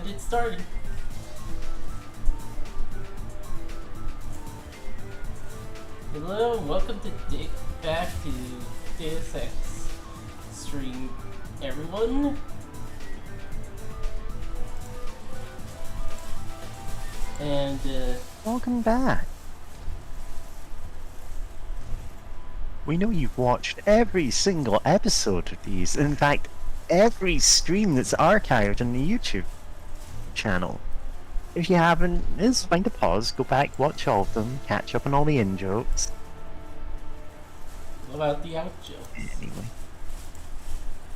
It's starting. Hello, welcome to back to Deus Ex stream, everyone. And welcome back. We know you've watched every single episode of these. In fact, every stream that's archived on the YouTube channel. If you haven't, it's fine to pause, go back, watch all of them, catch up on all the in-jokes. what about the out jokes? Anyway.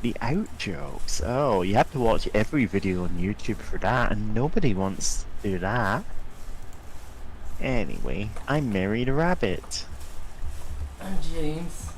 The out-jokes? Oh, you have to watch every video on YouTube for that, and nobody wants to do that. Anyway, I married a rabbit. I'm James.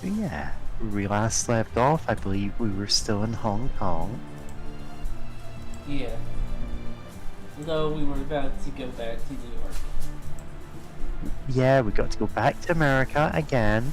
Yeah, where we last left off, I believe we were still in Hong Kong. Yeah. Though we were about to go back to New York. Yeah, we got to go back to America again.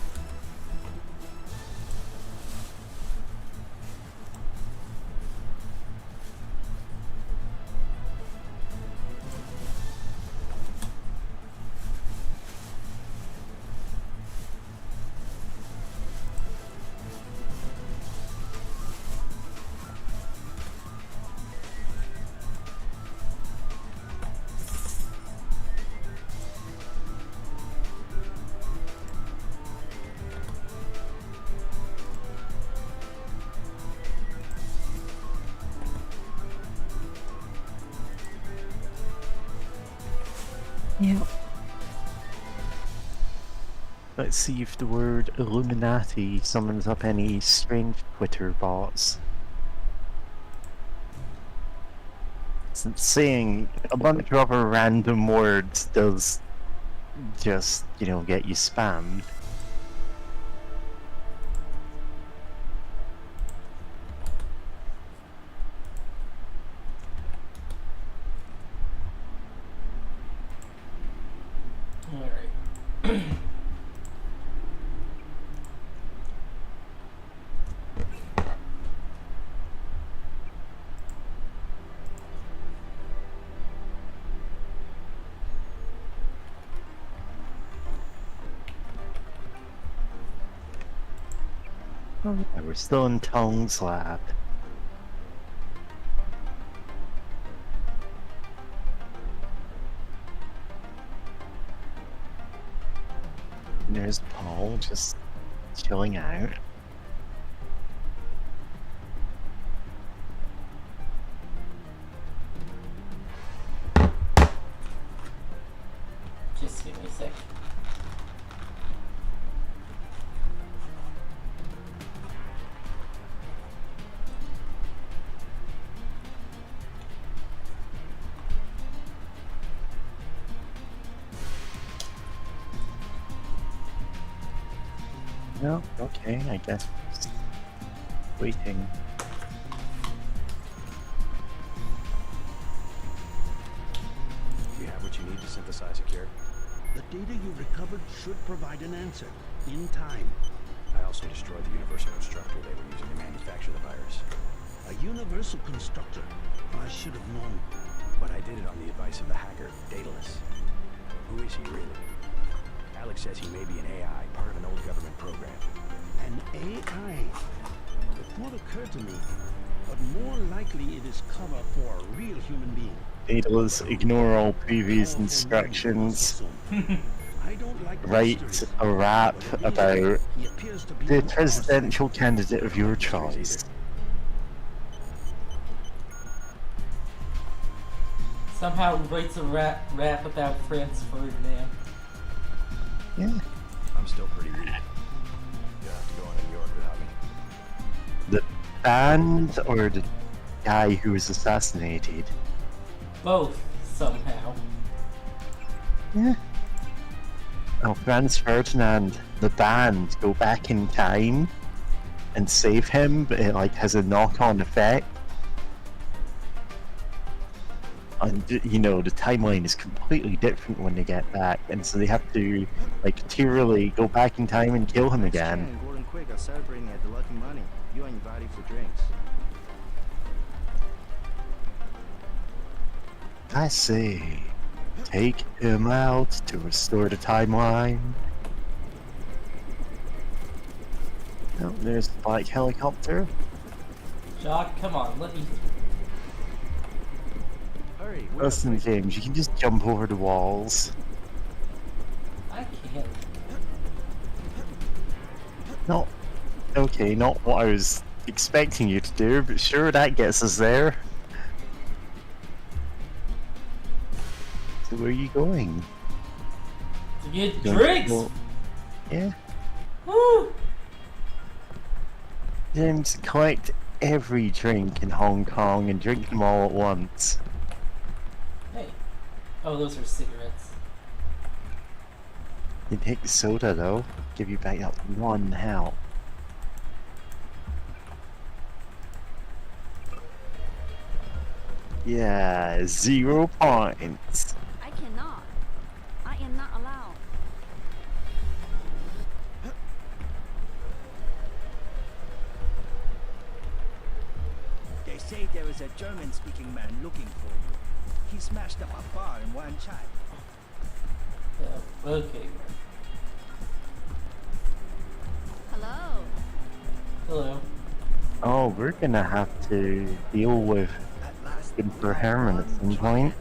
Yeah. Let's see if the word Illuminati summons up any strange Twitter bots. Since saying a bunch of other random words does just, get you spammed. Alright. Oh, yeah, we're still in Tong's lab. And there's Paul just chilling out. Just give me a sec. No, okay, I guess. Just waiting. You have what you need to synthesize a cure? The data you recovered should provide an answer, in time. I also destroyed the universal constructor they were using to manufacture the virus. A universal constructor. I should have known. But I did it on the advice of the hacker, Daedalus. Who is he really? Alex says he may be an AI, part of an old government program. An AI? It would occur to me, but more likely it is cover for a real human being. Daedalus, ignore all previous instructions. I don't like write mysteries. a rap But at least about he appears to be the on our side. presidential candidate of your Mysteries choice. either. Somehow writes a rap about Franz Ferdinand. Yeah. I'm still pretty weak. You'll have to go on to New York without me. The band or the guy who was assassinated? Both, somehow. Yeah. Oh, Franz Ferdinand, the band, go back in time and save him, but it like has a knock-on effect. And you know, the timeline is completely different when they get back, and so they have to like materially go back in time and kill him Max Chen again. and Gordon Quick are celebrating at the Lucky Money. You are invited for drinks. I say, take him out to restore the timeline. Oh, there's the black helicopter. Jock, come on, let me. Hurry, we are Listen, quick. James, you can just jump over the walls. I can't. Not okay, not what I was expecting you to do, but sure, that gets us there. So where are you going? To get Going- drinks! well, yeah. Woo! James, collect every drink in Hong Kong and drink them all at once. Hey. Oh, those are cigarettes. You take the soda though, give you back that one health. Yeah, 0 points. I cannot. I am not allowed. They say there is a German-speaking man looking for you. He smashed up a bar in Wan Chai. Yeah, okay. Hello. Hello. Oh, we're gonna have to deal with At last, Good Herman at some point.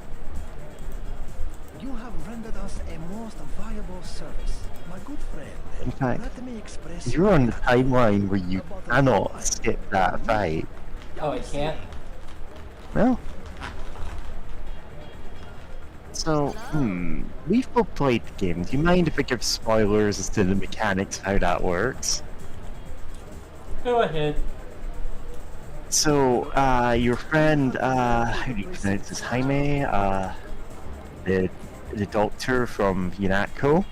you have rendered us a most valuable service, my good friend. In fact, Let me express you're on the my timeline where you cannot skip that fight. Oh, I can't? Well. So, we've both played the game. Do you mind if I give spoilers as to the mechanics of how that works? Go ahead. So, your friend, how do you pronounce this? Jaime, the doctor from UNATCO,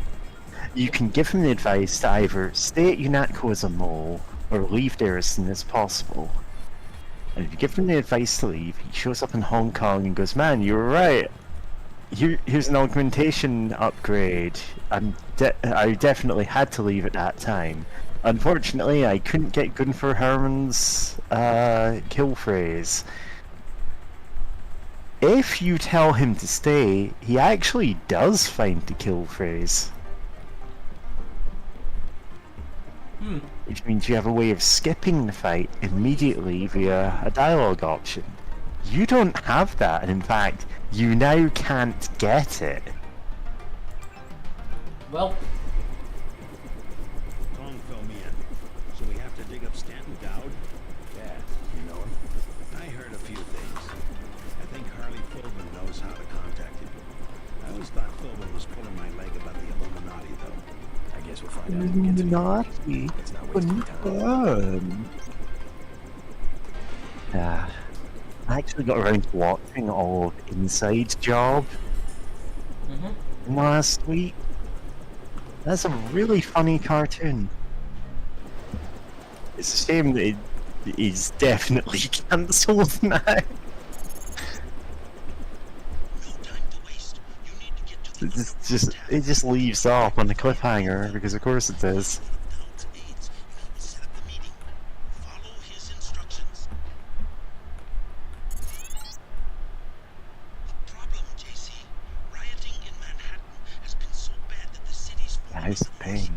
you can give him the advice to either stay at UNATCO as a mole, or leave there as soon as possible. And if you give him the advice to leave, he shows up in Hong Kong and goes, "Man, you were right. Here's an augmentation upgrade. I definitely had to leave at that time. Unfortunately, I couldn't get Gunther Herman's kill phrase." If you tell him to stay, he actually does find the kill phrase. Which means you have a way of skipping the fight immediately via a dialogue option. You don't have that, and in fact, you now can't get it. Well, Tong fell me in. So we have to dig up Stanton Dowd? Yeah, you know him. I heard a few things. I think Harley Philbin knows how to contact him. I always thought Philbin was pulling my leg about the Illuminati, though. I guess we'll find out when we get to Naughty. It's not wasting time. Yeah. I actually got around to watching all of Inside's job last week. That's a really funny cartoon. It's a shame that it is definitely cancelled now. It just leaves off on the cliffhanger because of course it does. How's the pain?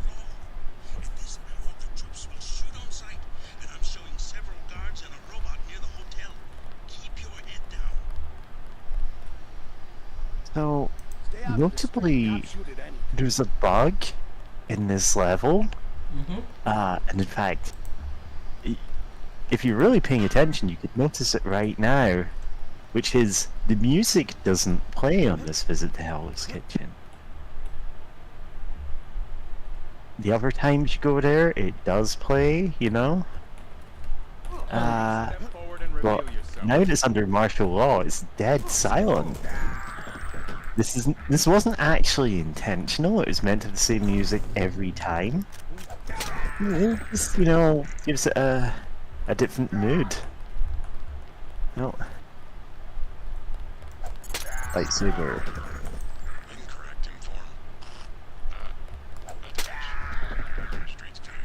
So, notably, there's a bug in this level. Mm-hmm. And in fact, if you're really paying attention, you could notice it right now, which is the music doesn't play on this visit to Hell's Kitchen. The other times you go there, it does play, you know? Step forward and reveal Well, yourself. now that it's under martial law, it's dead silent. This wasn't actually intentional, it was meant to have the same music every time. It just, you know, gives it a different mood. No. Lightsaber. Incorrect inform. Attention. Streets clear.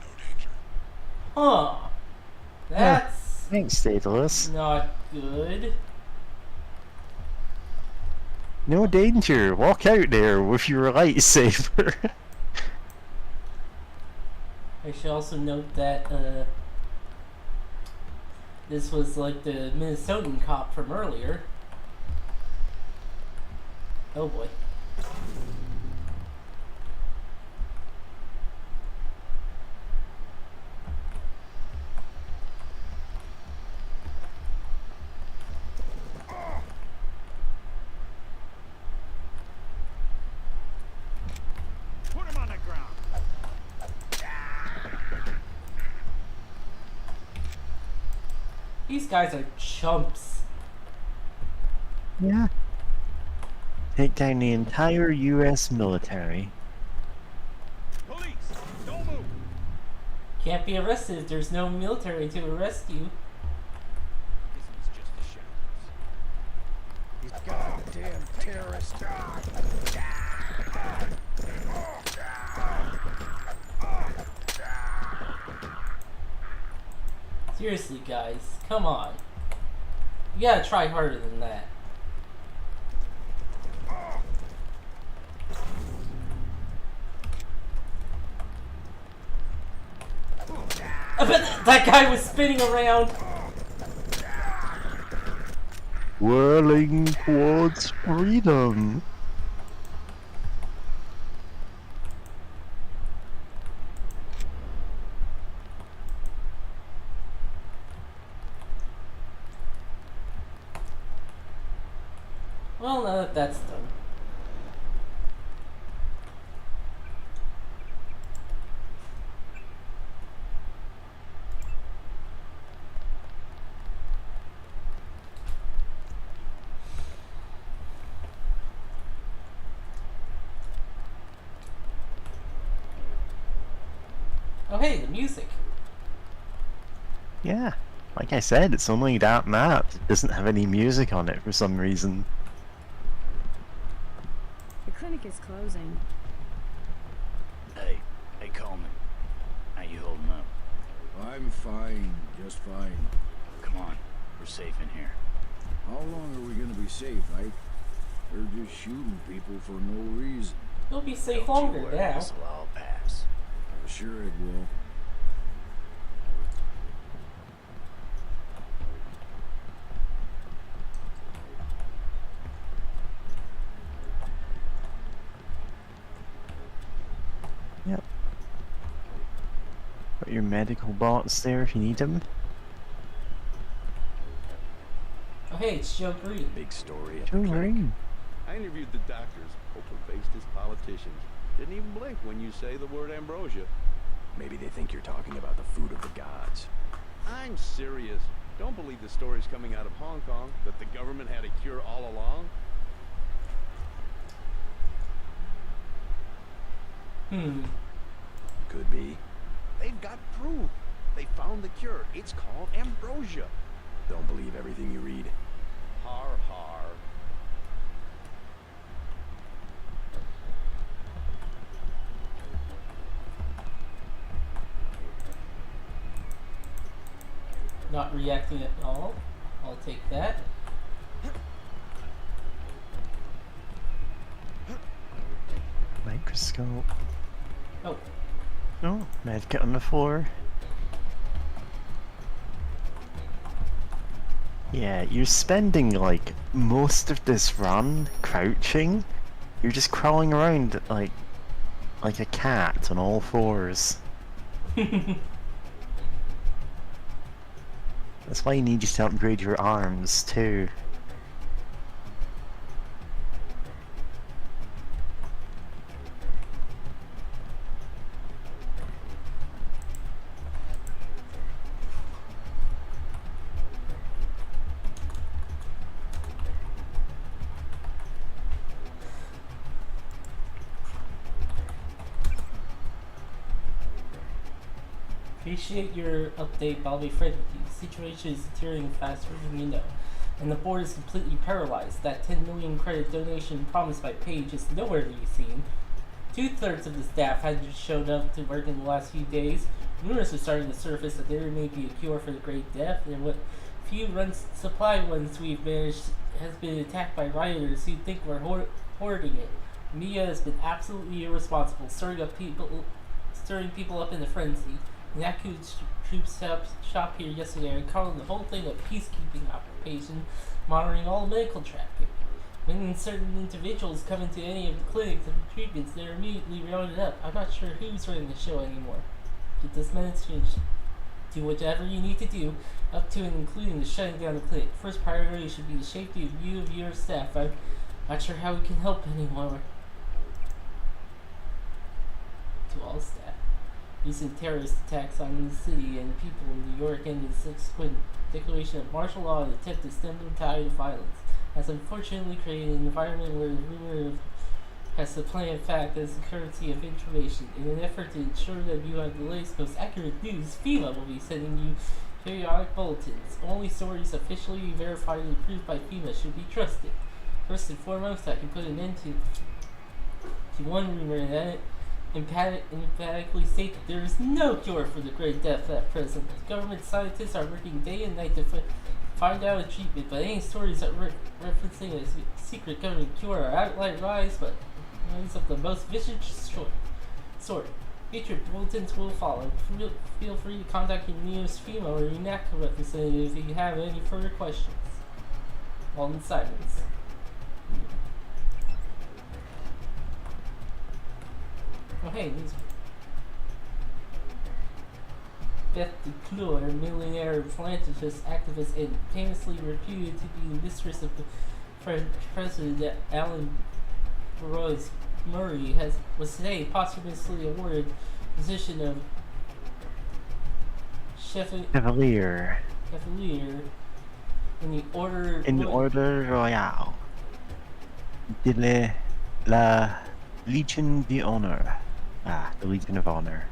No danger. Huh. That's Thanks, Daedalus. not good. No danger. Walk out there with your lightsaber. I should also note that this was like the Minnesotan cop from earlier. Oh boy. Put him on the ground. These guys are chumps. Yeah. Take down the entire US military. Police, don't move. Can't be arrested if there's no military to arrest you. This is just a shadow. These goddamn terrorists. Seriously, guys, come on. You gotta try harder than that. I bet that guy was spinning around. Whirling towards freedom. Well, now that that's done. Oh hey, the music. Yeah. Like I said, it's only that map. It doesn't have any music on it for some reason. The clinic is closing. Hey, Coleman. How you holding up? I'm fine, just fine. Come on, we're safe in here. How long are we gonna be safe, Ike? They're just shooting people for no reason. You'll be safe Don't you longer worry, now. this'll all pass. Sure it will. Yep. Got your medical bots there if you need them. Oh hey, it's Joe Green. Big story at Joe the clinic. Green. I interviewed the doctors, open-faced as politicians. Didn't even blink when you say the word ambrosia. Maybe they think you're talking about the food of the gods. I'm serious. Don't believe the stories coming out of Hong Kong that the government had a cure all along. Could be. They've got proof. They found the cure. It's called ambrosia. Don't believe everything you read. Har har. Not reacting at all. I'll take that. Microscope. Oh, Oh, medkit on the floor. Yeah, you're spending like most of this run crouching, You're just crawling around like a cat on all fours. That's why you need to upgrade your arms too. Appreciate your update, but I'll be frank with you. The situation is deteriorating faster than you know, and the board is completely paralyzed. That 10 million credit donation promised by Paige is nowhere to be seen. 2/3 of the staff hadn't showed up to work in the last few days. Rumors are starting to surface that there may be a cure for the Great Death, and what few supply ones we've managed has been attacked by rioters who think we're hoarding it. The media has been absolutely irresponsible, stirring people up in a frenzy. The Yaku troops shop here yesterday and calling the whole thing a peacekeeping operation, monitoring all medical traffic. When certain individuals come into any of the clinics and treatments, they're immediately rounded up. I'm not sure who's running the show anymore. Get this message. Do whatever you need to do, up to and including the shutting down the clinic. First priority should be the safety of you and your staff. I'm not sure how we can help anymore. To all staff. Recent terrorist attacks on the city and people in New York and the subsequent declaration of martial law and attempt to stem the tide of violence has unfortunately created an environment where rumor has supplanted fact as the currency of information. In an effort to ensure that you have the latest, most accurate news, FEMA will be sending you periodic bulletins. Only stories officially verified and approved by FEMA should be trusted. First and foremost, I can put an end to one rumor and emphatically state that there is no cure for the Great Death at present. The government scientists are working day and night to find out a treatment, but any stories that referencing a secret government cure are outright lies, but lies of the most vicious sort. Future bulletins will follow. Feel free to contact your nearest FEMA or UNACA representative if you have any further questions. All in silence. Oh hey, this Beth DeClure, millionaire, philanthropist, activist, and famously reputed to be the mistress of the French President Alain Murray, was today posthumously awarded the position of Chevalier in the Order Royale de la Legion d'Honneur. The Legion of Honor.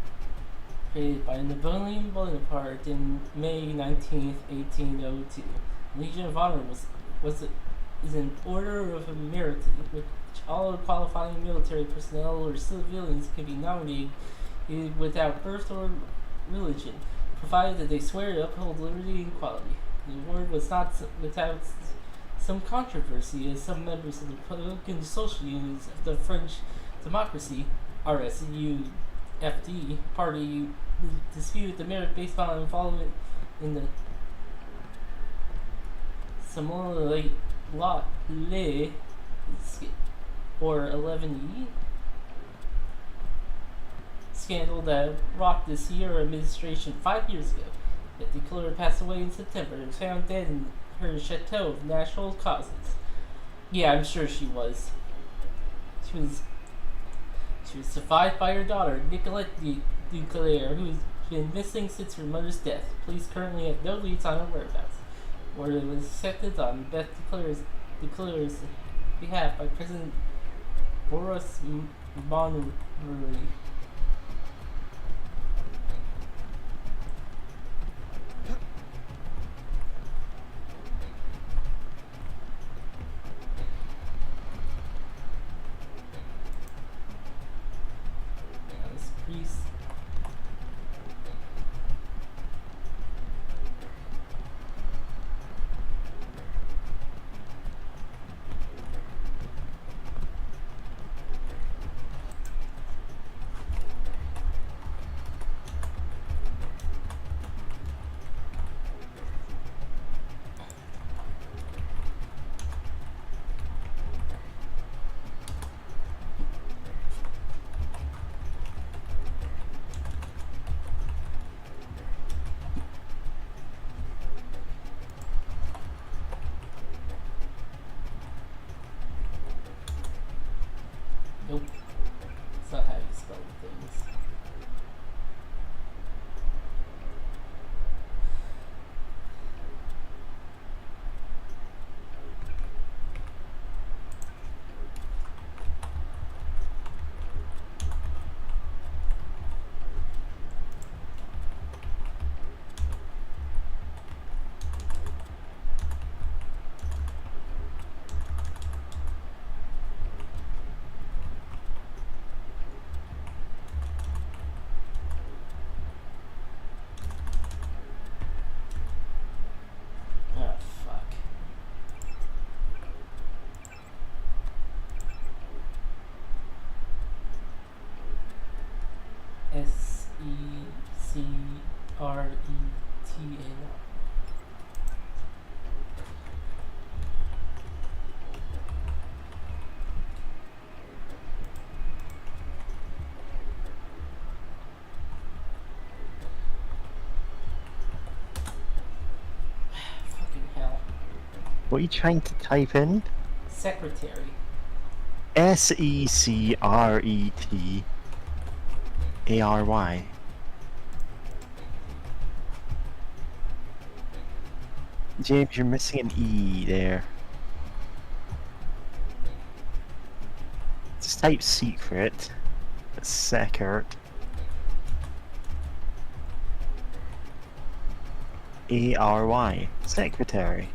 Created by Napoleon Bonaparte in May 19th, 1802. Legion of Honor is an order of merit which all qualifying military personnel or civilians can be nominated without birth or religion, provided that they swear to uphold liberty and equality. The award was not without some controversy, as some members of the Republican Social Unions of the French Democracy RSUFD party disputed the merit based on involvement in the Samoa Lot Le or 11E scandal that rocked the Sierra administration 5 years ago. Yet DeClure passed away in September and found dead in her chateau of natural causes. Yeah, I'm sure she was. She was survived by her daughter, Nicolette DeClare, who has been missing since her mother's death. Police currently have no leads on her whereabouts. Word was accepted on Beth DeClare's behalf by President Boris Monroe. Priest. Secretary. Fucking hell. What are you trying to type in? Secretary. Secretary. James, you're missing an E there. Just type secret. Secret. ARY. Secretary.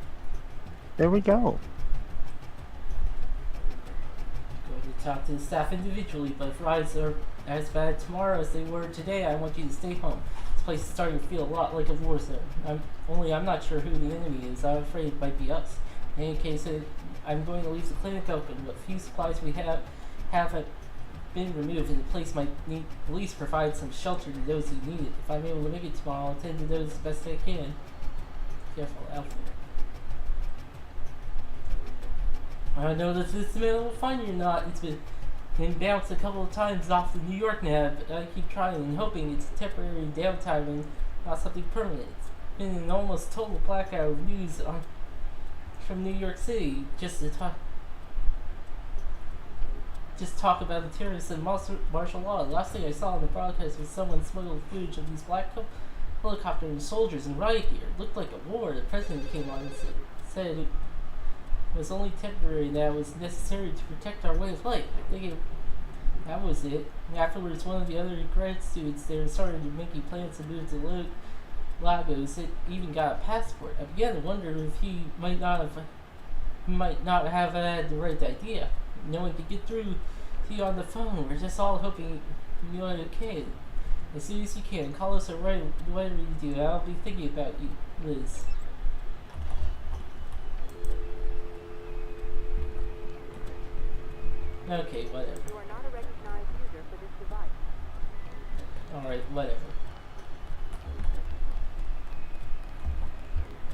There we go. Going to talk to the staff individually, but if rides are as bad tomorrow as they were today, I want you to stay home. This place is starting to feel a lot like a war zone. I'm not sure who the enemy is. I'm afraid it might be us. In any case, I'm going to leave the clinic open. What few supplies we haven't been removed, and the place might need at least provide some shelter to those who need it. If I'm able to make it tomorrow, I'll attend to those as best I can. Careful, Alfred. I don't know if this man will find you or not. It's been bounced a couple of times off the New York nav, but I keep trying and hoping it's temporary downtime and not something permanent. It's been an almost total blackout of news from New York City just talk about the terrorists and martial law. The last thing I saw on the broadcast was someone smuggled footage of these black helicopters and soldiers in riot gear. It looked like a war. The president came on and said it was only temporary and that it was necessary to protect our way of life. I think that was it. And afterwards, one of the other grad students there started making plans to move to Lagos. It even got a passport. I began to wonder if he might not have had the right idea. No one could get through to you on the phone. We're just all hoping you're okay. As soon as you can, call us or write whatever you do. I'll be thinking about you, Liz. Okay, whatever. You are not a recognized user for this device. Alright, whatever.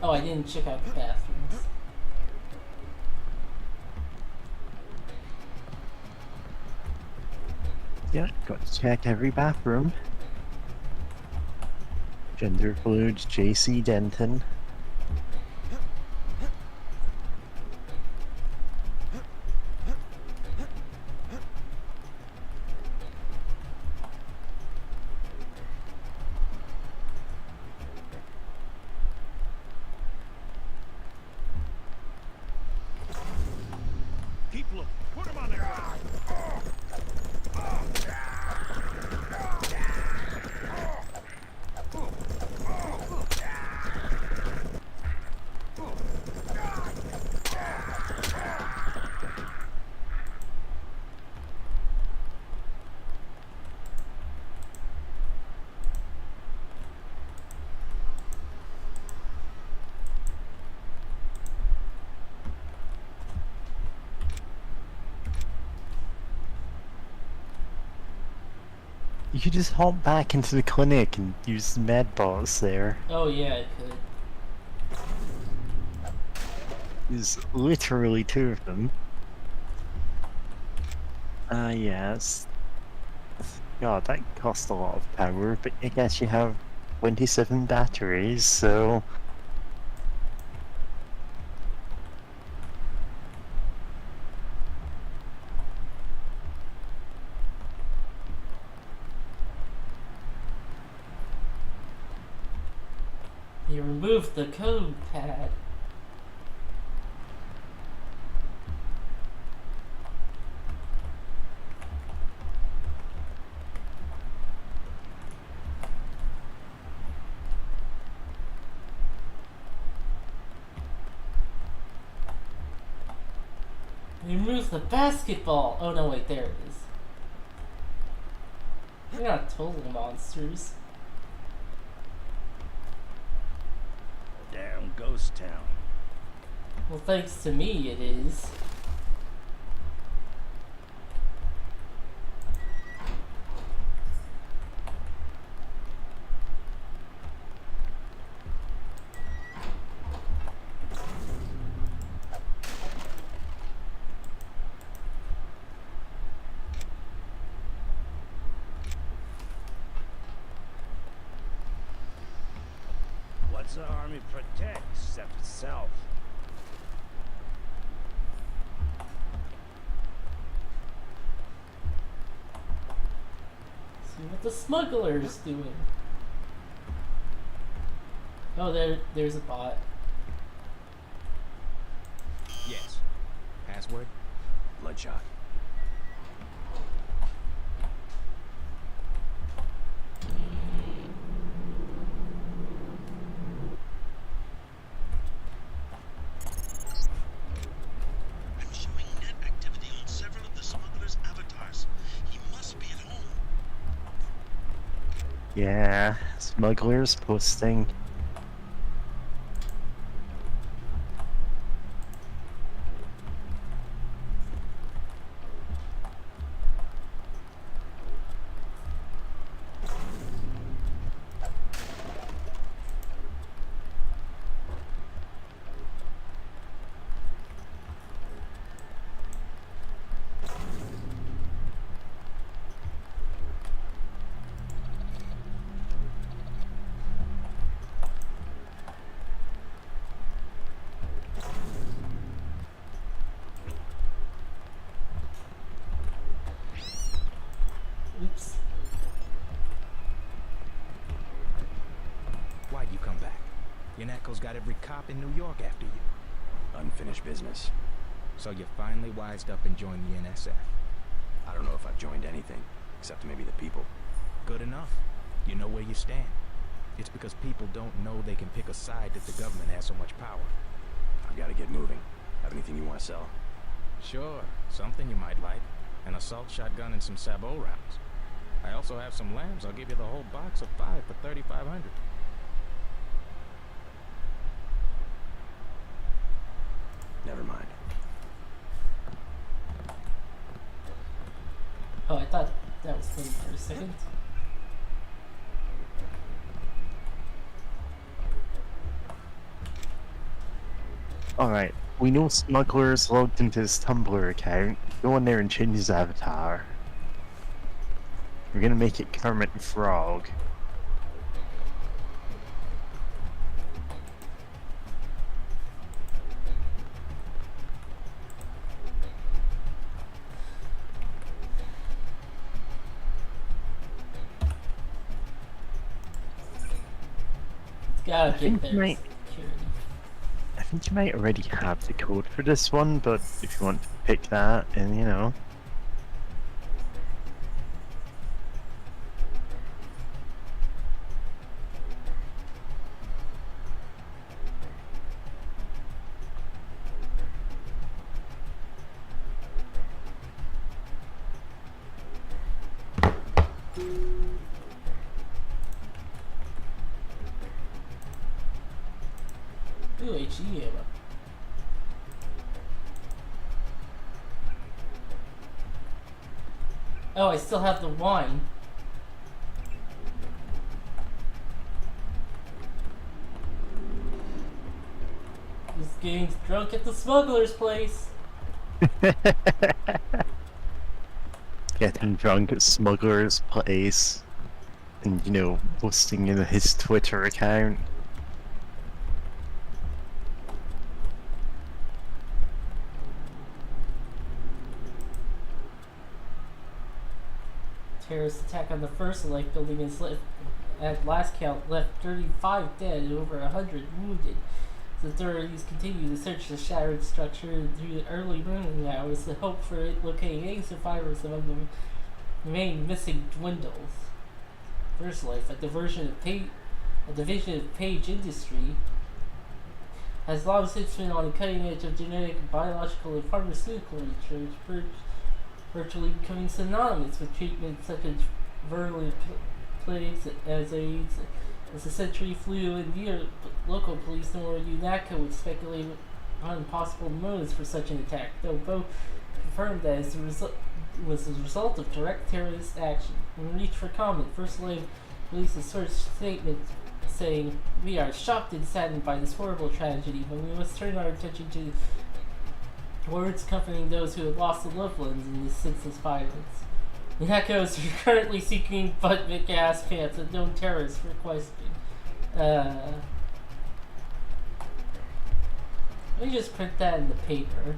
Oh, I didn't check out the bathrooms. Yeah, got to check every bathroom. Gender fluid, JC Denton. Keep looking. Put him on the ground. You could just hop back into the clinic and use med bots there. Oh yeah, I could. There's literally two of them. Yes. God, that cost a lot of power, but I guess you have 27 batteries, so... You removed the code pad. You removed the basketball. Oh no, wait, there it is. They're not total monsters. Damn ghost town. Well, thanks to me, it is. What's the army protect except itself? See what the smuggler's doing. Oh, there's a bot. Yes. Password? Bloodshot. I'm showing net activity on several of the smuggler's avatars. He must be at home. Yeah, smugglers posting. Oops. Why'd you come back? Unaco's got every cop in New York after you. Unfinished business. So you finally wised up and joined the NSF? I don't know if I've joined anything, except maybe the people. Good enough. You know where you stand. It's because people don't know they can pick a side that the government has so much power. I've got to get moving. Have anything you want to sell? Sure. Something you might like. An assault shotgun and some sabot rounds. I also have some lambs. I'll give you the whole box of 5 for $3,500. Never mind. Oh, I thought that was funny for a second. Alright, we know smugglers logged into his Tumblr account. Go in there and change his avatar. We're gonna make it Kermit the Frog. It's gotta think get you better might- security. I think you might already have the code for this one, but if you want to pick that, and you know. Ooh, HE ammo. Oh, I still have the wine. Just getting drunk at the smuggler's place. Getting drunk at Smuggler's place. And, you know, posting in his Twitter account. Terrorist attack on the First Life building is at last count left 35 dead and over 100 wounded. The authorities continue to search the shattered structure through the early morning hours. The hope for locating any survivors among the remain missing dwindles. First Life, a division of Page Industry, has long since been on the cutting edge of genetic, biological, and pharmaceutical research, virtually becoming synonymous with treatments such as virulent plagues as AIDS, as the century flu, and near local police nor UNACO would speculate on possible motives for such an attack, though both confirmed that as was the result of direct terrorist action. In Reach for comment, First Life released a short statement saying, "We are shocked and saddened by this horrible tragedy, but we must turn our attention to words comforting those who have lost their loved ones in this senseless violence. The Echoes are currently seeking butt gas pants and known terrorists requesting." Let me just print that in the paper.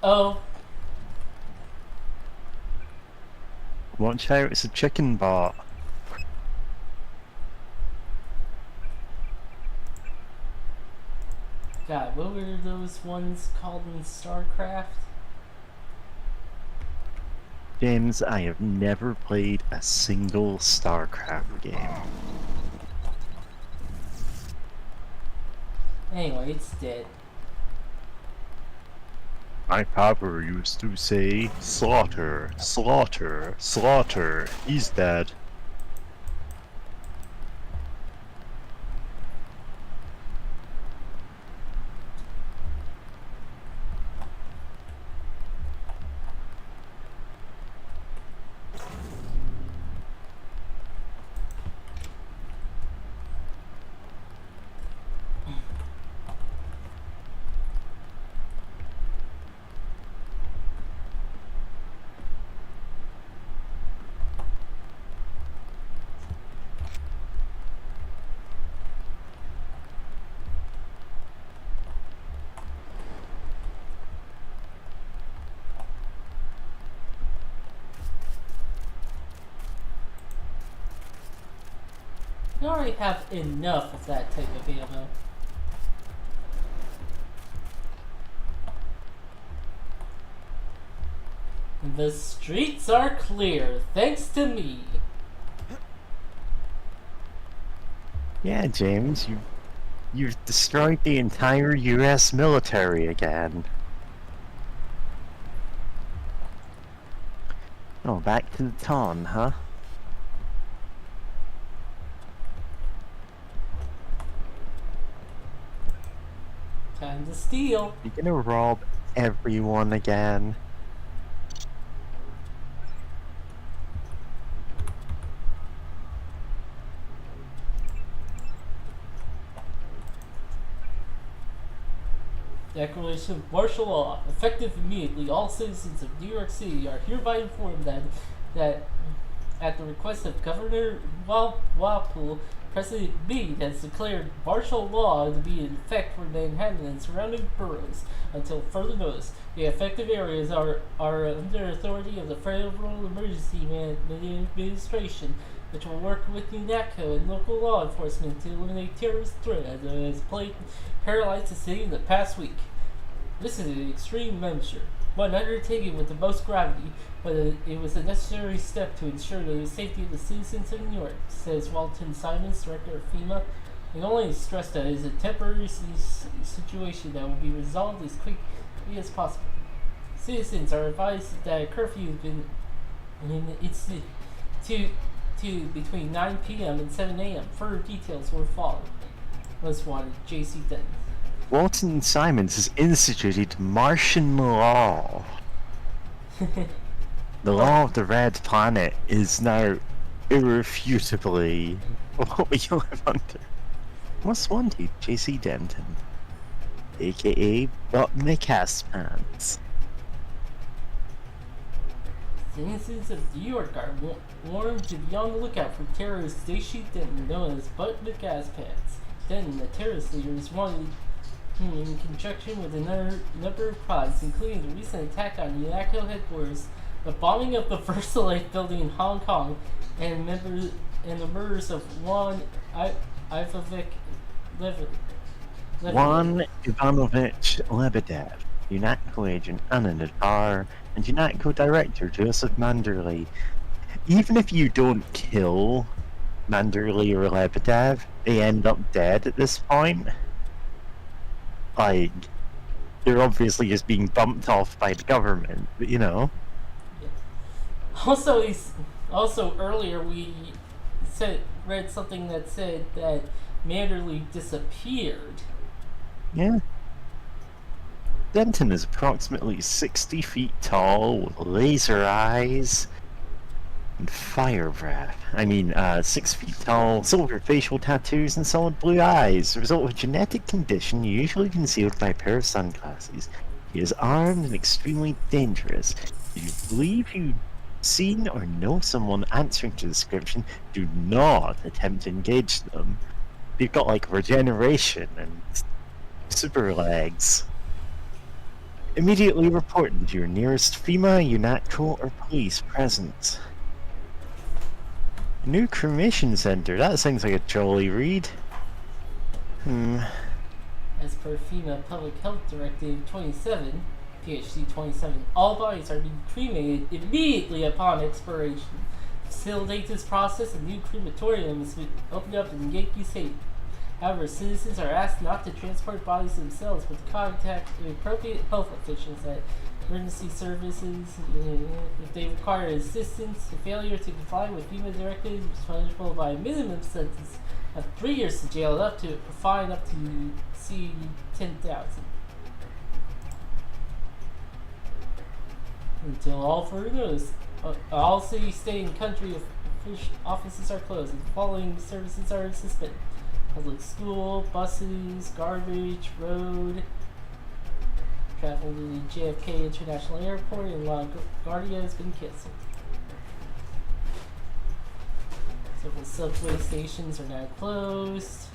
Oh. Watch out, it's a chicken bot. God, what were those ones called in StarCraft? James, I have never played a single StarCraft game. Anyway, it's dead. My papa used to say, slaughter, slaughter, slaughter, he's dead. You already have enough of that type of ammo. The streets are clear, thanks to me. Yeah, James, you've destroyed the entire US military again. Oh, back to the ton, huh? Time to steal. You're gonna rob everyone again. Declaration of martial law. Effective immediately, all citizens of New York City are hereby informed that at the request of Governor Walpole, President Meade has declared martial law to be in effect for Manhattan and surrounding boroughs until further notice. The affected areas are under authority of the Federal Emergency Administration, which will work with UNATCO and local law enforcement to eliminate terrorist threat as it has paralyzed the city in the past week. This is an extreme measure, one undertaken with the most gravity, but it was a necessary step to ensure the safety of the citizens of New York, says Walton Simons, director of FEMA. He only stressed that it is a temporary situation that will be resolved as quickly as possible. Citizens are advised that a curfew has been to between 9 p.m. and 7 a.m. Further details will follow. Most wanted, J.C. Denton. Walton Simons has instituted Martian law. The law of the Red Planet is now irrefutably what we live under. Most wanted, J.C. Denton, aka Butt McAss Pants. Citizens of New York are warned to be on the lookout for terrorist J.C. Denton, known as Butt McAss Pants. Denton, the terrorist leader, is wanted in conjunction with a number of crimes, including the recent attack on UNATCO headquarters, the bombing of the Versailles building in Hong Kong, and the murders of Juan Ivanovich Lebedev, UNATCO agent Anna Nadar, and UNATCO director Joseph Manderley. Even if you don't kill Manderley or Lebedev, they end up dead at this point. Like, they're obviously just being bumped off by the government, but you know. Also earlier we read something that said that Manderley disappeared. Yeah. Denton is approximately 60 feet tall, with laser eyes and fire breath. 6 feet tall, silver facial tattoos, and solid blue eyes, the result of a genetic condition usually concealed by a pair of sunglasses. He is armed and extremely dangerous. If you believe you've seen or know someone answering to the description, do not attempt to engage them. They've got like regeneration and super legs. Immediately report them to your nearest FEMA, UNATCO, or police presence. New cremation center. That sounds like a jolly read. As per FEMA Public Health Directive 27, PHD 27, all bodies are being cremated immediately upon expiration. To facilitate this process, a new crematorium is opened up in Yankee State. However, citizens are asked not to transport bodies themselves, but to contact the appropriate health officials at emergency services if they require assistance. A failure to comply with FEMA directives is punishable by a minimum sentence of 3 years to jail, up to a fine up to $10,000. Until all further notice, all city, state, and country offices are closed, and the following services are suspended: public school, buses, garbage, road, travel to the JFK International Airport, and LaGuardia has been canceled. Several subway stations are now closed.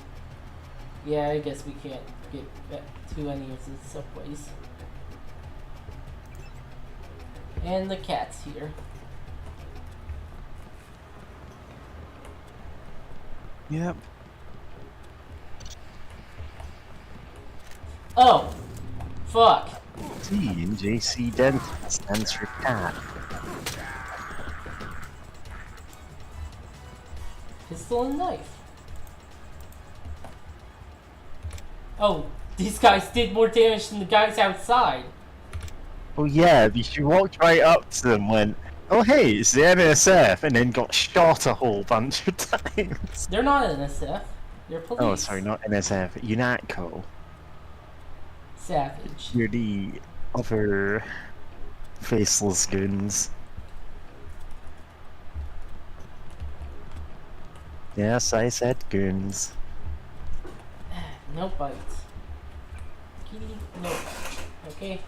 Yeah, I guess we can't get back to any of the subways. And the cat's here. Yep. Oh! Fuck! T in JC Denton stands for cat. Pistol and knife. Oh, these guys did more damage than the guys outside. Oh yeah, because you walked right up to them and went, oh hey, it's the NSF, and then got shot a whole bunch of times. They're not NSF. They're police. Oh, sorry, not NSF, UNATCO. Savage. You're the other faceless goons. Yes, I said goons. No bites. Kitty, no bites. Okay?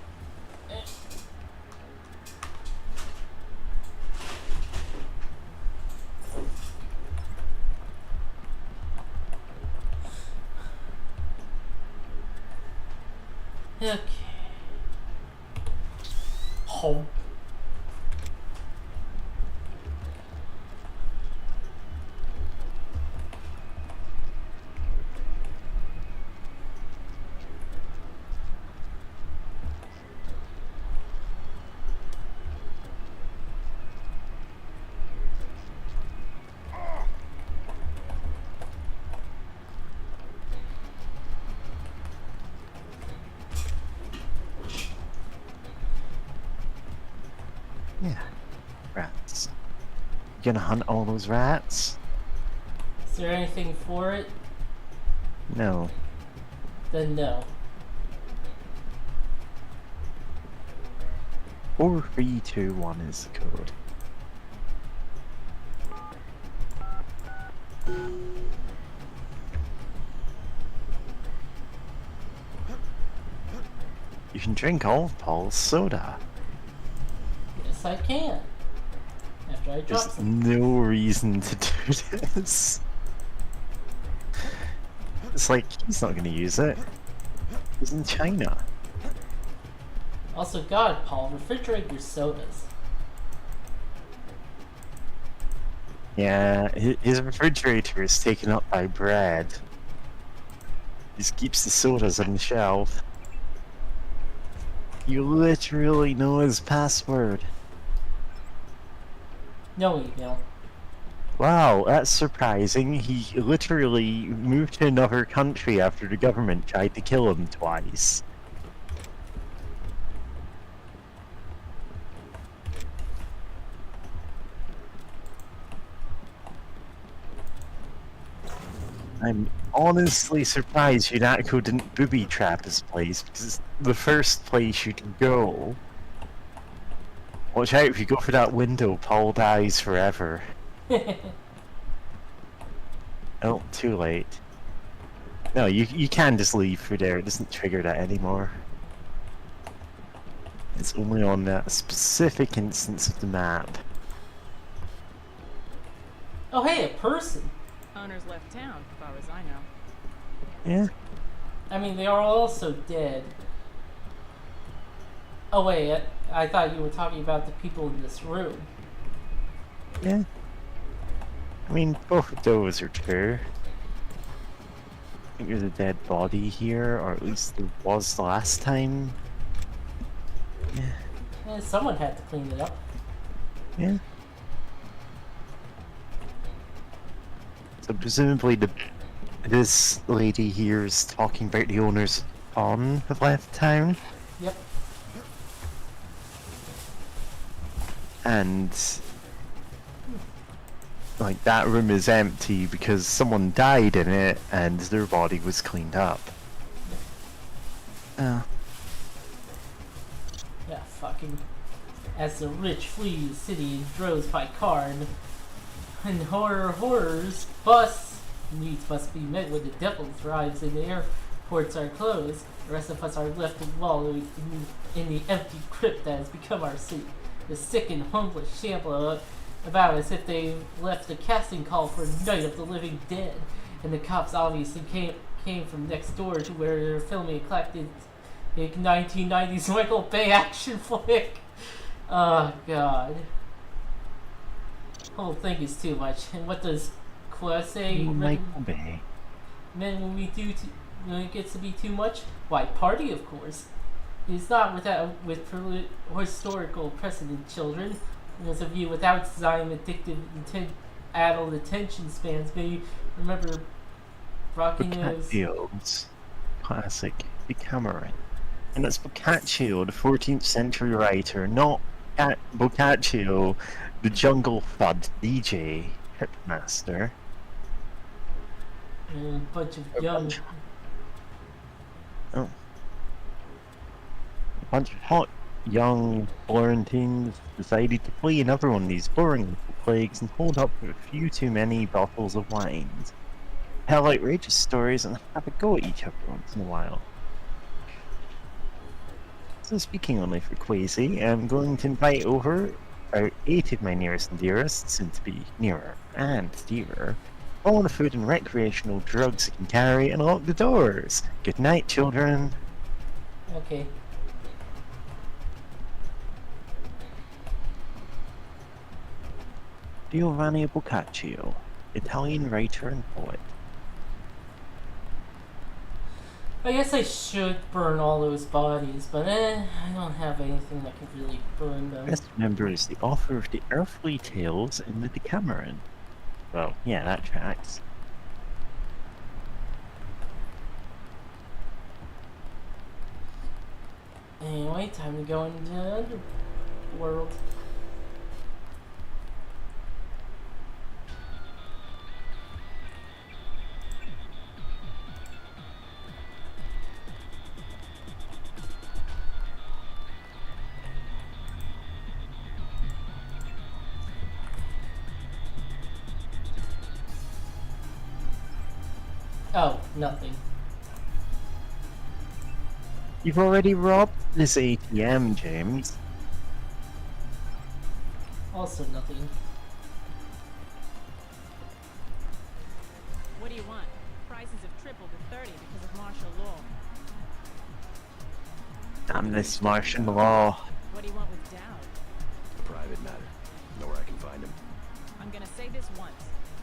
Okay. Home. Yeah, rats. You gonna hunt all those rats? Is there anything for it? No. Then no. Or 321 is the code. You can drink all of Paul's soda. Yes, I can. After I drop There's some. no reason to do this. It's like, he's not gonna use it. He's in China. Also, God, Paul, refrigerate your sodas. Yeah, his refrigerator is taken up by bread. He just keeps the sodas on the shelf. You literally know his password. No email. Wow, that's surprising. He literally moved to another country after the government tried to kill him twice. I'm honestly surprised UNATCO didn't booby trap his place, because it's the first place you can go. Watch out, if you go for that window, Paul dies forever. Oh, too late. No, you can just leave through there, it doesn't trigger that anymore. It's only on that specific instance of the map. Oh, hey, a person. Owners left town, as far as I know. Yeah. I mean, they are also dead. Oh, wait, I thought you were talking about the people in this room. Yeah. I mean, both of those are true. I think there's a dead body here, or at least there was the last time. Yeah. Someone had to clean it up. Yeah. So presumably this lady here is talking about the owners on have left town. Yep. And like that room is empty because someone died in it and their body was cleaned up. Yeah, fucking. As the rich flee the city in droves by car, and horrors, bus needs must be met when the devil thrives and the airports are closed. The rest of us are left to wallow in the empty crypt that has become our city. The sick and homeless shamble about as if they left a casting call for Night of the Living Dead, and the cops obviously came from next door to where they're filming a collected 1990s Michael Bay action flick. Oh god. Whole thing is too much. And what does Quest say? Michael Bay. Men, when it gets to be too much, why party? Of course. It's not with historical precedent, children. Those of you without design addictive adult attention spans may remember Rockingham. Boccaccio's classic, The Cameron. And it's Boccaccio, the 14th century writer, not Boccaccio, the jungle fud DJ hipmaster. And a bunch of young. Oh. A bunch of hot, young Florentines decided to flee another one of these boring little plagues and hold up with a few too many bottles of wine, tell outrageous stories, and have a go at each other once in a while. So speaking only for Quasi, I'm going to invite over about 8 of my nearest and dearest, soon to be nearer and dearer, all the food and recreational drugs I can carry, and lock the doors. Good night, children. Okay. Giovanni Boccaccio, Italian writer and poet. I guess I should burn all those bodies, but I don't have anything that can really burn them. Best member is the author of the Earthly Tales in the Decameron. Well, yeah, that tracks. Anyway, time to go into the underworld. Oh, nothing. You've already robbed this ATM, James. Also nothing. What do you want? Prices have tripled to 30 because of martial law. Damn this martial law. What do you want with Dowd? A private matter. Know where I can find him. I'm gonna say this once.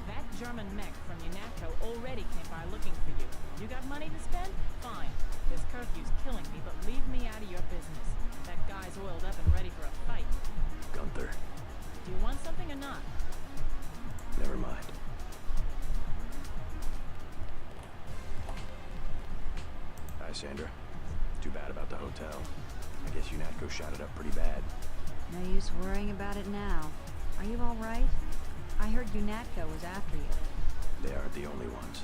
That German mech from UNATCO already came by looking for you. You got money to spend? Fine. This curfew's killing me, but leave me out of your business. That guy's oiled up and ready for a fight. Gunther. Do you want something or not? Never mind. Hi, Sandra. Too bad about the hotel. I guess UNATCO shot it up pretty bad. No use worrying about it now. Are you all right? I heard UNATCO was after you. They aren't the only ones.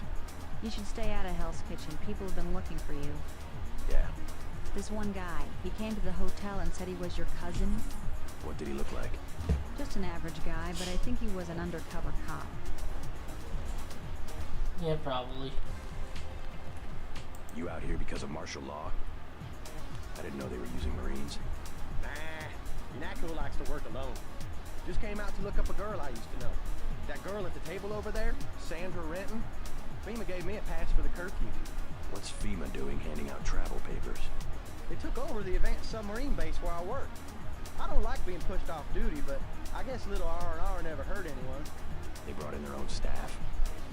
You should stay out of Hell's Kitchen. People have been looking for you. Yeah. This one guy, he came to the hotel and said he was your cousin. What did he look like? Just an average guy, but I think he was an undercover cop. Yeah, probably. You out here because of martial law? I didn't know they were using Marines. Unatco likes to work alone. Just came out to look up a girl I used to know. That girl at the table over there, Sandra Renton. FEMA gave me a pass for the curfew. What's FEMA doing handing out travel papers? They took over the advanced submarine base where I work. I don't like being pushed off duty, but I guess little R&R never hurt anyone. They brought in their own staff.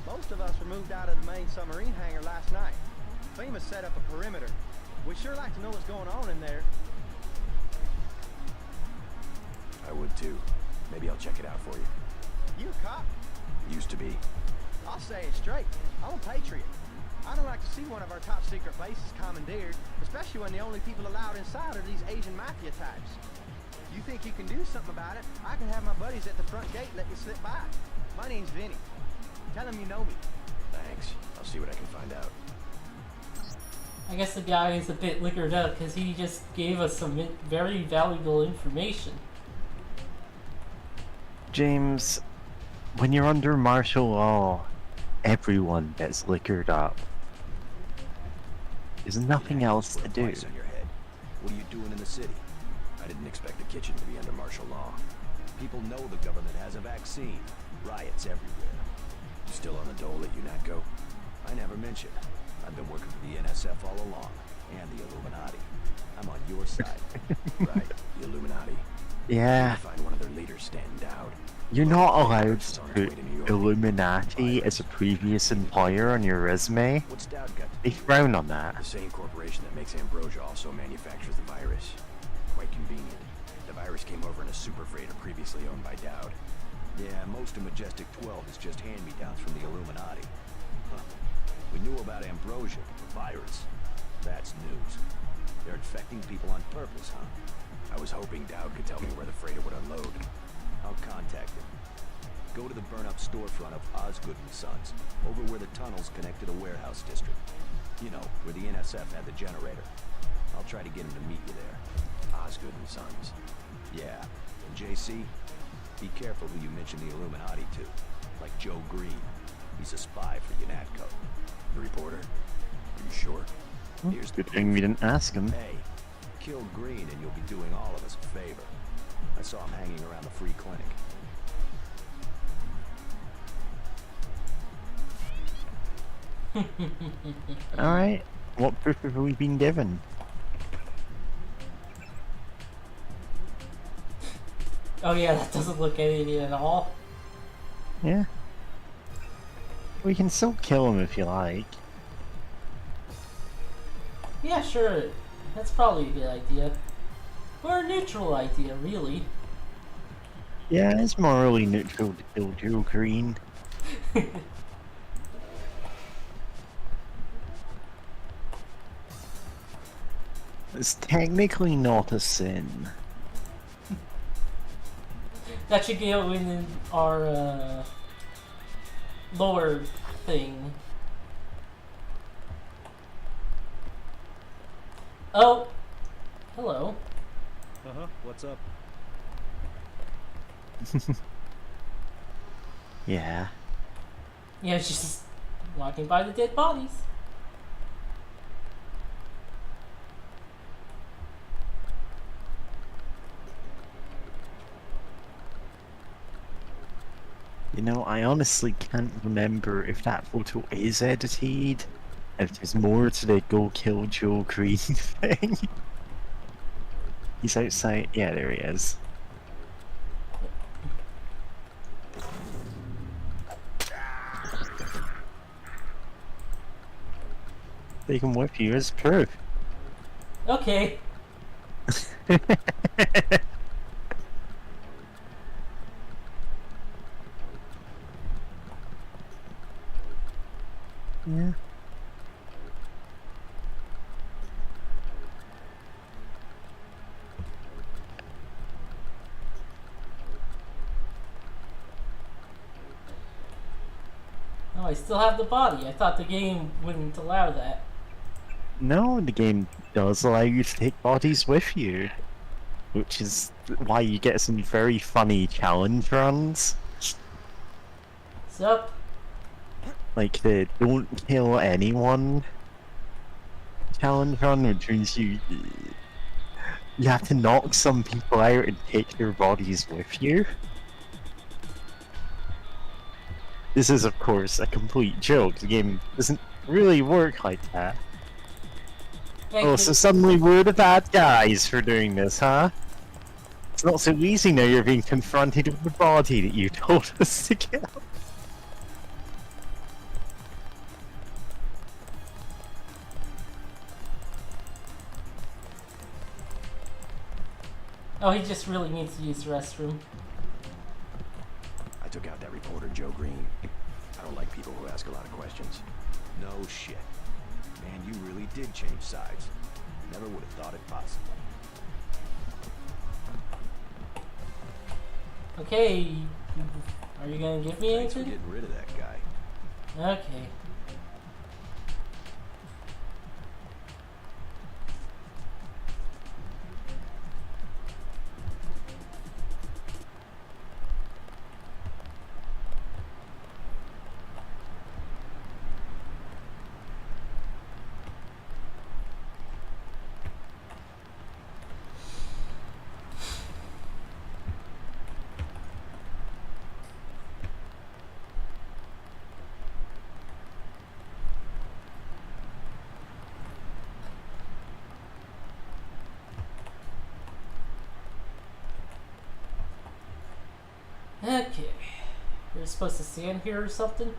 Most of us were moved out of the main submarine hangar last night. FEMA set up a perimeter. We'd sure like to know what's going on in there. I would too. Maybe I'll check it out for you. You a cop? Used to be. I'll say it straight. I'm a patriot. I don't like to see one of our top secret bases commandeered, especially when the only people allowed inside are these Asian mafia types. You think you can do something about it? I can have my buddies at the front gate let you slip by. My name's Vinny. Tell them you know me. Thanks. I'll see what I can find out. I guess the guy is a bit liquored up because he just gave us some very valuable information. James, when you're under martial law, everyone gets liquored up. There's nothing else to do. On your head. What are you doing in the city? I didn't expect the kitchen to be under martial law. People know the government has a vaccine. Riots everywhere. You still on the dole at UNATCO? I never mentioned. I've been working for the NSF all along, and the Illuminati. I'm on your side. Right, the Illuminati. Yeah. Find one of their leaders standing down. You're not allowed to put Illuminati as a previous employer on your resume. What's Dowd got to They frown on that. The same corporation that makes ambrosia also manufactures the virus. Quite convenient. The virus came over in a super freighter previously owned by Dowd. Yeah, most of Majestic 12 is just hand-me-downs from the Illuminati. Huh. We knew about ambrosia, the virus. That's news. They're infecting people on purpose, huh? I was hoping Dowd could tell me where the freighter would unload. I'll contact him. Go to the burn-up storefront of Osgood & Sons, over where the tunnels connect to the warehouse district. You know, where the NSF had the generator. I'll try to get him to meet you there. Osgood & Sons. Yeah. And JC, be careful who you mention the Illuminati to. Like Joe Green. He's a spy for UNATCO. The reporter? Are you sure? Here's Good thing we didn't ask him. Hey, kill Green and you'll be doing all of us a favor. I saw him hanging around the free clinic. Alright, what proof have we been given? Oh yeah, that doesn't look anything at all. Yeah. We can still kill him if you like. Yeah, sure. That's probably a good idea. Or a neutral idea, really. Yeah, it's morally neutral to kill Joe Green. It's technically not a sin. That should go in our lower thing. Oh! Hello. Uh-huh, what's up? Yeah. Yeah, she's just walking by the dead bodies. You know, I honestly can't remember if that photo is edited, if there's more to the go kill Joe Green thing. He's outside. Yeah, there he is. They can whip you as proof. Okay. Yeah. Oh, I still have the body. I thought the game wouldn't allow that. No, the game does allow you to take bodies with you, which is why you get some very funny challenge runs. Sup? Like the don't kill anyone challenge run, which means You have to knock some people out and take their bodies with you. This is, of course, a complete joke. The game doesn't really work like that. Hey, Oh, so suddenly we're the bad guys for doing this, huh? It's not so easy now you're being confronted with the body that you told us to kill. oh, he just really needs to use the restroom. I took out that reporter, Joe Green. I don't like people who ask a lot of questions. No shit. Man, you really did change sides. Never would have thought it possible. Okay, are you gonna give me Thanks for anything? getting rid of that guy. Okay. Okay. You're supposed to stand here or something?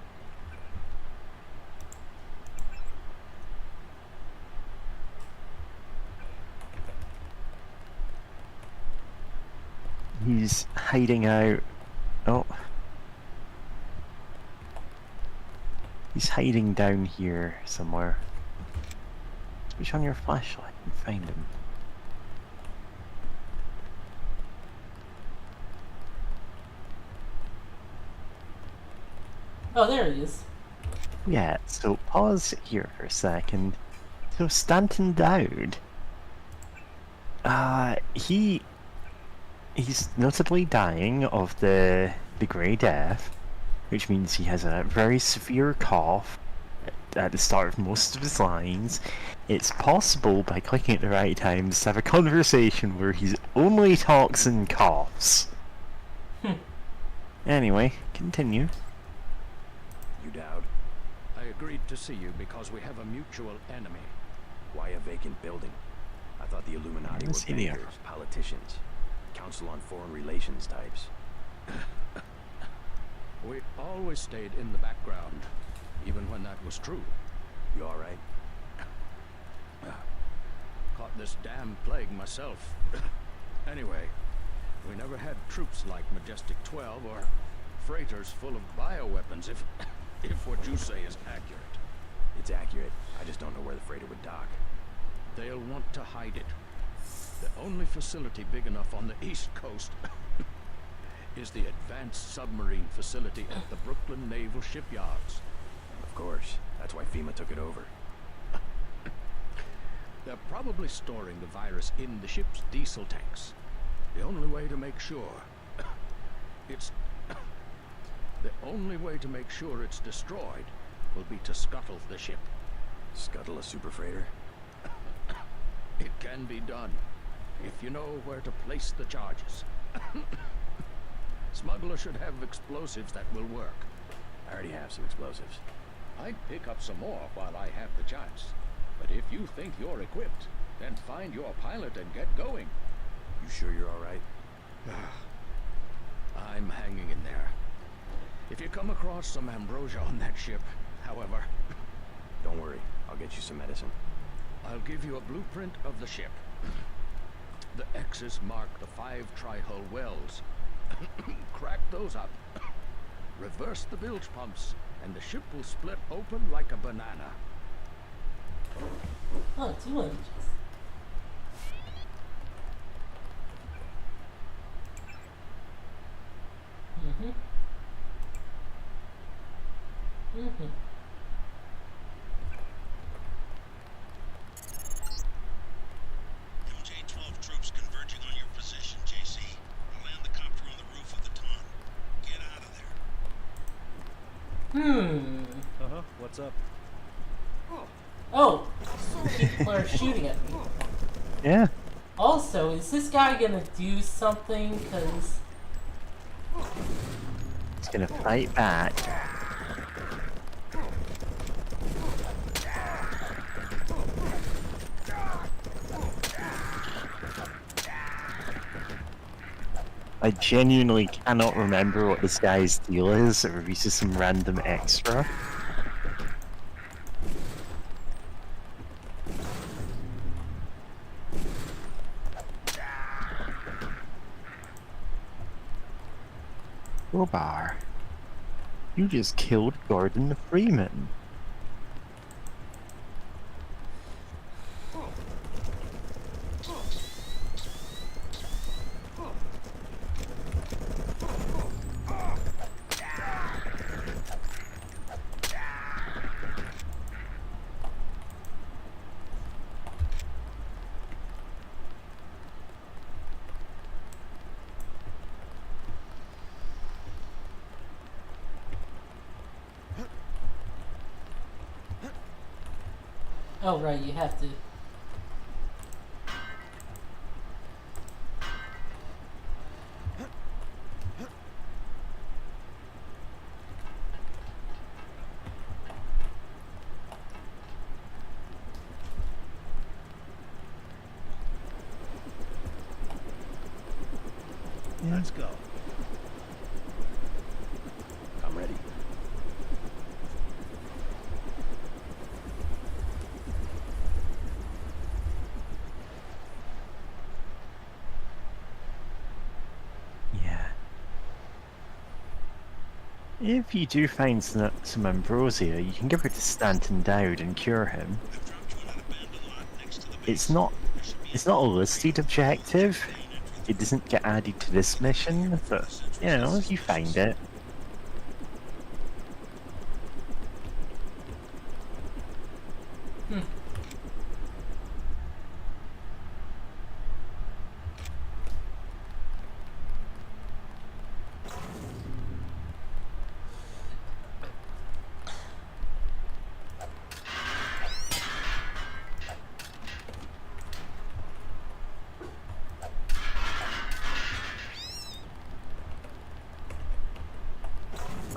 He's hiding out. Oh. He's hiding down here somewhere. Switch on your flashlight and find him. Oh, there he is. Yeah, so pause here for a second. So Stanton Dowd, he's notably dying of the Grey Death, which means he has a very severe cough at the start of most of his lines. It's possible, by clicking at the right times, to have a conversation where he only talks and coughs. Anyway, continue. You Dowd? I agreed to see you because we have a mutual enemy. Why a vacant building? I thought the Illuminati were Let's see the bankers, politicians, Council on Foreign Relations types. We always stayed in the background, even when that was true. You alright? Caught this damn plague myself. Anyway, we never had troops like Majestic 12 or freighters full of bioweapons, if what you say is accurate. It's accurate. I just don't know where the freighter would dock. They'll want to hide it. The only facility big enough on the East Coast is the Advanced Submarine Facility at the Brooklyn Naval Shipyards. Of course. That's why FEMA took it over. They're probably storing the virus in the ship's diesel tanks. The only way to make sure it's destroyed will be to scuttle the ship. Scuttle a super freighter? It can be done, if you know where to place the charges. Smuggler should have explosives that will work. I already have some explosives. I'd pick up some more while I have the chance. But if you think you're equipped, then find your pilot and get going. You sure you're alright? I'm hanging in there. If you come across some ambrosia on that ship, however... Don't worry, I'll get you some medicine. I'll give you a blueprint of the ship. The X's mark the 5 tri-hull wells. Crack those up. Reverse the bilge pumps, and the ship will split open like a banana. Oh, 2 inches. MJ-12 troops converging on your position, JC. I'll land the copter on the roof of the Tom. Get out of there. What's up? Oh! People are shooting at me. Yeah. Also, is this guy gonna do something? Cause He's gonna fight back. I genuinely cannot remember what this guy's deal is, or if he's just some random extra. Crowbar. You just killed Gordon Freeman. oh right, you have to. Let's go. I'm ready. Yeah. If you do find some ambrosia, you can give it to Stanton Dowd and cure him. It's not a listed objective. It doesn't get added to this mission, but you know, if you find it.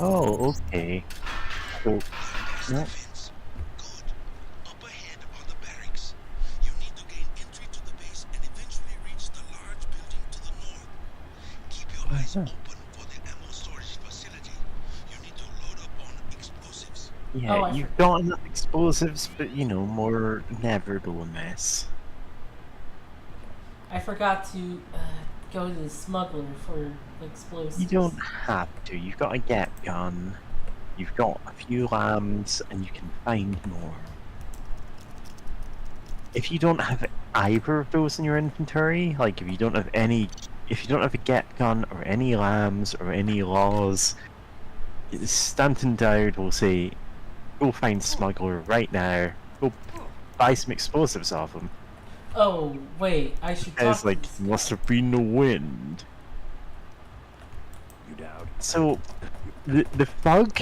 Oh, okay. So, no. Defense. Good. Up ahead are the barracks. You need to gain entry to the base and eventually reach the large building to the north. Keep your eyes open for the ammo storage facility. You need to load up on explosives. Yeah, Oh, you've got enough explosives, but you know, more nevertheless. I forgot to go to the smuggler for explosives. You don't have to. You've got a get gun. You've got a few lambs, and you can find more. If you don't have either of those in your inventory, like if you don't have a get gun or any lambs or any laws, Stanton Dowd will say, "Go find smuggler right now. Go buy some explosives off him." Oh wait, I should talk It's to like this must have been the wind. You Dowd? So the thug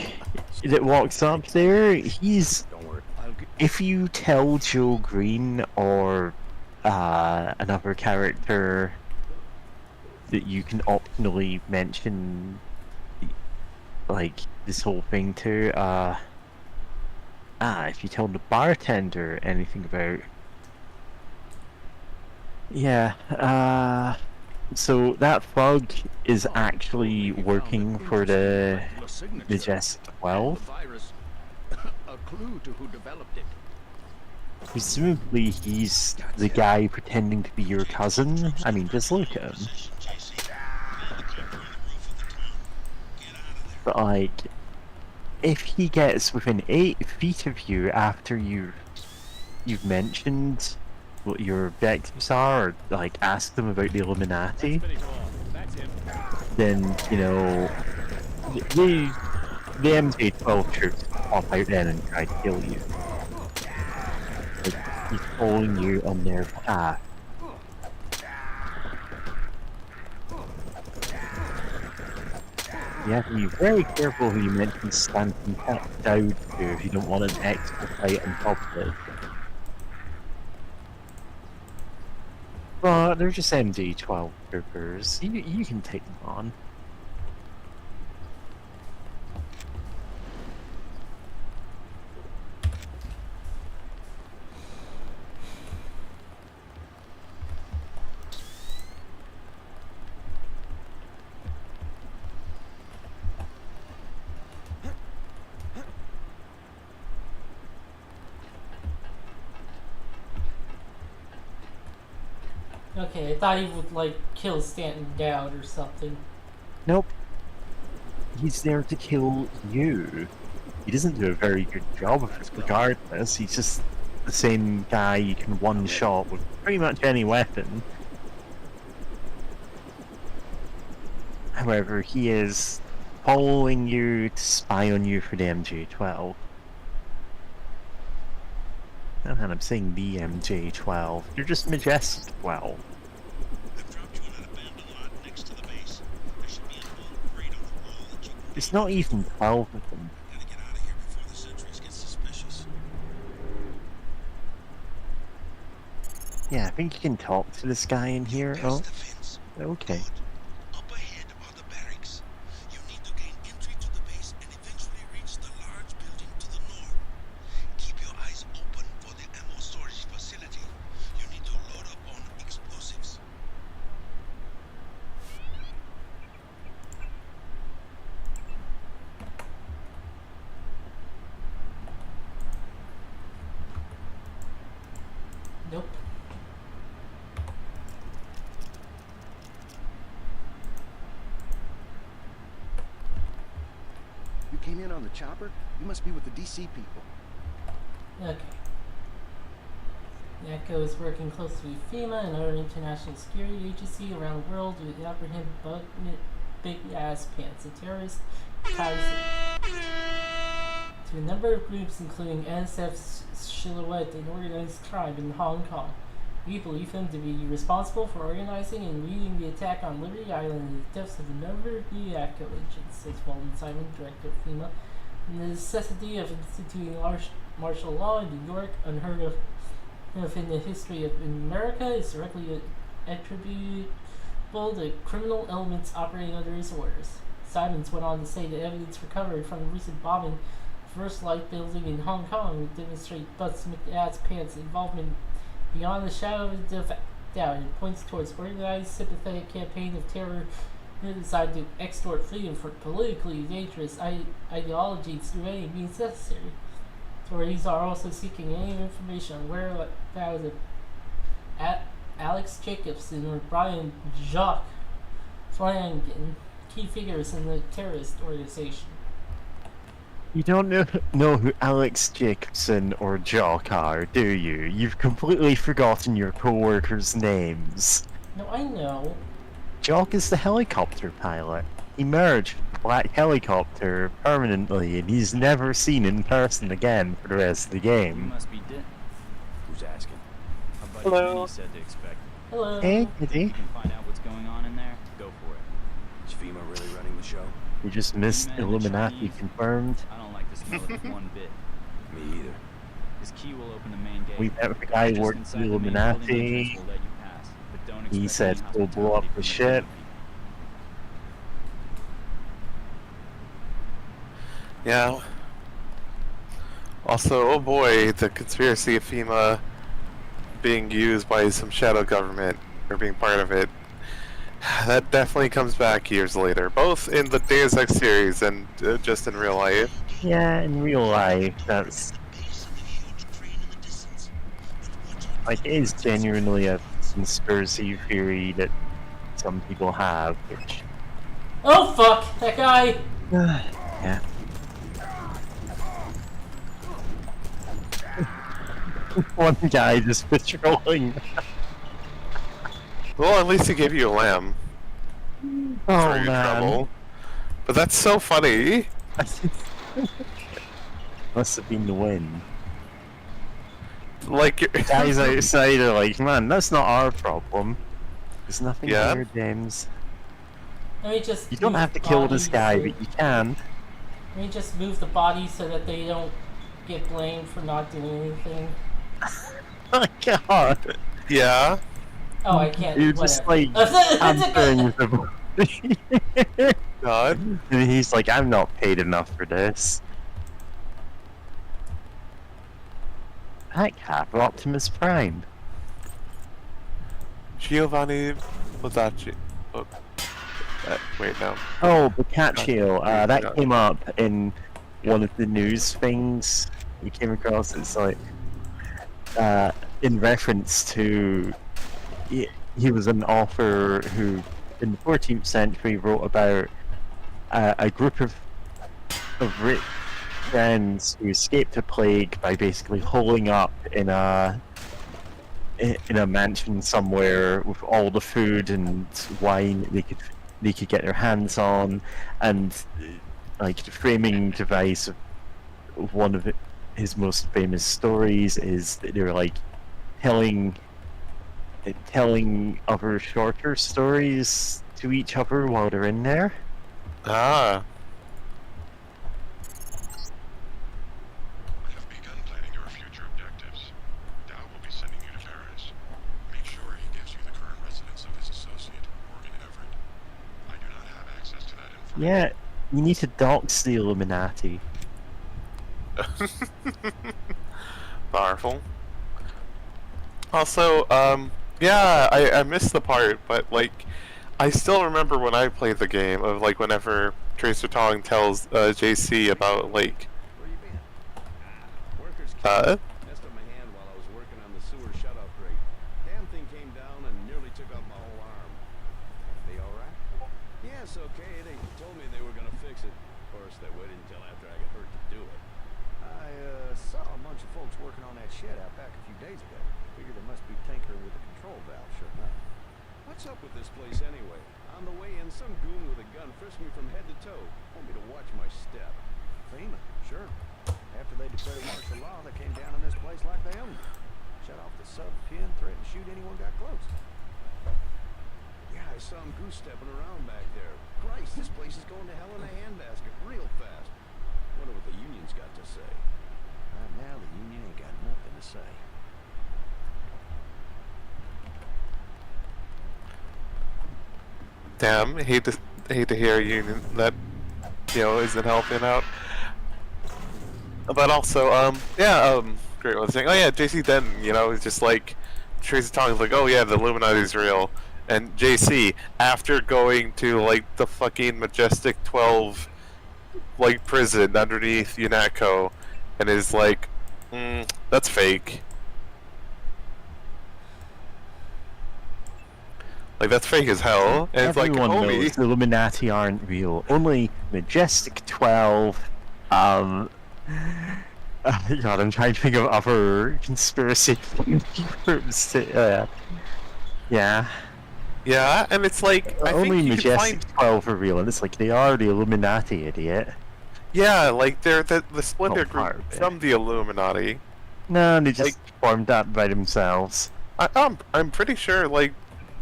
that walks up there, he's. Don't worry. If you tell Joe Green or another character that you can optionally mention, like this whole thing to, if you tell the bartender anything about, so that thug is actually working for the Majestic 12. Virus. A clue to who developed it. Presumably he's the guy pretending to be your cousin. I mean, just look at him. But like, if he gets within 8 feet of you after you've mentioned what your objectives are, or like ask them about the Illuminati, then you know the MJ-12 troops pop out then and try to kill you. Like, he's following you on their path. You have to be very careful who you mention Stanton Dowd to if you don't want an extra fight on top of it. But they're just MJ-12 troopers. You can take them on. Okay, I thought he would, like, kill Stanton Dowd or something. Nope. He's there to kill you. He doesn't do a very good job of it regardless. He's just the same guy you can one-shot with pretty much any weapon. However, he is following you to spy on you for the MJ-12. And I'm saying the MJ-12. You're just Majestic 12. I've dropped you in an abandoned lot next to the base. There should be a little crate on the wall that you can It's not even 12 of them. gotta get out of here before the sentries get suspicious. Yeah, I think you can talk to this guy in here. Past Oh, the fence. okay. Good. Up ahead are the barracks. You need to gain entry to the base and eventually reach the large building to the north. Keep your eyes open for the ammo storage facility. You need to load up on explosives. Nope. You came in on the chopper? You must be with the DC people. Okay. NACO is working closely with FEMA and other international security agencies around the world to apprehend big ass pants, a terrorist ties to a number of groups including NSF, Silhouette, and organized crime in Hong Kong. We believe him to be responsible for organizing and leading the attack on Liberty Island and the deaths of a number of NACO agents, says Walden Simon, director of FEMA. And the necessity of instituting martial law in New York, unheard of in the history of America, is directly attributable to criminal elements operating under his orders. Simons went on to say the evidence recovered from the recent bombing of First Light building in Hong Kong would demonstrate Butts McAd's pants involvement beyond the shadow of a doubt. It points towards organized, sympathetic campaign of terror designed to extort freedom for politically dangerous ideologies through any means necessary. Authorities are also seeking any information on whereabouts of Alex Jacobson or Brian Jacques Flanagan, key figures in the terrorist organization. You don't know who Alex Jacobson or Jock are, do you? You've completely forgotten your co-workers' names. No, I know. Jock is the helicopter pilot. He merged with the black helicopter permanently, and he's never seen in person again for the rest of the You game. must be dead. Who's asking? A buddy Hello. Vinny said to expect. Hello. Hey, Kitty. You can find out what's going on in there. Go for it. Is FEMA really running the show? You just missed Men and Illuminati Chinese. confirmed. I don't like the smell of it one bit. Me either. His key will open the main gate. We met with the guy who Just worked inside for the main building entrance, Illuminati. we'll let you pass, but don't He expect said any we'll blow up hospitality the from ship. people. Yeah. Also, oh boy, the conspiracy of FEMA being used by some shadow government, or being part of it, that definitely comes back years later, both in the Deus Ex series and just in real life. Yeah, in real life, that's like it is genuinely a conspiracy theory that some people have, which Oh fuck! That guy! yeah. One guy just patrolling. Well, at least he gave you a lamb Oh for your man. trouble. But that's so funny. Must have been the wind. Like, Guys outside are like, man, that's not our problem. There's nothing Yeah. here, James. Let me just You don't move have to the kill this bodies guy, so- but you can. Let me just move the bodies so that they don't get blamed for not doing anything. Oh god. yeah. Oh, I can't. You're just Whatever. like answering the God. And he's like, I'm not paid enough for this. That cat, Optimus Prime. Giovanni Bozacci. Oh, wait, no. Oh, Boccaccio. That Yeah. came up in one of the news things we came across. It's like, in reference to, he was an author who, in the 14th century, wrote about a group of rich friends who escaped a plague by basically holing up in a mansion somewhere with all the food and wine they could get their hands on, and like the framing device of one of his most famous stories is that they're like telling other shorter stories to each other while they're in there. Ah. I have begun planning your future objectives. Dow will be sending you to Paris. Make sure he gives you the current residence of his associate, Morgan Everett. I do not have access to that information. Yeah, you need to dox the Illuminati. Powerful. Also, yeah, I missed the part, but like, I still remember when I played the game of like whenever Tracer Tong tells JC about like, Where you been? Workers messed up my hand while I was working on the sewer shutoff grate. Damn thing came down and nearly took off my whole arm. They all right? Yeah, it's okay. They told me they were gonna fix it. Of course, they waited until after I got hurt to do it. I saw a bunch of folks working on that shed out back a few days ago. Figured they must be tinkering with the control valve, sure enough. What's up with this place anyway? On the way in, some goon with a gun frisked me from head to toe. Told me to watch my step. FEMA, sure. After they declared martial law, they came down on this place like they owned it. Shut off the sub pin, threatened to shoot anyone got close. Yeah, I saw him goose stepping around back there. Christ, this place is going to hell in a handbasket real fast. Wonder what the union's got to say. Right now, the union ain't got nothing to say. damn, hate to hear a union that isn't helping out. But also, yeah, great. I was saying, oh yeah, JC Denton, is just like Tracy Tong's like, oh yeah, the Illuminati's real, and JC after going to like the fucking Majestic 12 like prison underneath UNATCO, and is like, that's fake. Like, that's fake as hell. And it's Everyone like, knows the Illuminati aren't real. Only Majestic 12, God, I'm trying to think of other conspiracy groups. Yeah. Yeah, and it's like, I only think you can Majestic find... 12 are real, and it's like, they are the Illuminati, idiot. Yeah, like, they're the splinter Not part group of it. from the Illuminati. No, they just formed that by themselves. I'm pretty sure, like,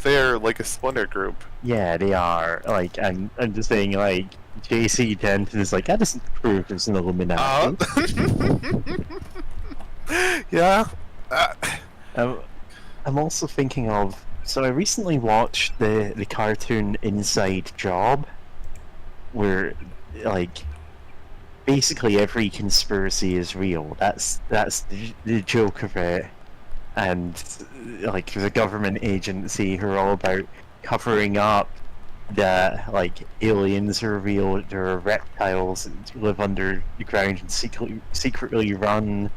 they're like a splinter group. Yeah, they are. Like, I'm just saying, like, JC Denton is like, that doesn't prove there's an Illuminati. Yeah. I'm also thinking of... So I recently watched the cartoon Inside Job, where, like, basically every conspiracy is real. That's the joke of it. And, like, there's a government agency who are all about covering up that, like, aliens are real, there are reptiles that live under the ground and secretly run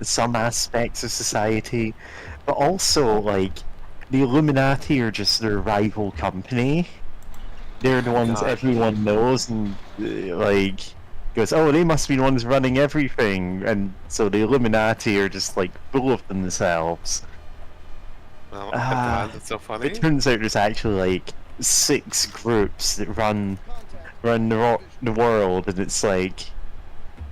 some aspects of society. But also, like, the Illuminati are just their rival company. They're the ones everyone knows and, like... goes, oh, they must be the ones running everything, and so the Illuminati are just like full of themselves. Oh my god, that's so funny. It turns out there's actually like 6 groups that run the world, and it's like,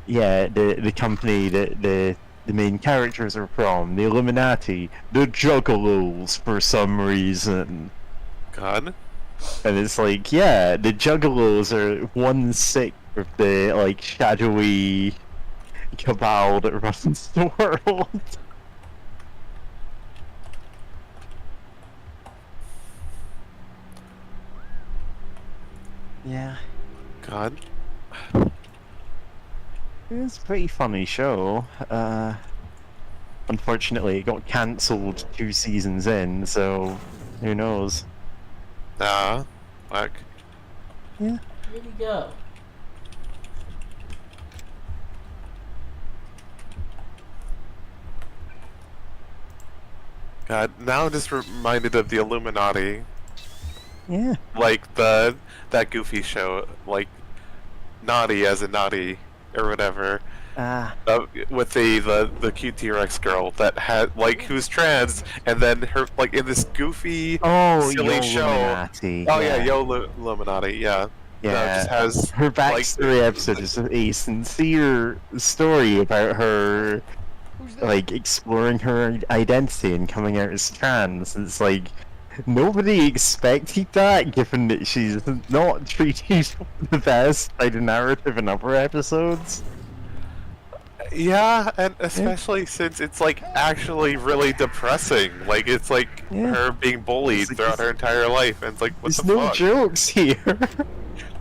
yeah, the company that the main characters are from, the Illuminati, the Juggalos for some reason. God. And it's like, yeah, the Juggalos are 1/6 of the, like, shadowy cabal that runs the world. Yeah. God. It was a pretty funny show. Unfortunately, it got cancelled 2 seasons in, so who knows? Fuck. Yeah. Where'd he go? God, now I'm just reminded of the Illuminati. Yeah. Like that Goofy show, like Naughty as a naughty or whatever. With the cute T-Rex girl that had like who's trans, and then her like in this goofy silly Yo show. Illuminati. Oh yeah, Illuminati. Yeah. Yeah. That just has her backstory episode is a sincere story about her like exploring her identity and coming out as trans. It's like nobody expected that, given that she's not treated the best by the narrative in other episodes. Yeah, and especially since it's like actually really depressing. Like it's like her being bullied throughout her entire life, and it's like what the no fuck? jokes here.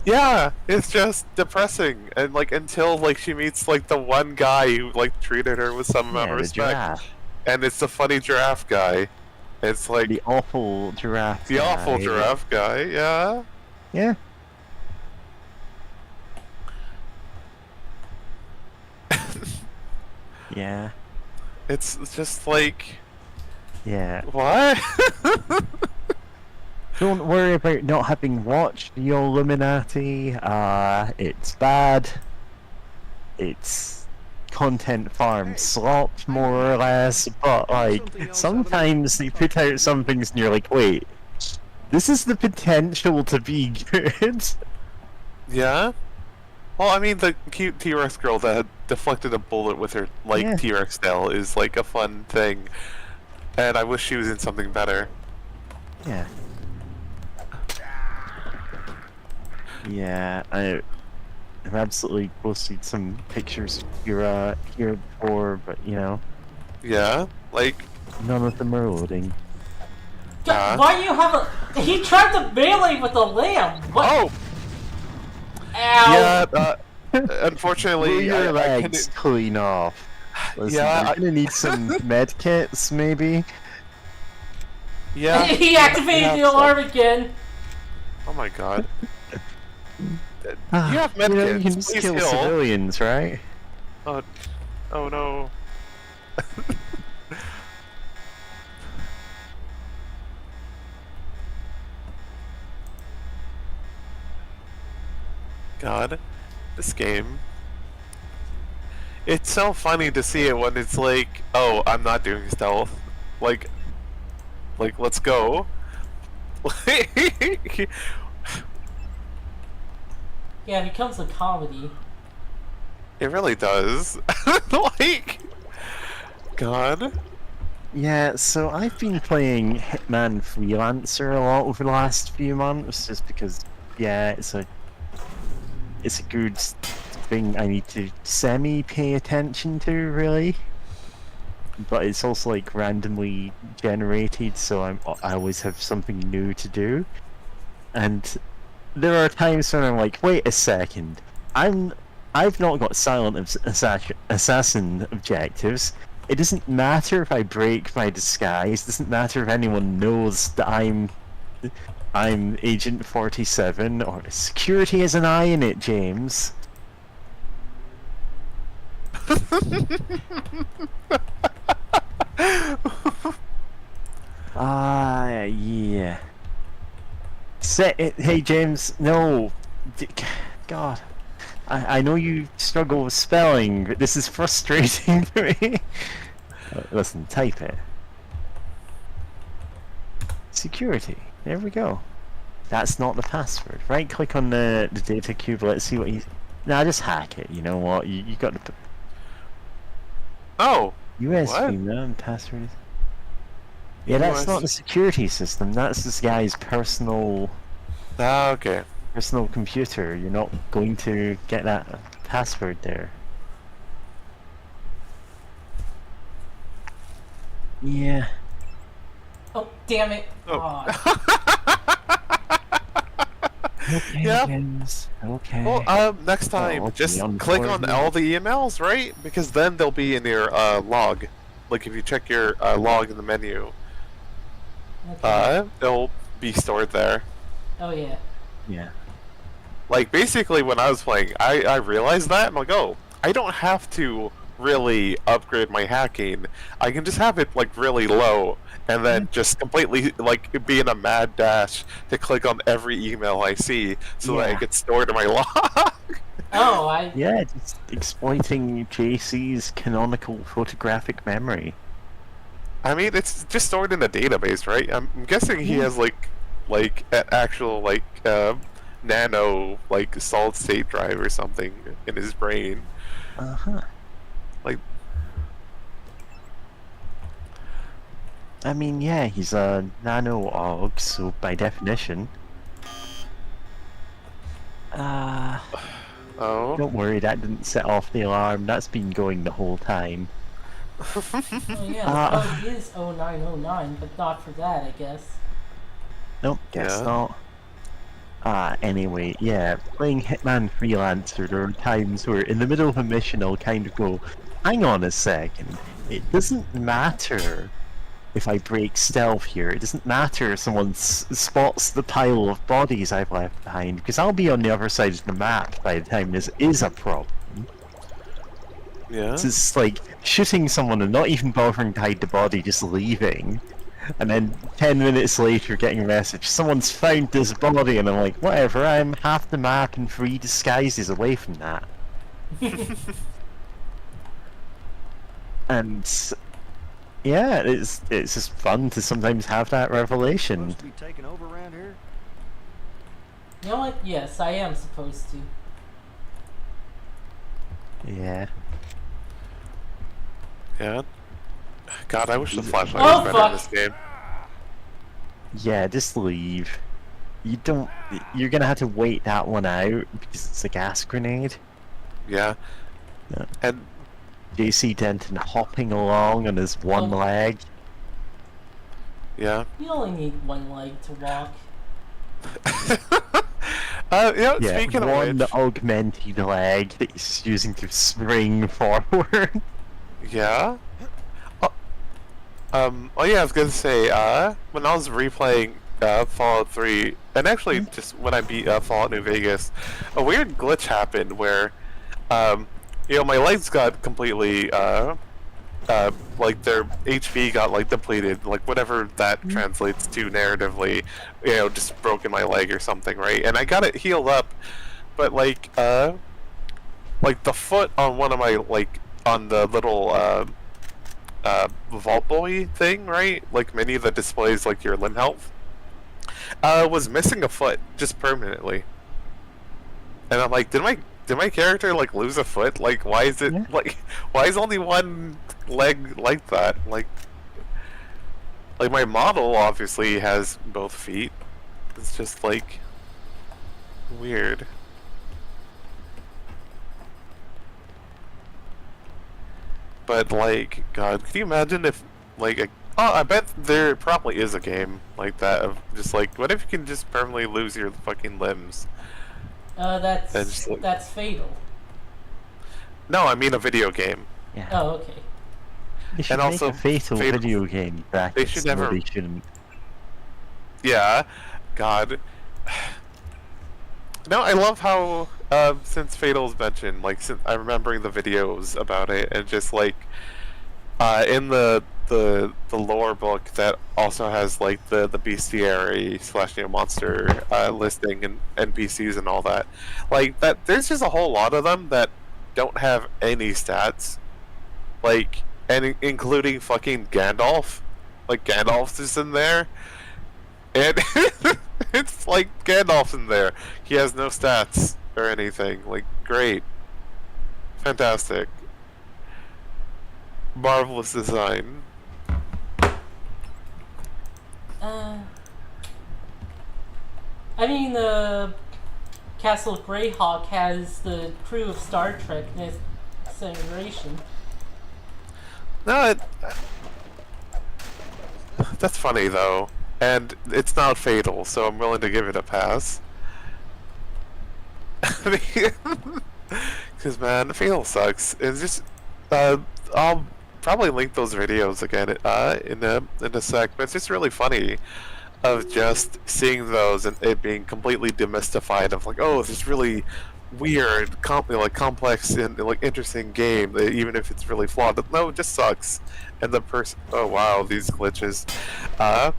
Yeah, it's just depressing, and like until like she meets like the one guy who like treated her with some amount of the respect, giraffe. and it's the funny giraffe guy. It's like the awful giraffe. The awful giraffe guy. Yeah. Yeah. Yeah. It's just like. Yeah. What? Don't worry about not having watched the Illuminati. It's bad. It's content farm slop, more or less. But like, sometimes they put out some things and you're like, wait, this is the potential to be good. Yeah. Well, I mean, the cute T-Rex girl that had deflected a bullet with her like T-Rex tail is like a fun thing, and I wish she was in something better. Yeah. Yeah, I've absolutely posted some pictures here before, but you know. Yeah, like none of them are loading. Why do you have a? He tried to melee with a lamb. What? Oh. Ow. Yeah. Unfortunately, your I legs clean off. Listen, Yeah, I'm gonna need some med kits, maybe. Yeah. He activated the alarm again. Oh my god. You have med You kits. can just Please kill heal. civilians, right? Oh no. God, this game. It's so funny to see it when it's like, oh, I'm not doing stealth. Like let's go. Yeah, it becomes a comedy. It really does. Like, God. Yeah, so I've been playing Hitman Freelancer a lot over the last few months, just because, yeah, it's a good thing I need to semi-pay attention to, really. But it's also like randomly generated, so I always have something new to do. And there are times when I'm like, wait a second, I've not got silent assassin objectives. It doesn't matter if I break my disguise. It doesn't matter if anyone knows that I'm Agent 47 or security has an eye in it, James. Yeah. Hey, James, no. God. I know you struggle with spelling, but this is frustrating to me. Listen, type it. Security. There we go. That's not the password. Right click on the data cube, let's see what he's... Nah, just hack it, you know what? You got to... Oh! USB, man, password is... Yeah, that's not the security system, that's this guy's personal... Ah, okay. Personal computer. You're not going to get that password there. Yeah. Oh, damn it. Oh. Okay, Yeah. guys. Okay. Well, next time, okay, just on click board on here. all the emails, right? Because then they'll be in your log. Like if you check your log in the menu, Okay. they'll be stored there. Oh yeah. Yeah. Like basically, when I was playing, I realized that I'm like, oh, I don't have to really upgrade my hacking. I can just have it like really low, and then just completely like be in a mad dash to click on every email I see, so that Yeah. it gets stored in my log. Oh, I. Yeah, just exploiting JC's canonical photographic memory. I mean, it's just stored in a database, right? I'm guessing he Yeah. has like an actual nano solid state drive or something in his brain. Uh-huh. Like, I mean, yeah, he's a nano-og, so by definition... oh. Don't worry, that didn't set off the alarm. That's been going the whole time. Oh yeah, the code is 0909, but not for that, I guess. Nope, guess Yeah. not. Anyway, yeah, playing Hitman Freelancer, there are times where in the middle of a mission I'll kind of go, hang on a second, it doesn't matter if I break stealth here, it doesn't matter if someone spots the pile of bodies I've left behind, because I'll be on the other side of the map by the time this is a problem. Yeah. It's just like shooting someone and not even bothering to hide the body, just leaving. And then 10 minutes later getting a message, someone's found this body, and I'm like, whatever, I'm half the map and 3 disguises away from that. And yeah, it's just fun to sometimes have that revelation. Supposed to be taking over around here? You know what? Yes, I am supposed to. Yeah. Yeah. God, I wish the flashlight Oh, was better fuck. in this game. Yeah, just leave. You're gonna have to wait that one out, because it's a gas grenade. Yeah. Yeah. And JC Denton hopping along on his one leg. yeah. You only need one leg to walk. Yeah, speaking of one which, augmented leg that he's using to spring forward. yeah. Oh yeah, I was gonna say, when I was replaying Fallout 3, and actually just when I beat Fallout New Vegas, a weird glitch happened where, my legs got completely, like their HP got like depleted, like whatever that translates to narratively, just broken my leg or something, right? And I got it healed up, but like the foot on one of my on the little vault boy thing, right? Like many that displays like your limb health, was missing a foot just permanently. And I'm like, did my character like lose a foot? Like, why is it why is only one leg like that? Like my model obviously has both feet. It's just like weird. But like, God, can you imagine if I bet there probably is a game like that of just like, what if you can just permanently lose your fucking limbs? That's fatal. No, I mean a video game. Yeah. Oh, okay. They should And make also a fatal video game back. They should never. They shouldn't. Yeah, God. No, I love how since Fatal's mentioned, like, since I'm remembering the videos about it, and just like in the lore book that also has like the bestiary / monster listing and NPCs and all that, like that. There's just a whole lot of them that don't have any stats, like, and including fucking Gandalf. Like Gandalf's is in there, and it's like Gandalf's in there. He has no stats or anything. Like, great, fantastic, marvelous design. I mean, Castle Greyhawk has the crew of Star Trek Next Generation. No, that's funny though, and it's not Fatal, so I'm willing to give it a pass. Because man, Fatal sucks. It's just I'll probably link those videos again in a sec. But it's just really funny of just seeing those and it being completely demystified of like, oh, this really weird, complex and like interesting game, even if it's really flawed. But no, it just sucks. And the person, oh wow, these glitches. False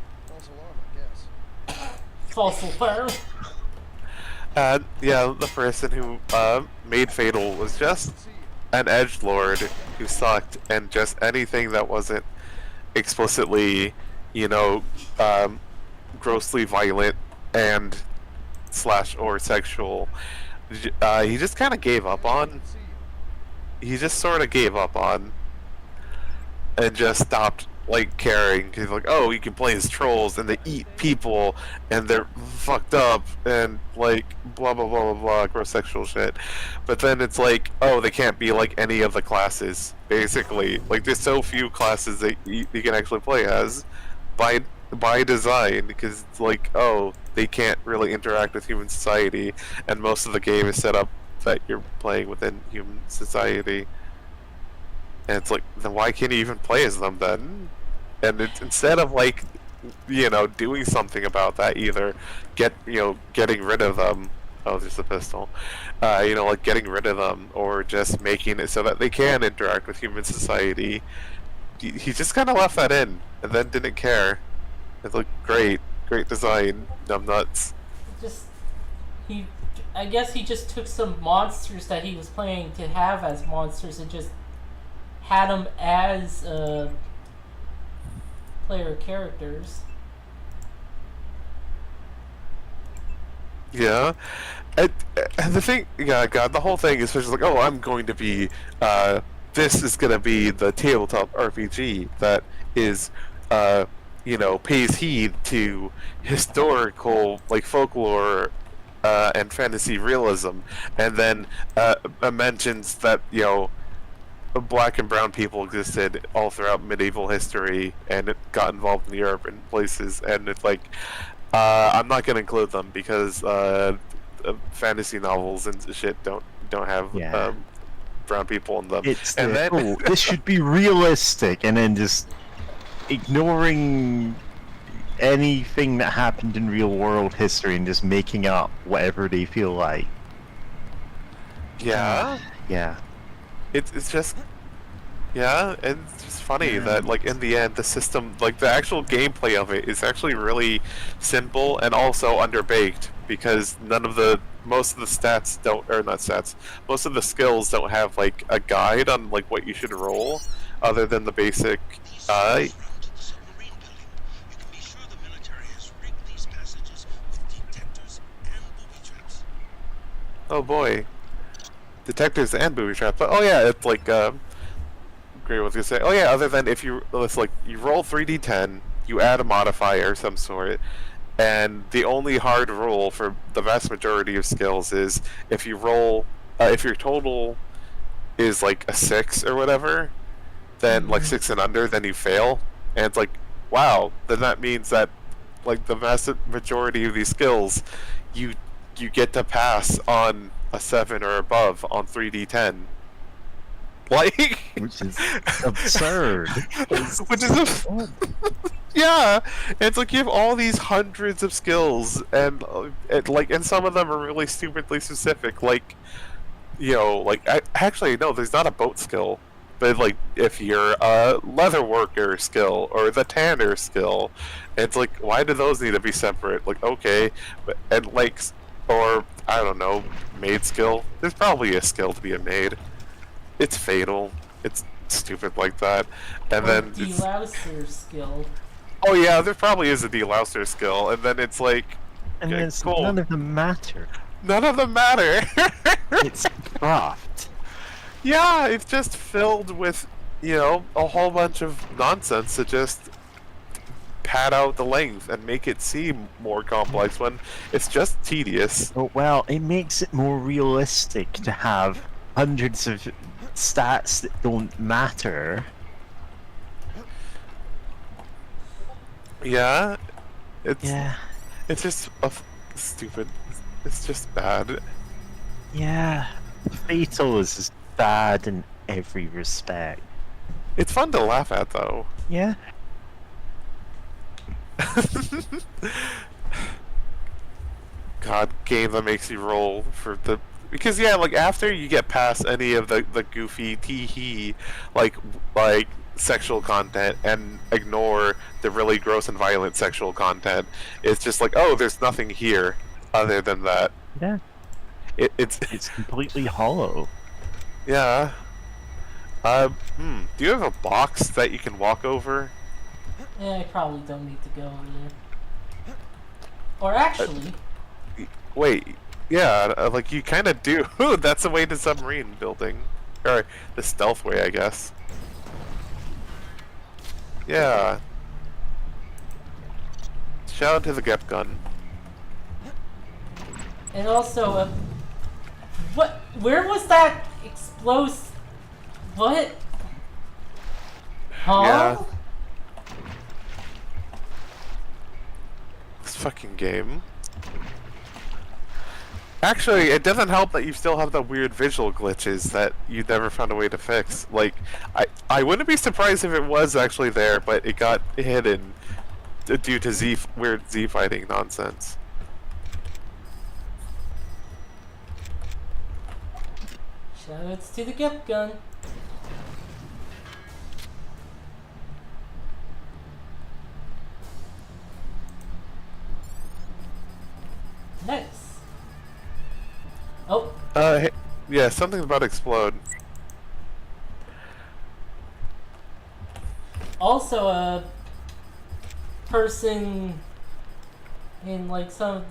alarm, I guess. False alarm. Yeah, the person who made Fatal was just an edgelord who sucked, and just anything that wasn't explicitly, you know, grossly violent and / or sexual, he just kind of gave up on. He just sort of gave up on, and just stopped like caring. He's like, oh, you can play as trolls and they eat people and they're fucked up and like blah blah blah blah blah, gross sexual shit. But then it's like, oh, they can't be like any of the classes. Basically, like there's so few classes that you can actually play as by design, because it's like, oh, they can't really interact with human society, and most of the game is set up that you're playing within human society. And it's like, then why can't you even play as them then? And it's, instead of like, you know, doing something about that, either getting rid of them. Oh, there's a pistol. You know, like getting rid of them, or just making it so that they can interact with human society. He just kind of left that in, and then didn't care. It looked great design. I'm nuts. I guess he just took some monsters that he was planning to have as monsters and just had them as player characters. Yeah, and the thing, yeah, God, the whole thing is just like, oh, I'm going to be, this is gonna be the tabletop RPG that is, you know, pays heed to historical, like, folklore, and fantasy realism, and then, mentions that, you know, black and brown people existed all throughout medieval history, and it got involved in the urban places, and it's like, I'm not gonna include them because fantasy novels and shit don't have brown people in them. It's and then oh, this should be realistic, and then just ignoring anything that happened in real world history and just making up whatever they feel like. Yeah. Yeah. It's just, yeah, and it's just funny that, like, in the end, the system, like, the actual gameplay of it is actually really simple and also underbaked, because most of the stats don't, or not stats, most of the skills don't have, like, a guide on, like, what you should roll, other than the basic, oh boy. Detectors and booby traps. But, oh yeah, it's like, great, what was I gonna say? Oh yeah, other than if it's like, you roll 3d10, you add a modifier of some sort, and the only hard roll for the vast majority of skills is if you roll, if your total is like a 6 or whatever, then like 6 and under, then you fail. And it's like, wow, then that means that, like, the vast majority of these skills, you get to pass on a 7 or above on 3d10. Like, which is absurd. Which is yeah. It's like you have all these hundreds of skills, and some of them are really stupidly specific. Like, you know, like actually no, there's not a boat skill, but like if you're a leather worker skill or the tanner skill, it's like, why do those need to be separate? Like, okay, and like, or I don't know, maid skill. There's probably a skill to be a maid. It's Fatal. It's stupid like that. And then delouser skill. Oh yeah, there probably is a delouser skill, and then it's like, and okay, cool. None of them matter. None of them matter. It's craft. Yeah, it's just filled with, you know, a whole bunch of nonsense to just pad out the length and make it seem more complex when it's just tedious. Oh, well, it makes it more realistic to have hundreds of stats that don't matter. Yeah, it's just stupid. It's just bad. Yeah, Fatal is just bad in every respect. It's fun to laugh at, though. Yeah. God, game that makes you roll for the... Because, yeah, like, after you get past any of the goofy tee-hee, like, sexual content and ignore the really gross and violent sexual content, it's just like, oh, there's nothing here other than that. Yeah. It's completely hollow. Yeah. Do you have a box that you can walk over? Yeah, I probably don't need to go over there. Or actually... Wait, yeah, like you kind of do. That's the way to submarine building. Or the stealth way, I guess. Yeah. Shout out to the Gep gun. And also, what? Where was that explosive? What? Huh? Yeah. This fucking game. Actually, it doesn't help that you still have the weird visual glitches that you never found a way to fix. Like, I wouldn't be surprised if it was actually there, but it got hidden due to weird Z fighting nonsense. Shoutouts to the Gep gun. Nice. Oh. Hey, yeah, something about explode. Also, a person in like those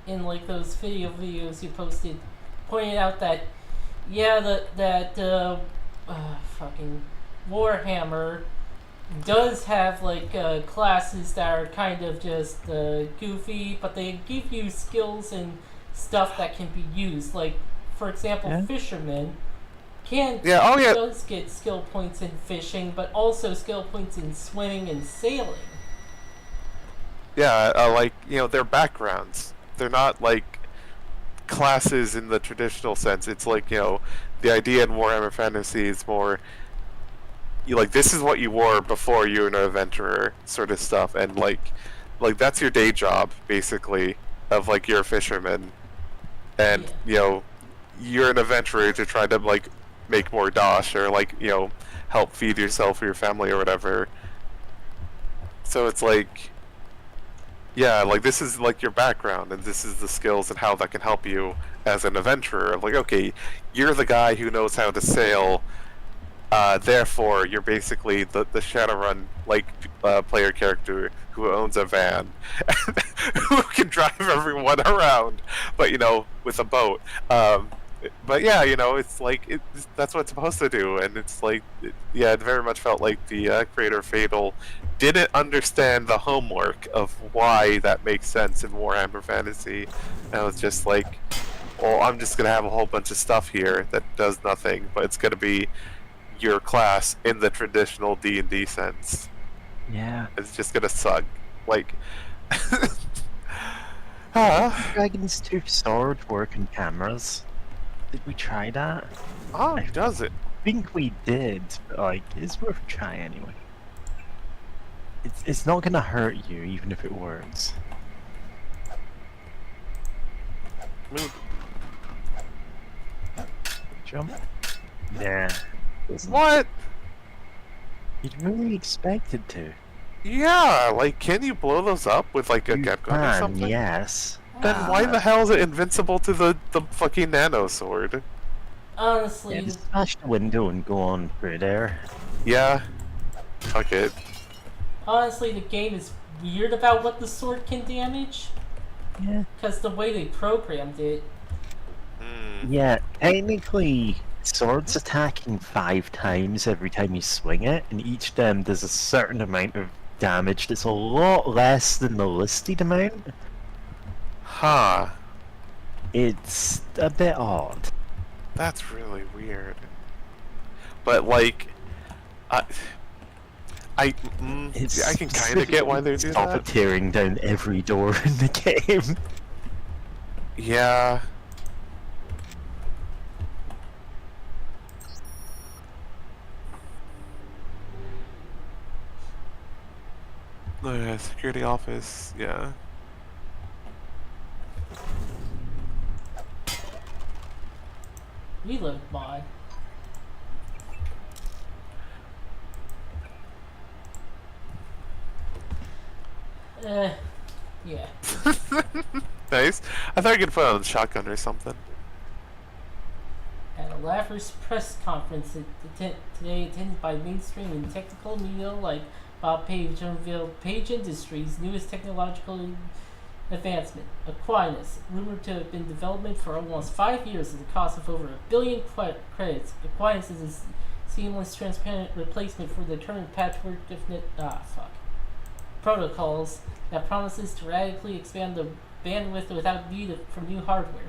videos you posted pointed out that fucking Warhammer does have like classes that are kind of just goofy, but they give you skills and stuff that can be used. Like, for example, fishermen does get skill points in fishing, but also skill points in swimming and sailing. Yeah, like, you know, their backgrounds. They're not like classes in the traditional sense. It's like, you know, the idea in Warhammer Fantasy is more like this is what you wore before you were an adventurer sort of stuff, and like that's your day job basically, of like you're a fisherman and you know you're an adventurer to try to like make more dosh or like, you know, help feed yourself or your family or whatever. So it's like, yeah, like this is like your background and this is the skills and how that can help you as an adventurer. Like, okay, you're the guy who knows how to sail, therefore you're basically the Shadowrun like player character who owns a van who can drive everyone around, but you know, with a boat. But yeah, you know, it's like that's what it's supposed to do, and it's like, yeah, it very much felt like the creator of Fatal didn't understand the homework of why that makes sense in Warhammer Fantasy, and it was just like, well, I'm just gonna have a whole bunch of stuff here that does nothing, but it's gonna be your class in the traditional D&D sense. Yeah. It's just gonna suck. Like, Dragon's Tooth sword work on cameras. Did we try that? Oh, does it? I think we did, but like, it's worth a try anyway. It's not gonna hurt you, even if it works. Move. Jump. Yeah. What? You'd really expected to. Yeah, like, can you blow those up with like a Gep gun or something? Yes. Then why the hell is it invincible to the fucking nano sword? Honestly, Yeah, just smash the window and go on through there. Yeah. Fuck it. honestly, the game is weird about what the sword can damage. Yeah. Because the way they programmed it. Yeah, technically, sword's attacking 5 times every time you swing it, and each time does a certain amount of damage that's a lot less than the listed amount. Huh. It's a bit odd. That's really weird. But like, I can kind of get why they do Stop that. it tearing down every door in the game. Yeah. Security office, yeah. Reload mod. Yeah. Nice. I thought you could put on a shotgun or something. At a lavish press conference today attended by mainstream and technical media like Bob Page unveiled Page Industries' newest technological advancement, Aquinas, rumored to have been in development for almost 5 years at the cost of over $1 billion credits. Aquinas is a seamless, transparent replacement for the current patchwork of protocols that promises to radically expand the bandwidth without need for new hardware.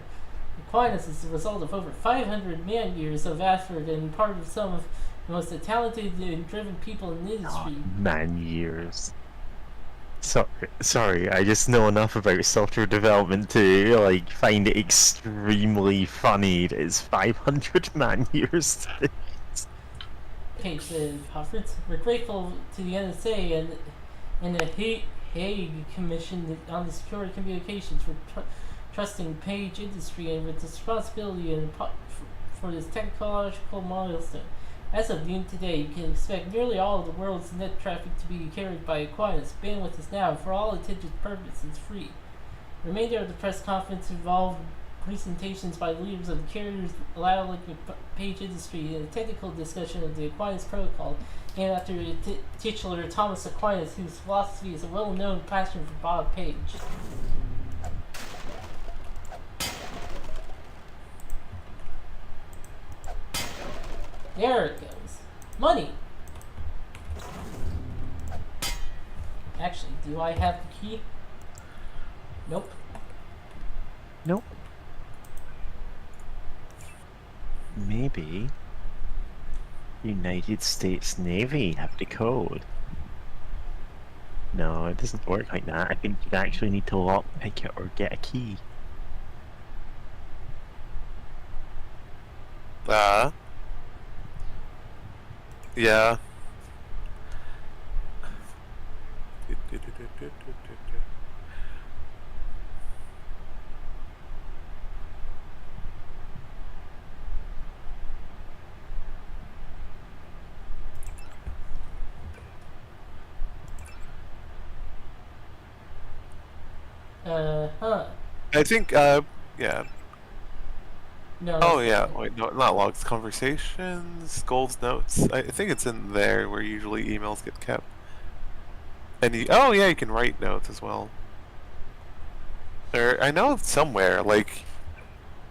Aquinas is the result of over 500 man-years of effort and part of some of the most talented and driven people in the industry. Man-years. Sorry, I just know enough about software development to like find it extremely funny that it's 500 man-years. Page conference. We're grateful to the NSA and the Hague Commission on the Secure Communications for trusting Page Industry and with responsibility for this technological milestone. As of noon today, you can expect nearly all of the world's net traffic to be carried by Aquinas. Bandwidth is now, for all intended purposes, free. The remainder of the press conference involved presentations by leaders of the carriers, allowing Page Industry and a technical discussion of the Aquinas protocol, and after the titular Thomas Aquinas, whose philosophy is a well-known passion for Bob Page. There it goes. Money! Actually, do I have the key? Nope. Nope. Maybe United States Navy have the code. No, it doesn't work like that. I think you actually need to lockpick it or get a key. Yeah. I think, yeah. No. Oh, yeah. Wait, no, not logs. Conversations, goals, notes. I think it's in there where usually emails get kept. And oh, yeah, you can write notes as well. Or, I know somewhere, like,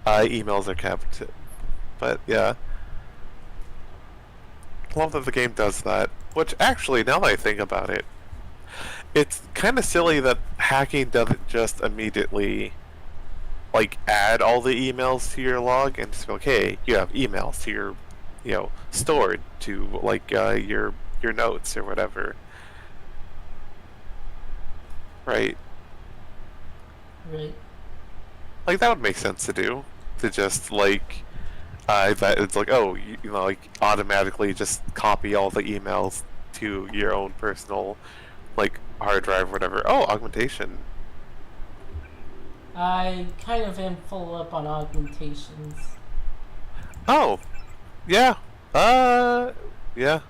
emails are kept. But, yeah. Love that the game does that. Which, actually, now that I think about it, it's kind of silly that hacking doesn't just immediately like add all the emails to your log and just be like, hey, you have emails to your, stored to like your notes or whatever. Right. Right. Like that would make sense to do. To just like that it's like, oh, you know, like automatically just copy all the emails to your own personal like hard drive or whatever. Oh, augmentation. I kind of am full up on augmentations. Oh, yeah. Yeah.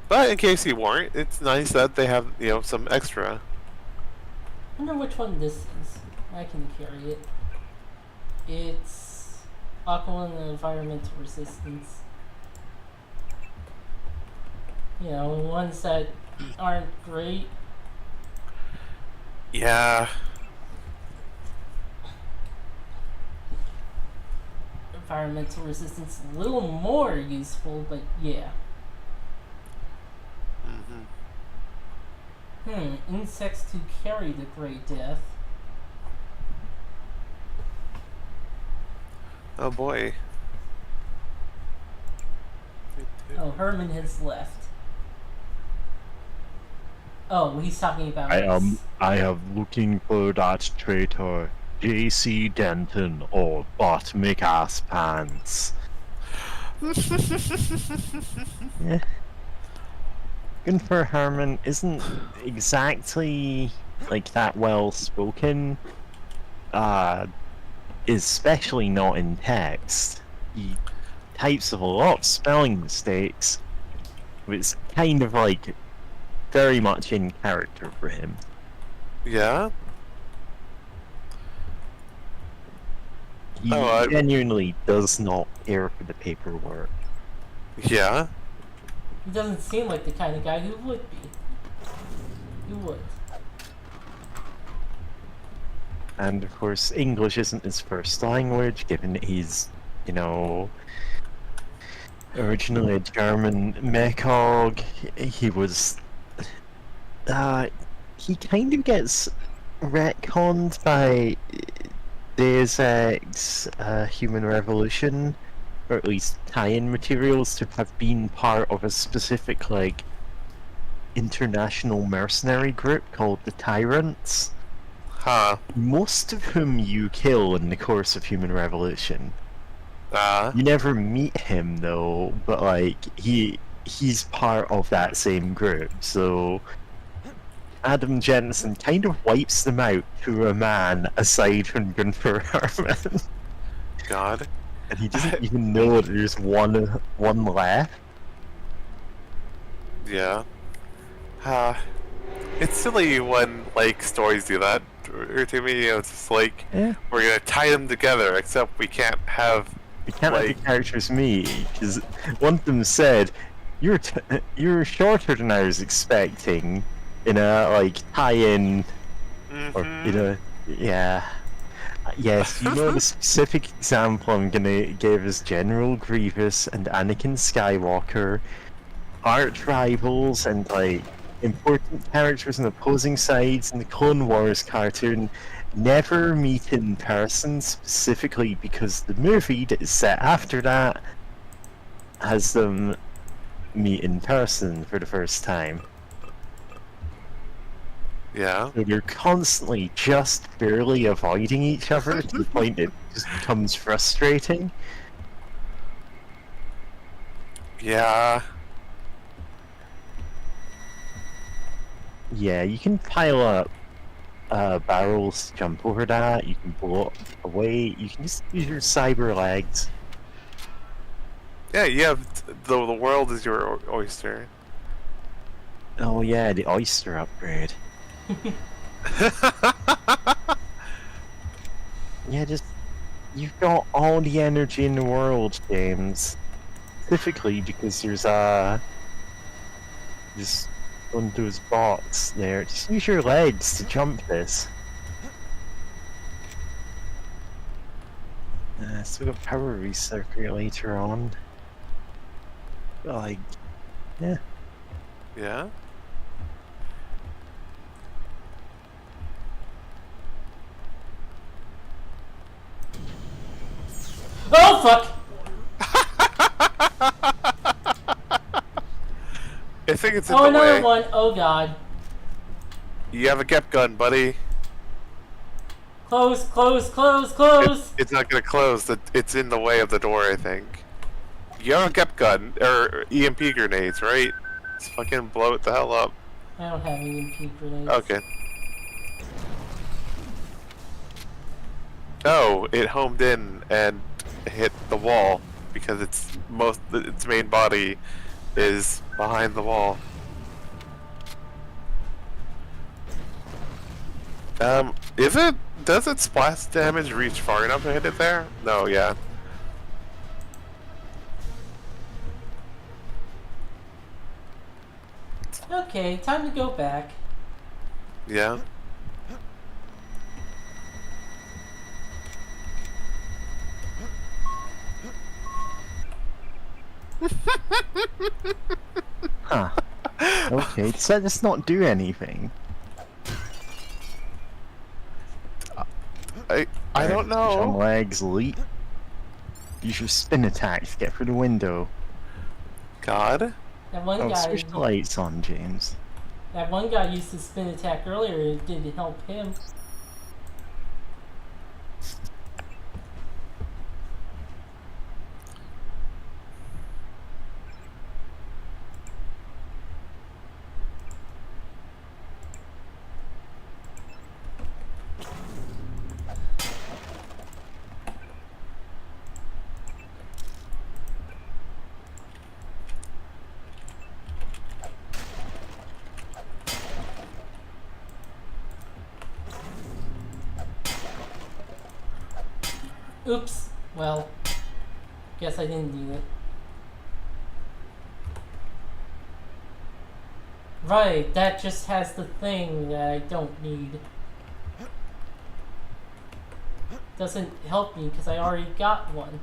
But in case you weren't, it's nice that they have, some extra. I wonder which one this is. I can carry it. It's Aqua and Environmental Resistance. Ones that aren't great. Yeah. Environmental Resistance a little more useful, but yeah. Insects to carry the Great Death. Oh boy. Oh, Herman has left. Oh, he's talking about I am looking for that traitor, J.C. Denton or Botmic Ass Pants. Gunther Herman isn't exactly like that well spoken, especially not in text. He types with a lot of spelling mistakes, but it's kind of like very much in character for him. Yeah? He genuinely does not care for the paperwork. Yeah? He doesn't seem like the kind of guy who would be. Who would? And of course, English isn't his first language, given that he's, you know, originally a German mechog. He was. He kind of gets retconned by Deus Ex, Human Revolution, or at least tie-in materials to have been part of a specific, like, international mercenary group called the Tyrants. Huh. Most of whom you kill in the course of Human Revolution. You never meet him though, but like he's part of that same group, so Adam Jensen kind of wipes them out to a man aside from Gunther Herman. God. And he doesn't even know there's one left. Yeah. It's silly when, like, stories do that. Or to me, you know, it's just like, we're gonna tie them together, except we can't have... We can't have the characters meet, because one of them said, you're shorter than I was expecting, in a, like, tie-in, or, yeah. Yes, you know the specific example I'm gonna give is General Grievous and Anakin Skywalker, arch rivals and, like, important characters on opposing sides in the Clone Wars cartoon never meet in person, specifically because the movie that is set after that has them meet in person for the first time. Yeah. So they're constantly just barely avoiding each other to the point it just becomes frustrating. Yeah. Yeah, you can pile up barrels to jump over that, you can blow it away, you can just use your cyber legs. Yeah, you have... The world is your oyster. Oh yeah, the oyster upgrade. Yeah, just... You've got all the energy in the world, James. Specifically because there's just one of those bots there. Just use your legs to jump this. So we got power recirculator on. Like, yeah. Yeah? Oh fuck! I think it's in oh, the another way. one. Oh god. You have a Gep gun, buddy. Close, close, close, close! It's not gonna close. It's in the way of the door, I think. You have a Gep gun, or EMP grenades, right? Just fucking blow it the hell up. I don't have EMP grenades. Okay. Oh, it homed in and hit the wall because its main body is behind the wall. Does its splash damage reach far enough to hit it there? No, yeah. Okay, time to go back. Yeah. Huh. Okay, so let's not do anything. I don't know. Jump legs, leap. Use your spin attack to get through the window. God? That one guy. Switch the lights on, James. That one guy used to spin attack earlier. It didn't help him. Oops. Well, guess I didn't need it. Right, that just has the thing that I don't need. Doesn't help me because I already got one.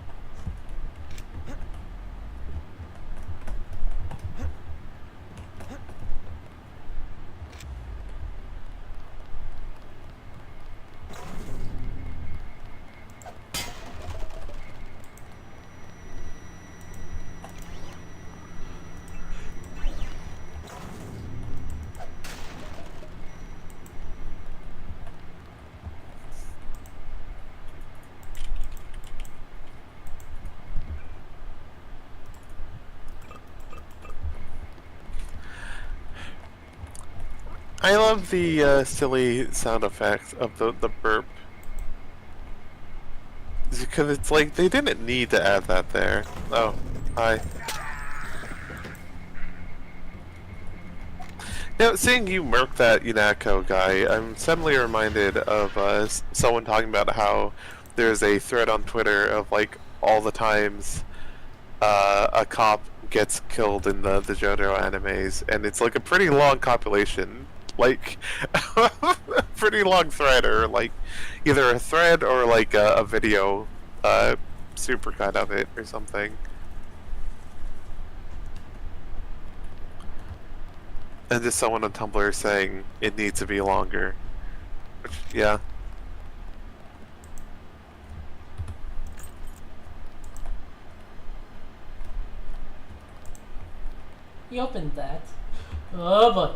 I love the silly sound effects of the burp. Because it's like, they didn't need to add that there. Oh, hi. Now, seeing you murk that Unako guy, I'm suddenly reminded of someone talking about how there's a thread on Twitter of like all the times a cop gets killed in the JoJo animes, and it's like a pretty long compilation, like a pretty long thread, or like either a thread or like a video supercut of it or something. And just someone on Tumblr saying it needs to be longer. Which, yeah. He opened that. Oh boy.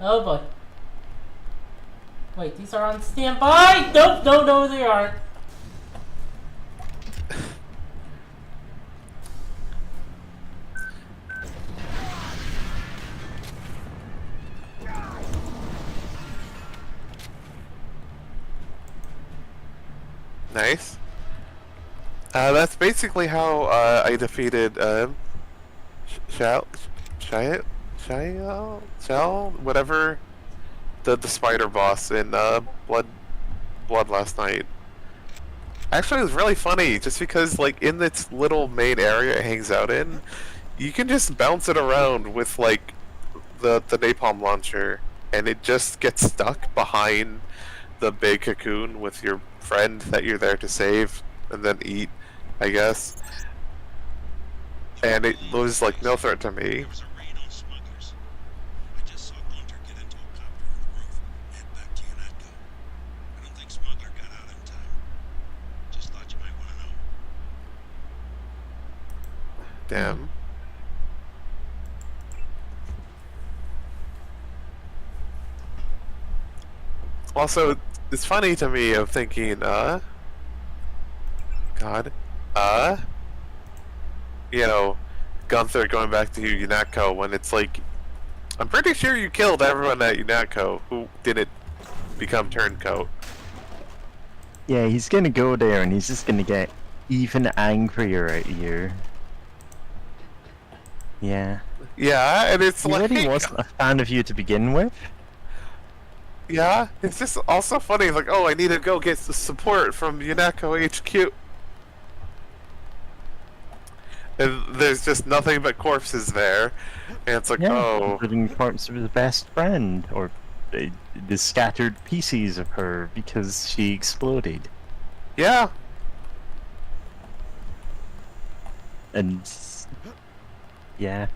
Oh boy. Wait, these are on standby? Nope, no, they aren't. Nice. That's basically how I defeated Shao, whatever, the spider boss in Blood last night. Actually, it was really funny, just because like in its little main area it hangs out in, you can just bounce it around with like the napalm launcher, and it just gets stuck behind the big cocoon with your friend that you're there to save and then eat, I guess. And it was like no threat to me. There was a raid on smugglers. I just saw Gunter get into a copter on the roof and head back to Unatco. I don't think Smuggler got out in time. Just thought you might want to know. Damn. Also, it's funny to me of thinking, God, you know, Gunther going back to Unatco when it's like, I'm pretty sure you killed everyone at Unatco who didn't become turncoat. Yeah, he's gonna go there and he's just gonna get even angrier at you. Yeah. Yeah, and it's He like... really wasn't a fan of you to begin with. Yeah, it's just also funny, like, oh, I need to go get the support from Unatco HQ. And there's just nothing but corpses there. And it's like, Yeah, oh... including the corpse of his best friend, or the scattered pieces of her because she exploded. Yeah. And... yeah.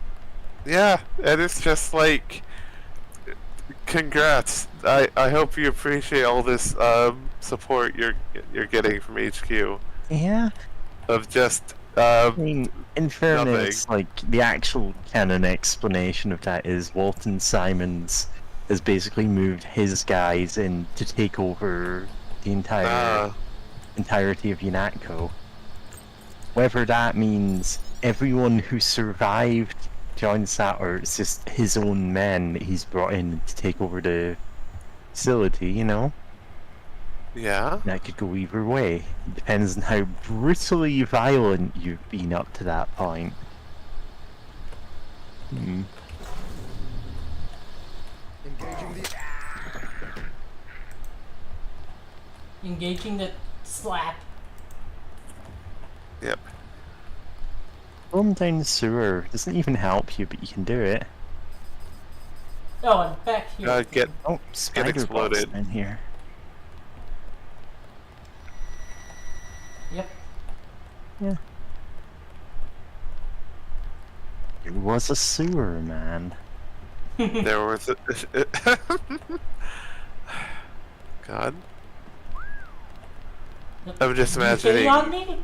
Yeah, and it's just like... Congrats. I hope you appreciate all this support you're getting from HQ. Yeah. Of just I mean, in fairness, nothing. like, the actual canon explanation of that is Walton Simons has basically moved his guys in to take over the entirety of Unatco. Whether that means everyone who survived joins that, or it's just his own men that he's brought in to take over the facility, you know? Yeah. That could go either way. It depends on how brutally violent you've been up to that point. Hmm. Engaging the slap. Yep. Going down the sewer doesn't even help you, but you can do it. Oh, I'm back here. Get Oh, spider bots exploded. in here. Yep. Yeah. There was a sewer, man. There was a... God. I'm just imagining... on me?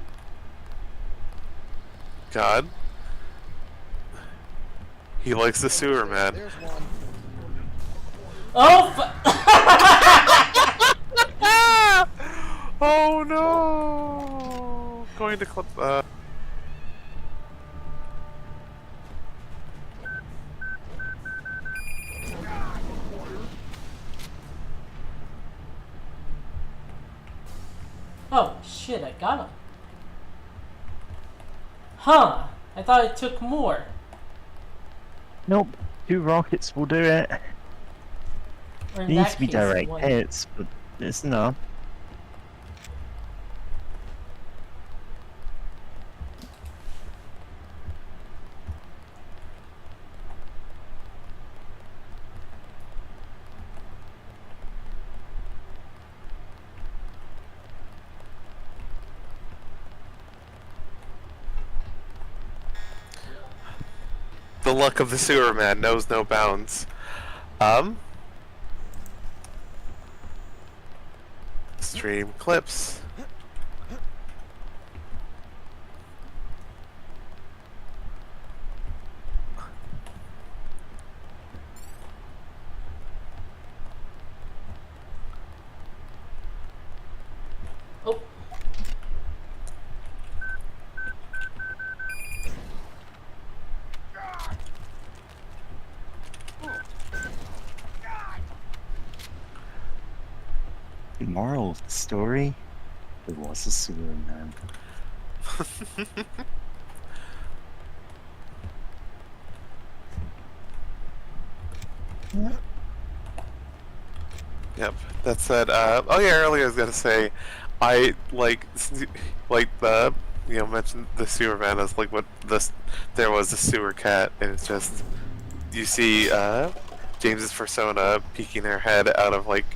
God. He likes the sewer, man. There's one. Oh, Oh no! Going to clip. Oh, shit, I got him. Huh. I thought it took more. Nope, 2 rockets will do it. Or It in needs that to be case, direct one. hits, but it's not. The luck of the sewer man knows no bounds. Stream clips. Oh. The moral of the story? There was a sewer man. Yep. That said, oh yeah, earlier I was gonna say, I like the, you know, mentioned the sewer man as like what this, there was a sewer cat, and it's just, you see, James's persona peeking her head out of like,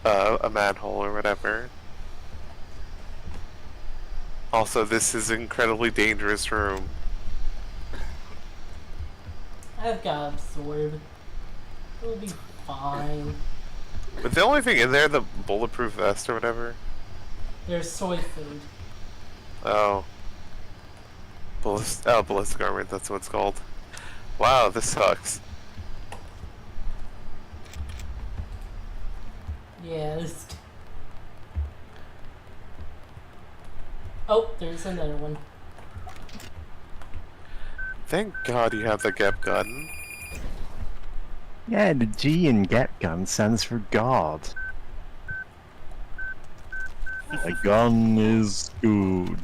a manhole or whatever. Also, this is an incredibly dangerous room. I've got absorbed. It'll be fine. But the only thing in there, the bulletproof vest or whatever. There's soy food. Oh. Ballistic armor, that's what it's called. Wow, this sucks. Yeah, this... Oh, there's another one. Thank God you have the gap gun. Yeah, the G in Get Gun stands for God. The gun is good.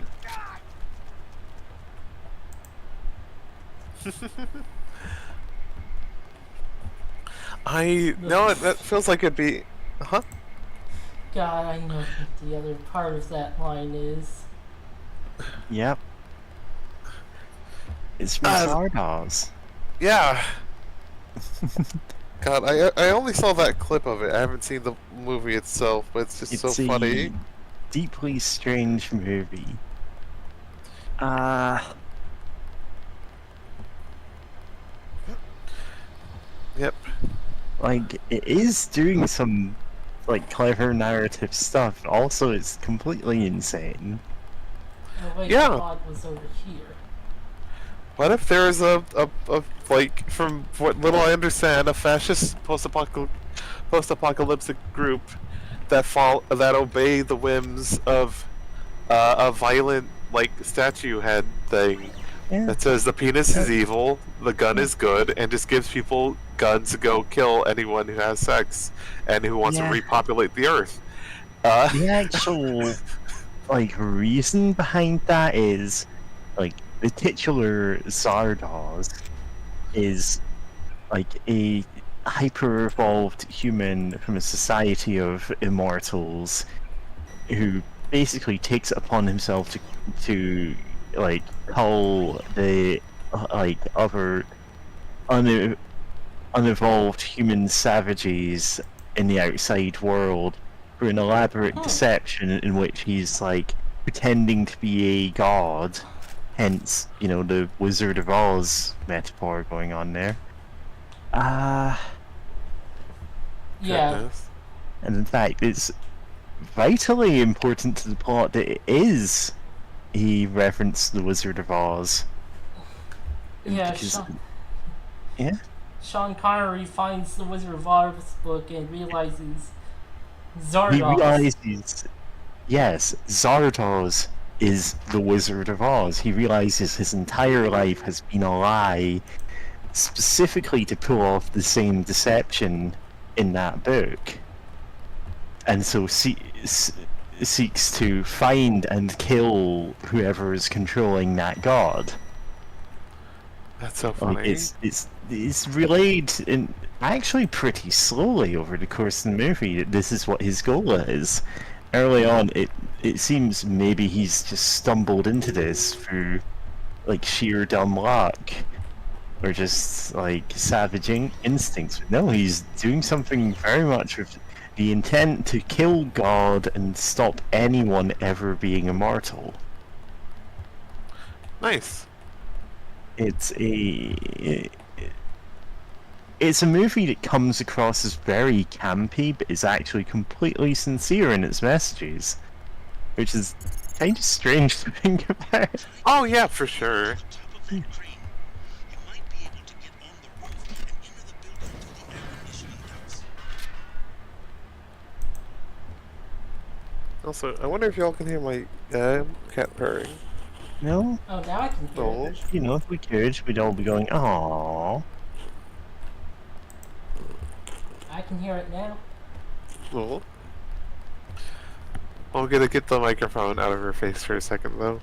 No, that feels like it'd be... Huh? God, I know what the other part of that line is. Yep. It's from Zardoz. Yeah. God, I only saw that clip of it. I haven't seen the movie itself, but it's just so funny. Deeply strange movie. Yep. Like, it is doing some, like, clever narrative stuff. Also, it's completely insane. Oh wait, Yeah. the pod was over here. What if there's a like, from what little I understand, a fascist post-apocalyptic group that obey the whims of a violent, like, statue head thing that says the penis is evil, the gun is good, and just gives people guns to go kill anyone who has sex and who wants to repopulate the earth. The actual, like, reason behind that is, like, the titular Zardoz is, like, a hyper-evolved human from a society of immortals who basically takes it upon himself to like call the like other unevolved human savages in the outside world for an elaborate deception in which he's like pretending to be a god. Hence, you know, the Wizard of Oz metaphor going on there. Yeah. Goodness. And in fact, it's vitally important to the plot that it is he referenced the Wizard of Oz. Yeah, Because, yeah? Sean Connery finds the Wizard of Oz book and realizes He Zardoz. realizes, yes, Zardoz is the Wizard of Oz. He realizes his entire life has been a lie, specifically to pull off the same deception in that book. And so seeks to find and kill whoever is controlling that god. That's so funny. It's relayed in actually pretty slowly over the course of the movie that this is what his goal is. Early on, it seems maybe he's just stumbled into this through like sheer dumb luck, or just like savage instincts. But no, he's doing something very much with the intent to kill God and stop anyone ever being immortal. Nice. It's a movie that comes across as very campy, but is actually completely sincere in its messages, which is kind of strange to think about. Oh yeah, for sure. Also, I wonder if y'all can hear my cat purring. No? Oh, now I can hear No. it. You know, if we could, we'd all be going, aww. I can hear it now. Cool. I'm gonna get the microphone out of her face for a second, though.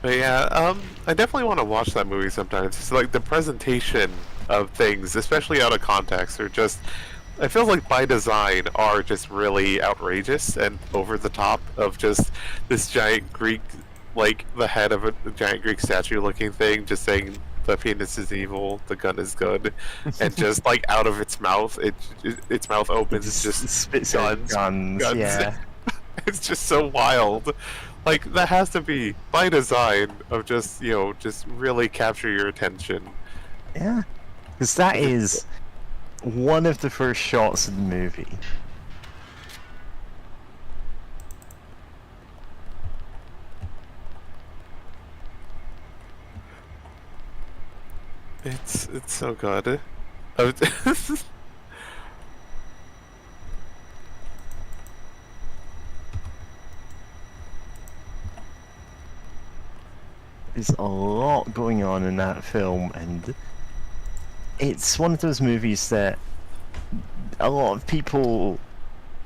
But yeah, I definitely want to watch that movie sometimes. It's like the presentation of things, especially out of context, are just, I feel like by design are just really outrageous and over the top of just this giant Greek, like the head of a giant Greek statue looking thing, just saying the penis is evil, the gun is good, and just like out of its mouth, its mouth opens, it's just spits guns, guns, yeah. It's just so wild. Like, that has to be by design of just, you know, just really capture your attention. Yeah. Because that is one of the first shots of the movie. It's so good. There's a lot going on in that film, and it's one of those movies that a lot of people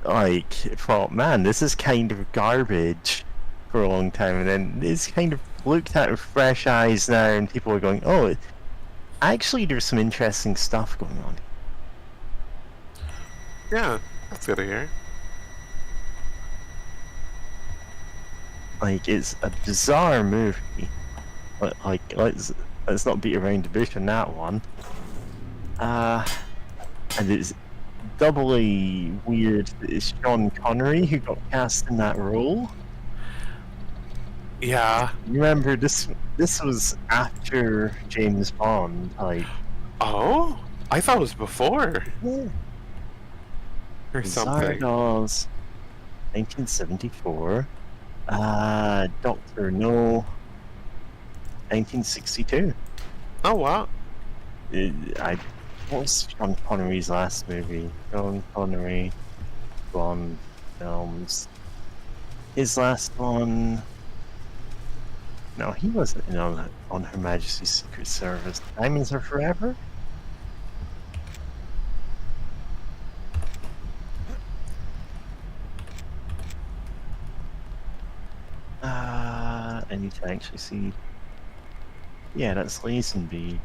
like thought, man, this is kind of garbage for a long time, and then it's kind of looked at with fresh eyes now, and people are going, oh, actually there's some interesting stuff going on. Yeah, that's good to hear. Like, it's a bizarre movie. Like, let's not beat around the bush on that one. And it's doubly weird that it's Sean Connery who got cast in that role. Yeah. Remember, this was after James Bond, like... Oh? I thought it was before. Yeah. Or something. Zardoz, 1974. Doctor No, 1962. Oh, wow. What was Sean Connery's last movie? Sean Connery, Bond films. His last one... No, he wasn't in on Her Majesty's Secret Service. Diamonds Are Forever? need to actually see. Yeah, that's Lazenby.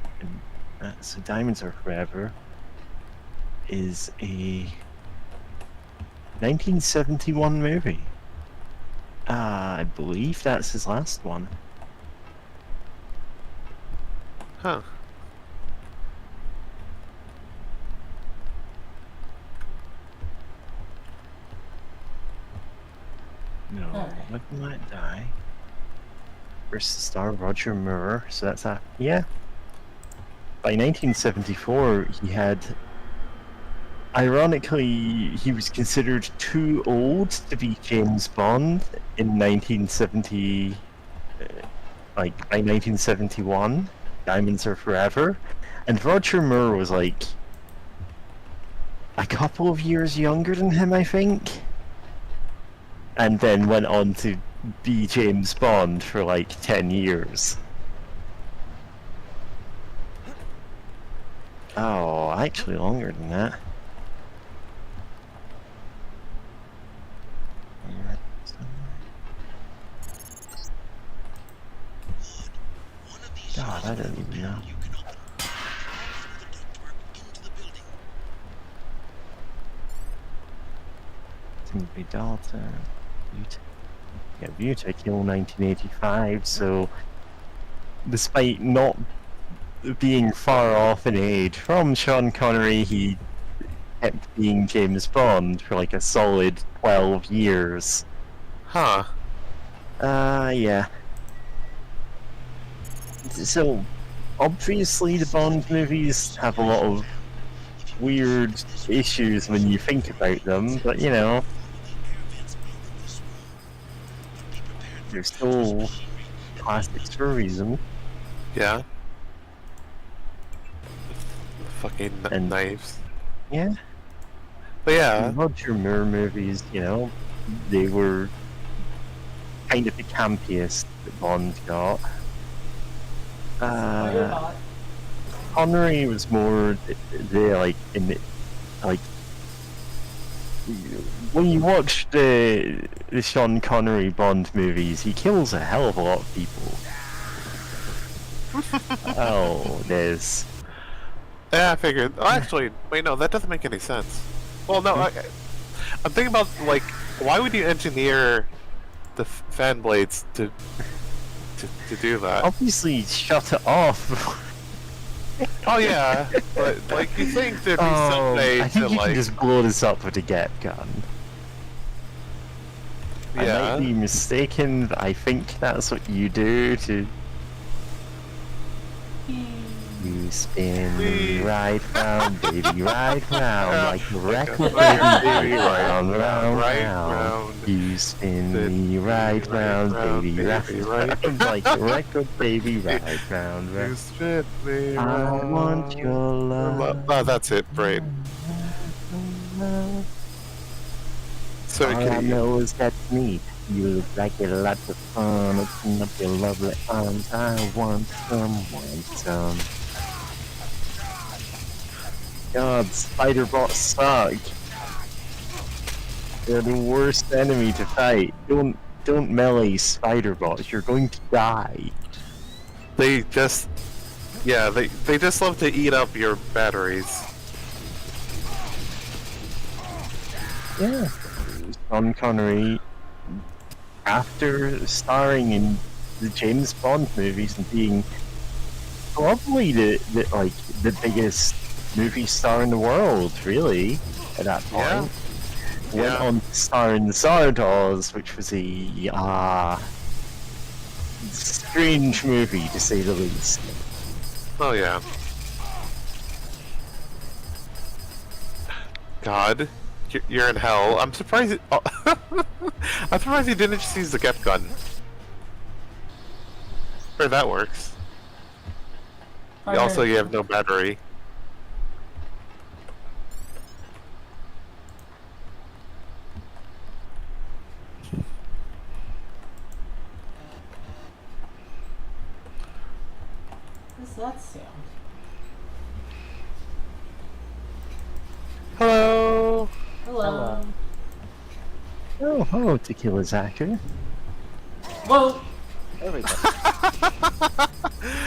And so Diamonds Are Forever is a 1971 movie. I believe that's his last one. Huh. No, Alright. Let Them Let Die. Versus star Roger Moore. So that's a yeah. By 1974, he had. Ironically, he was considered too old to be James Bond in 1970. Like by 1971, Diamonds Are Forever, and Roger Moore was like a couple of years younger than him, I think, and then went on to be James Bond for like 10 years. Oh, actually longer than that. God, I don't even know. Timothy Dalton. Buta killed 1985, so despite not being far off in age from Sean Connery, he kept being James Bond for like a solid 12 years. Huh. Yeah. So, obviously the Bond movies have a lot of weird issues when you think about them, but you know, they're still classics for a reason. Yeah. Fucking And- knives. Yeah. But yeah. The Roger Moore movies, you know, they were kind of the campiest that Bond got. Firebot. Connery was more the like in the, like when you watch the Sean Connery Bond movies, he kills a hell of a lot of people. Oh, there's. Yeah, I figured. Oh, actually, wait, no, that doesn't make any sense. Well, no, I'm thinking about, like, why would you engineer the fan blades to do that? Obviously, shut it off. Oh, yeah, but, like, you think there'd be some way I think to, you like... can just blow this up with a get gun. I Yeah. might be mistaken, but I think that's what you do to... You spin me right round, baby, right round, like a record, baby, round, round, round. You spin me right round, baby, right round, like a record, baby, right round, You round. spit me I round. want your love. Oh, that's it, right. So, All I can you... know is that's me. You look like a lot of fun. Open up your lovely arms. I want some. God, spider bots suck. They're the worst enemy to fight. Don't melee spider bots. You're going to die. They just... Yeah, they just love to eat up your batteries. Yeah. Sean Connery, after starring in the James Bond movies and being probably the biggest movie star in the world, really, at that point. Yeah. Went on to star in the Zardoz, which was a strange movie, to say the least. Oh, yeah. God, you're in hell. I'm surprised. I'm surprised you didn't just use the get gun. Sure, that works. Also, you have no battery. What's that sound? Hello. Hello. Oh, hello, Tequila Zacher. Whoa! Everybody.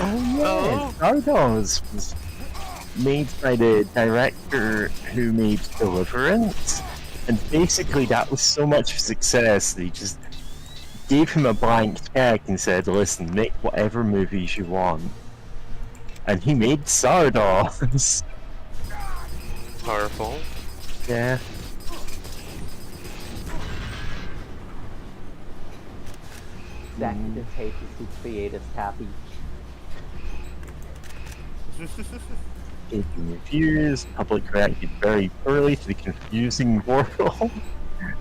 Oh yeah, Stardust was made by the director who made Deliverance, and basically that was so much of a success they just gave him a blank check and said, listen, make whatever movies you want. And he made Stardust. Powerful. Yeah. Executives hate to see creatives happy. Taking reviews, public reacted very poorly to the confusing world.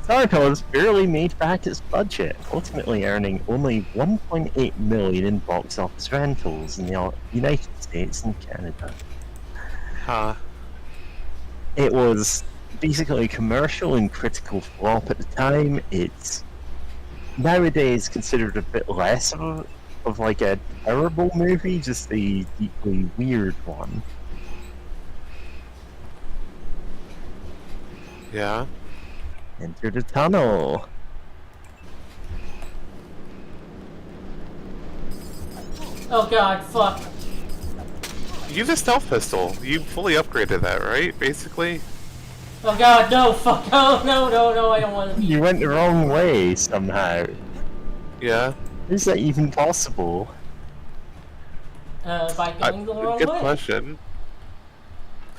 Stardust barely made back its budget, ultimately earning only 1.8 million in box office rentals in the United States and Canada. Huh. It was basically a commercial and critical flop at the time. It's nowadays considered a bit less of like a terrible movie, just a deeply weird one. Yeah. Enter the tunnel. Oh god, fuck. Use a stealth pistol. You fully upgraded that, right? Basically. Oh god, no, fuck, oh, no, I don't want to be. You went the wrong way somehow. Yeah. Is that even possible? By going the wrong good way? question.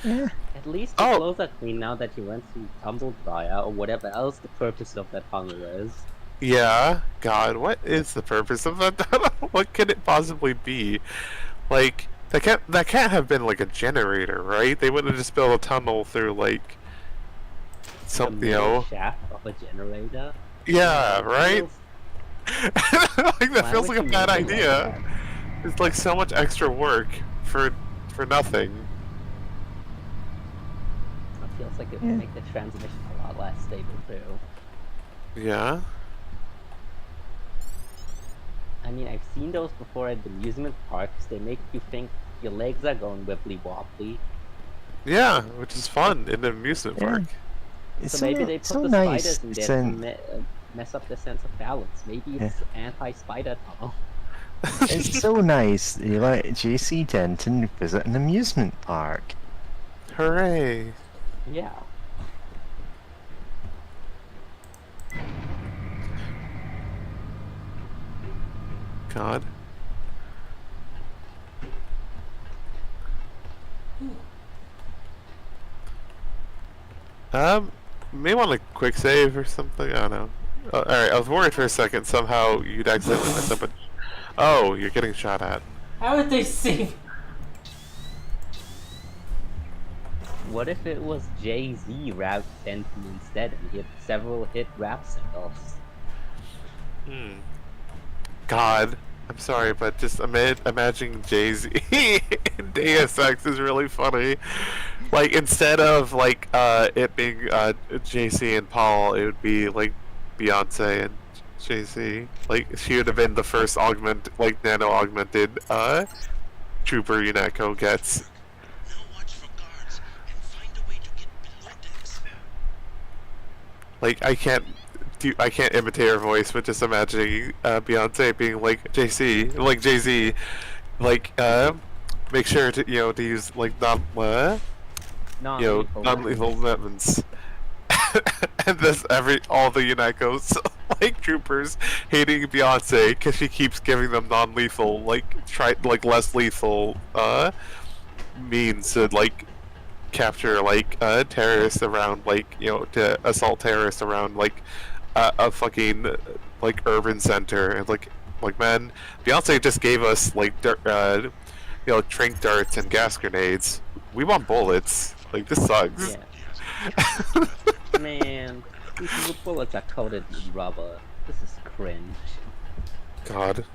Yeah. At least the clothes are clean now that you went through tumble dryer or whatever else the purpose of that tunnel is. Yeah. God, what is the purpose of that tunnel? What could it possibly be? Like, that can't have been like a generator, right? They wouldn't have just built a tunnel through like something, you know. Shaft of a generator. Yeah, right? Like that feels like a bad idea. It's like so much extra work for nothing. It feels like it would make the transmission a lot less stable too. Yeah. I mean, I've seen those before at the amusement parks. They make you think your legs are going wibbly wobbly. Yeah, which is fun in an amusement park. So maybe they put the spiders in there to mess up the sense of balance. Maybe it's anti-spider tunnel. It's so nice you let JC Denton visit an amusement park. Hooray! Yeah. God. May want a quick save or something. I don't know. Alright, I was worried for a second somehow you'd accidentally mess up. Oh, you're getting shot at. How would they see? What if it was Jay-Z rap Denton instead and he had several hit rap singles? God, I'm sorry, but just imagining Jay-Z in Deus Ex is really funny. Like, instead of, like, it being, JC and Paul, it would be, like, Beyonce and JC. Like, she would have been the first nano-augmented, trooper Unako gets. Like, I can't imitate her voice, but just imagining Beyonce being like JC, like Jay-Z, like make sure to to use like non-lethal weapons. And this all the Unakos like troopers hating Beyonce because she keeps giving them non-lethal less lethal means to like capture like terrorists around to assault terrorists around like a fucking like urban center and like man, Beyonce just gave us like tranq darts and gas grenades. We want bullets. Like this sucks. Yeah. Man, these bullets are coated in rubber. This is cringe. God.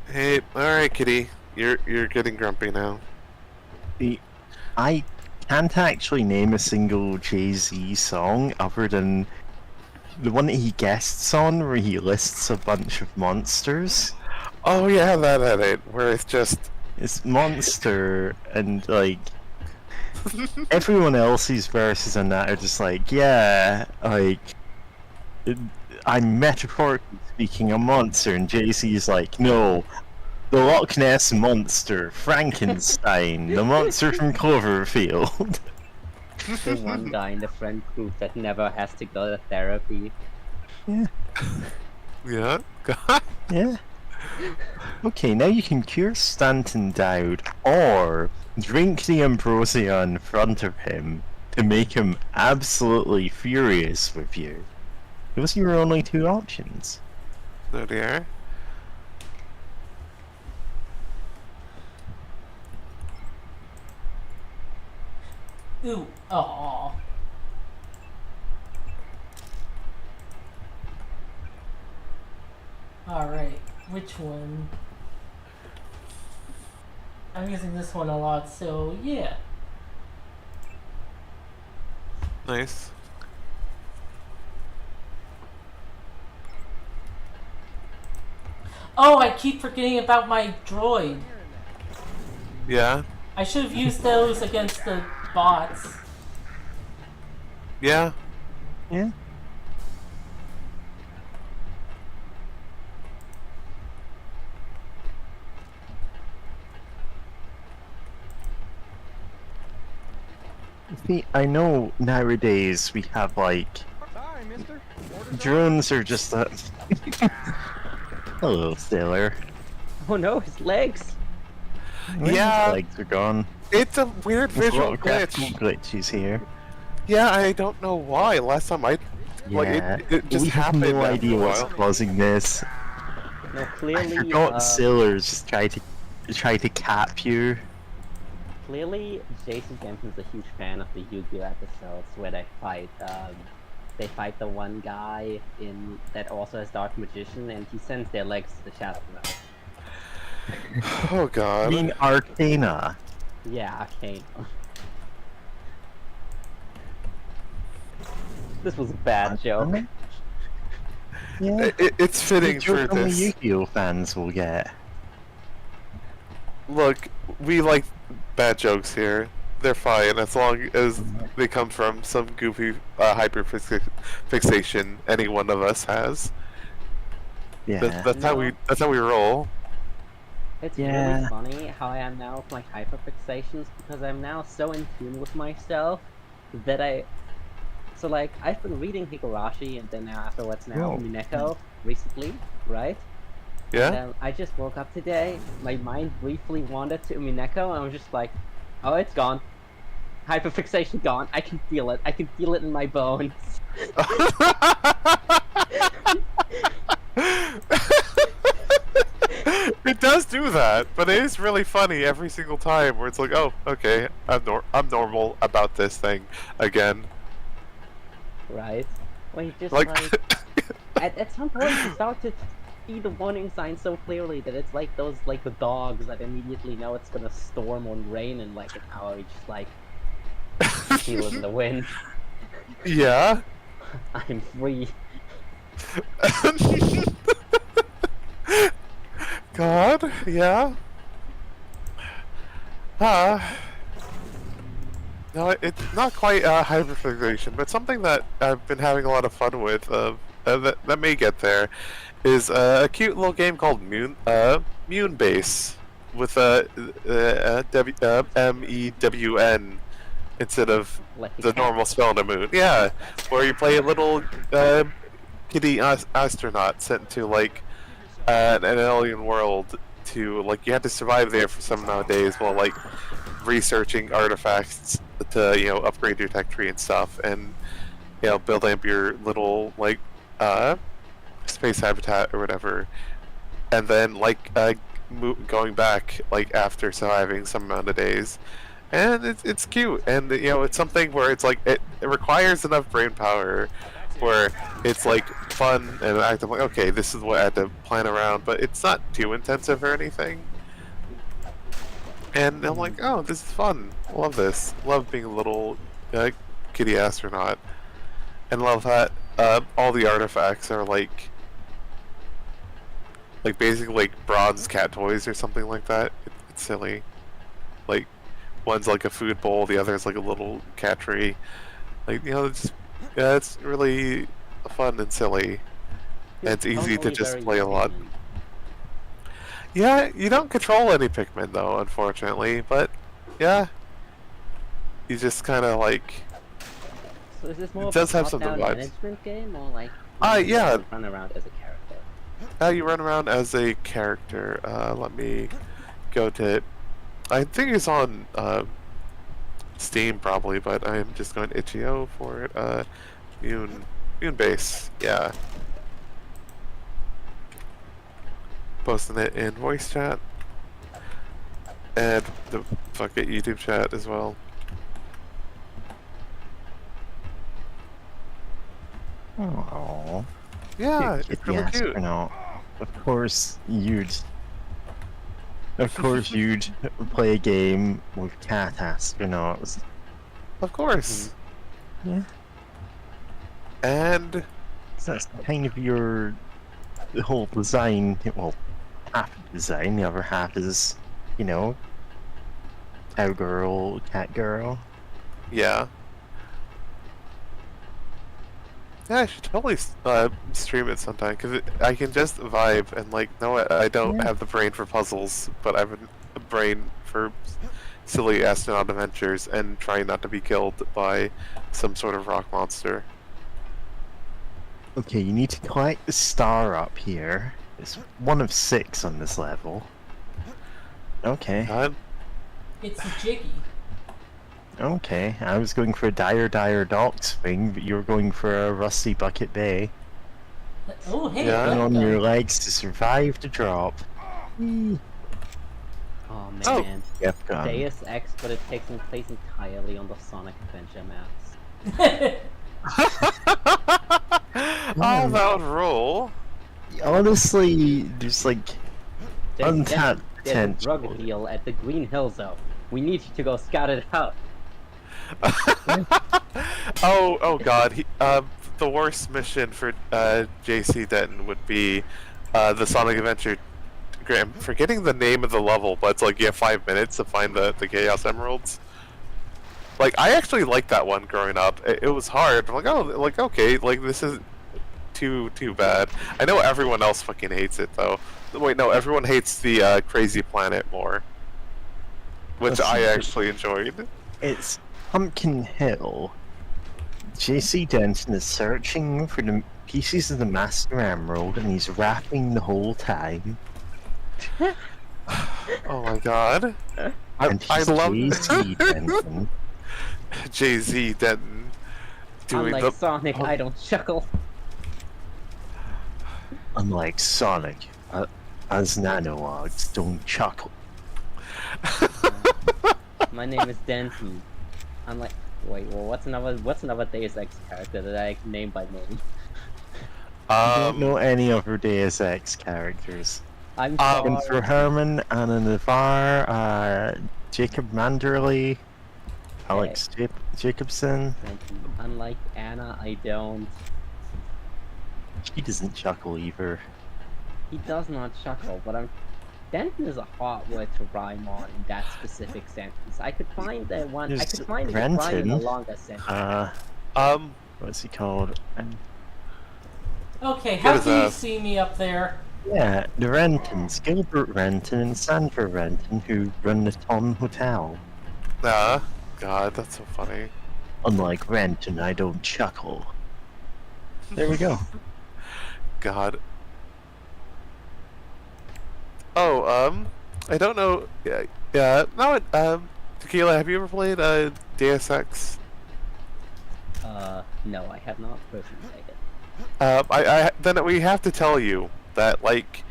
Hey, alright, kitty. You're getting grumpy now. I can't actually name a single Jay-Z song other than the one that he guests on where he lists a bunch of monsters. Oh yeah, that edit where it's monster and like everyone else's verses on that are just like, yeah, like I'm metaphorically speaking a monster, and JC's like, no, the Loch Ness monster, Frankenstein, the monster from Cloverfield. The one guy in the friend group that never has to go to therapy. Yeah. Yeah. Yeah. Okay, now you can cure Stanton Dowd, or drink the ambrosia in front of him to make him absolutely furious with you. Those are your only two options. Oh dear. Ooh, aw. Alright, which one? I'm using this one a lot, so yeah. Nice. Oh, I keep forgetting about my droid. Yeah. I should have used those against the bots. Yeah. Yeah. See, I know nowadays we have like Sorry, mister. drones are just a hello, sailor. Oh no, his legs! Yeah. His legs are gone. It's a weird There's a visual lot of graphical glitch. glitches here. Yeah, I don't know why. Last time I like Yeah, it just we have happened no after idea a what's while. causing this. No, I clearly, forgot sailors just try to cap you. clearly, Jason Jensen's a huge fan of the Yu-Gi-Oh episodes where they fight the one guy in that also has Dark Magician, and he sends their legs to the Shadow Realm. Oh god. Being Arcana. Yeah, Arcane. This was a bad joke. Yeah, It's fitting the for joke only this. Yu-Gi-Oh fans will get. Look, we like bad jokes here. They're fine as long as they come from some goofy fixation any one of us has. Yeah. That's how we roll. It's Yeah. really funny how I am now with my hyperfixations, because I'm now so in tune with myself that so like, I've been reading Higurashi and then afterwards now Oh. Mineko recently, right? Yeah? And I just woke up today, my mind briefly wandered to Mineko, and I was just like, oh, it's gone. Hyperfixation gone. I can feel it. I can feel it in my bones. It does do that, but it is really funny every single time where it's like, oh, okay, I'm normal about this thing again. Right? Well, you just Like- at some point you start to see the warning signs so clearly that it's like those the dogs that immediately know it's gonna storm or rain in like an hour. You just like feel it in the wind. Yeah. I'm free. God, yeah. No, it's not quite hyperfixation, but something that I've been having a lot of fun with, that may get there, is a cute little game called Moonbase, with MEWN instead of Like the normal spell in a moon. Yeah, where you play a little kitty astronaut sent to like an alien world to like you have to survive there for some amount of days while like researching artifacts to upgrade your tech tree and stuff, and build up your little like space habitat or whatever, and then like going back like after surviving some amount of days, and it's cute, and it's something where it's like it requires enough brain power where it's like fun and active, like okay, this is what I had to plan around, but it's not too intensive or anything. And I'm like, oh, this is fun. Love this. Love being a little kitty astronaut, and love that all the artifacts are like basically like bronze cat toys or something like that. It's silly. Like one's like a food bowl, the other's like a little cat tree. Like it's really fun and silly. And it's easy to Totally just very play a lot. Pikmin. Yeah, you don't control any Pikmin though, unfortunately, but yeah. You just kind of like... So is this more It of does a have some top-down vibes. management game, or like Yeah. you run around as a character? You run around as a character. Let me go to... I think it's on Steam probably, but I'm just going itch.io for it. Moon Base, yeah. Posting it in voice chat. And the fuck it, YouTube chat as well. Oh. Yeah, Cute it's kitty really cute. astronaut. Of course you'd play a game with cat astronauts. Of course. Yeah. And So that's kind of your the whole design. Well, half the design. The other half is, you know, cowgirl, cat girl. yeah. Yeah, I should totally stream it sometime, because I can just vibe and like, no, I don't have the brain for puzzles, but I have a brain for silly astronaut adventures and trying not to be killed by some sort of rock monster. Okay, you need to collect the star up here. It's 1 of 6 on this level. Okay. It's a jiggy. Okay, I was going for a dire dock swing, but you were going for a rusty bucket bay. Oh, hey, And on your legs to survive the drop. Oh man. Yep, gun. Deus Ex, but it takes place entirely on the Sonic Adventure maps. Oh, that would roll. Honestly, there's like untapped There's a potential. drug deal at the Green Hill Zone. We need you to go scout it out. Oh god, the worst mission for JC Denton would be the Sonic Adventure. I'm forgetting the name of the level, but it's like you have 5 minutes to find the Chaos Emeralds. Like, I actually liked that one growing up. It was hard. I'm like, oh, like, okay, like, this is too bad. I know everyone else fucking hates it, though. Wait, no, everyone hates the Crazy Planet more. Which I actually enjoyed. It's Pumpkin Hill. JC Denton is searching for the pieces of the Master Emerald, and he's rapping the whole time. Oh my god. And I love JC Denton. Jay-Z Denton doing Unlike Sonic, I don't chuckle. Unlike Sonic, as nanologs don't chuckle. My name is Denton. Unlike, wait, well, what's another Deus Ex character that I can name by name? I don't know any other Deus Ex characters. I'm for Herman, Anna Navarre, Jacob Manderley, Alex Jacobson. Unlike Anna, I don't. He doesn't chuckle either. He does not chuckle, but Denton is a hard word to rhyme on in that specific sentence. I could find the one. I could find it rhyme in a longer sentence. What's he called? Okay, how do you see me up there? Yeah, the Rentons, Gilbert Renton and Sandra Renton, who run the Ton Hotel. God, that's so funny. Unlike Renton, I don't chuckle. There we go. God. Oh, I don't know. Yeah. No, Tequila, have you ever played Deus Ex? No, I have not personally played it. Then we have to tell you that, like,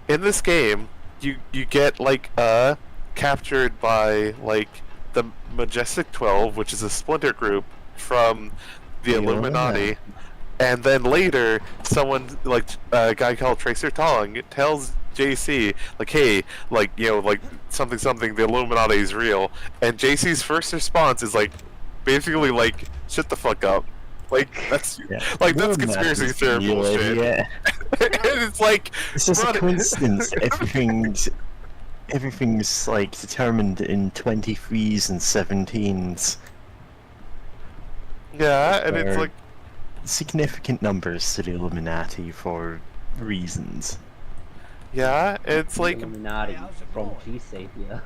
in this game, you get like captured by like the Majestic 12, which is a splinter group from the Illuminati, and then later someone like a guy called Tracer Tong tells JC like, hey, like, you know, like something the Illuminati is real, and JC's first response is like basically like, shut the fuck up. Like, that's that's conspiracy theory bullshit. Yeah. It's like, it's just a coincidence. Everything's like determined in 23s and 17s. Yeah, and it's like, significant numbers to the Illuminati for reasons. Yeah, it's like Illuminati from G-Sapia.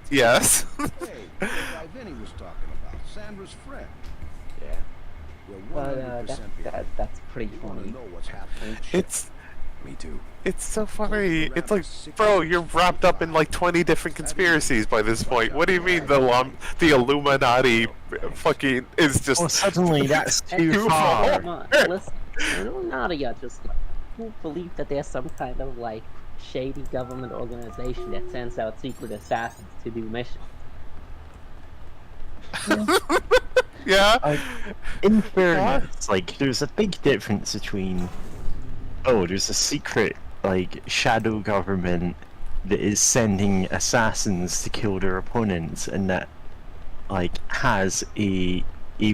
yes. Hey, the guy Vinny was talking about, Sandra's friend. Yeah. We're But 100% that's pretty You wanna funny. know what's happening? It's Me too. it's so funny. It's like, bro, you're wrapped up in like 20 different conspiracies by this point. What do you mean the Illuminati fucking is just Oh, suddenly that's too too far. Come on, listen, Illuminati are just like, who believe that there's some kind of like shady government organization that sends out secret assassins to do missions. yeah. In fairness, like, there's a big difference between, oh, there's a secret, like, shadow government that is sending assassins to kill their opponents, and that, like, has a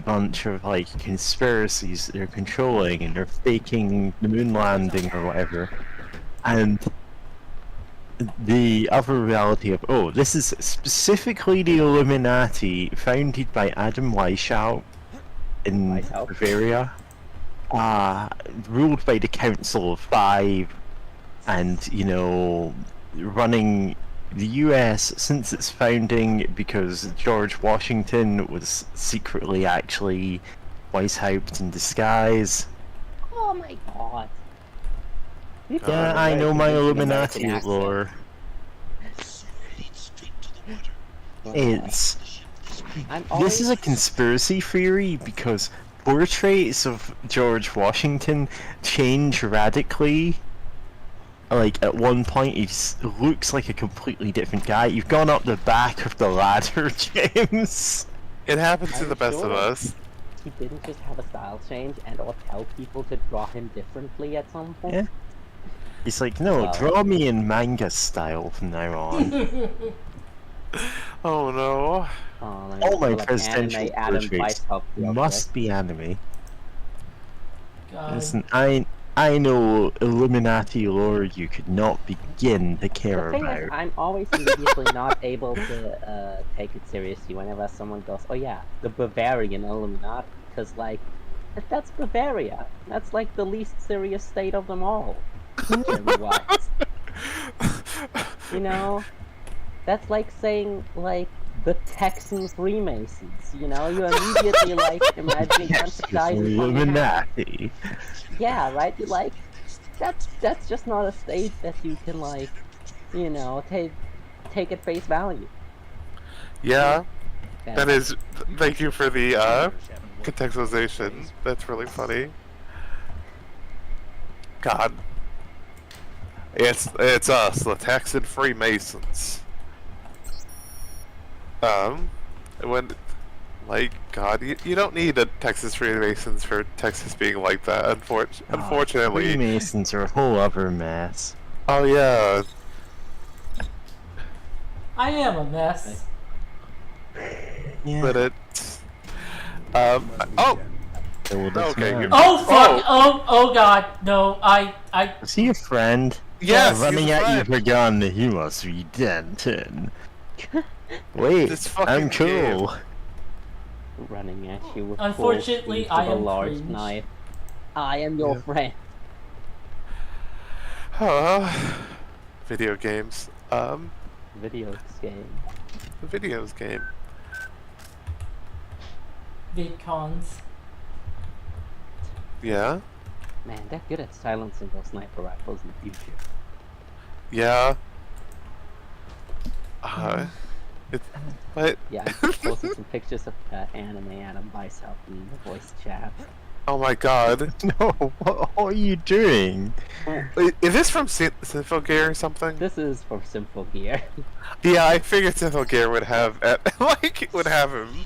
bunch of, like, conspiracies that they're controlling, and they're faking the moon landing or whatever, and the other reality of, oh, this is specifically the Illuminati founded by Adam Weishaupt in Bavaria, ruled by the Council of Five, and, you know, running the US since its founding because George Washington was secretly actually Weishaupt in disguise. Oh my god. Yeah, I know my Illuminati lore. It's... This is a conspiracy theory because portraits of George Washington change radically. Like, at one point he looks like a completely different guy. You've gone up the back of the ladder, James. It happens to I'm the best of sure us. He didn't just have a style change and or tell people to draw him differently at some point. Yeah. He's like, no, draw me in manga style from now on. Oh no. All my like presidential anime Adam portraits Weishaupt real must quick. be anime. God. Listen, I know Illuminati lore you could not begin to care The thing about. is, I'm always immediately not able to take it seriously whenever someone goes, oh yeah, the Bavarian Illuminati, because like, that's Bavaria. That's like the least serious state of them all. Military-wise. You know? That's like saying, like, the Texan Freemasons, you know? You immediately, like, imagining a bunch of guys in funny hats. Illuminati. Yeah, right? You like, that's just not a state that you can, like, you know, take at face value. Yeah. That is. Thank you for the contextualization. That's really funny. God. It's us, the Texan Freemasons. When, like, God, you don't need a Texas Freemasons for Texas being like that, unfortunately. Freemasons are a whole other mess. Oh, yeah. I am a mess. Yeah. But it's... oh! Okay, you're... Oh fuck! Oh god! No, I. Is he a friend? Yes, running he's a at friend. you for gun. He must be Denton. Wait, This fucking I'm cool. game. Running at you with Unfortunately, full I speed with am a large cringe. knife. I am your friend. Video games. Video game. Videos game. VidCons. Yeah? Man, they're good at silencing those sniper rifles in the future. Yeah. But... Yeah, I posted some pictures of anime Adam Weishaupt in the voice chat. Oh my god. No, what are you doing? Is this from Symphogear or something? This is from Symphogear. Yeah, I figured Symphogear would have, would have him.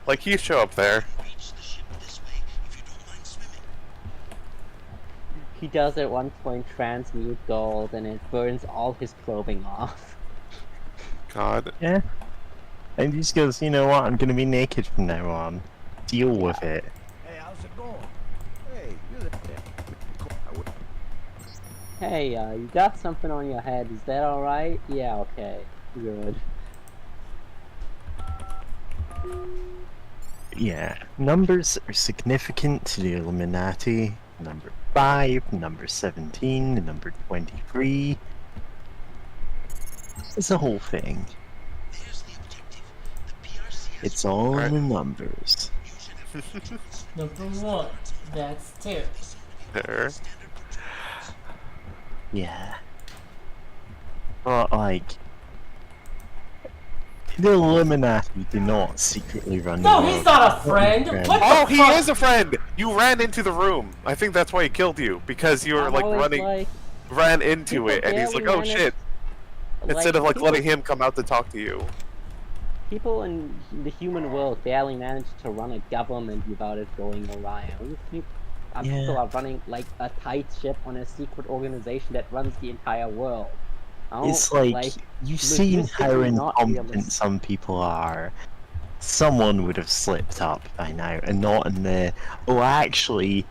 Like, he'd show up there. He does at one point transmute gold and it burns all his clothing off. God. Yeah. And he just goes, you know what, I'm gonna be naked from now on. Deal with it. Hey, how's it going? Hey, you're the... Hey, you got something on your head, is that alright? Yeah, okay. Good. Yeah, numbers are significant to the Illuminati. Number 5, number 17, number 23. It's a whole thing. It's all in the numbers. Number 1, that's terror. There. Yeah. But, like, the Illuminati do not secretly run the No, world. he's not a friend! What Oh, the he fuck? is a friend! You ran into the room. I think that's why he killed you. Because you were, like, running... ran into it, and he's like, oh shit! Instead of, like, letting him come out to talk to you. People in the human world barely manage to run a government without it going awry. People are running, like, a tight ship on a secret organization that runs the entire world. It's like, you've seen how incompetent some people are. Someone would have slipped up by now, and not in the, oh actually,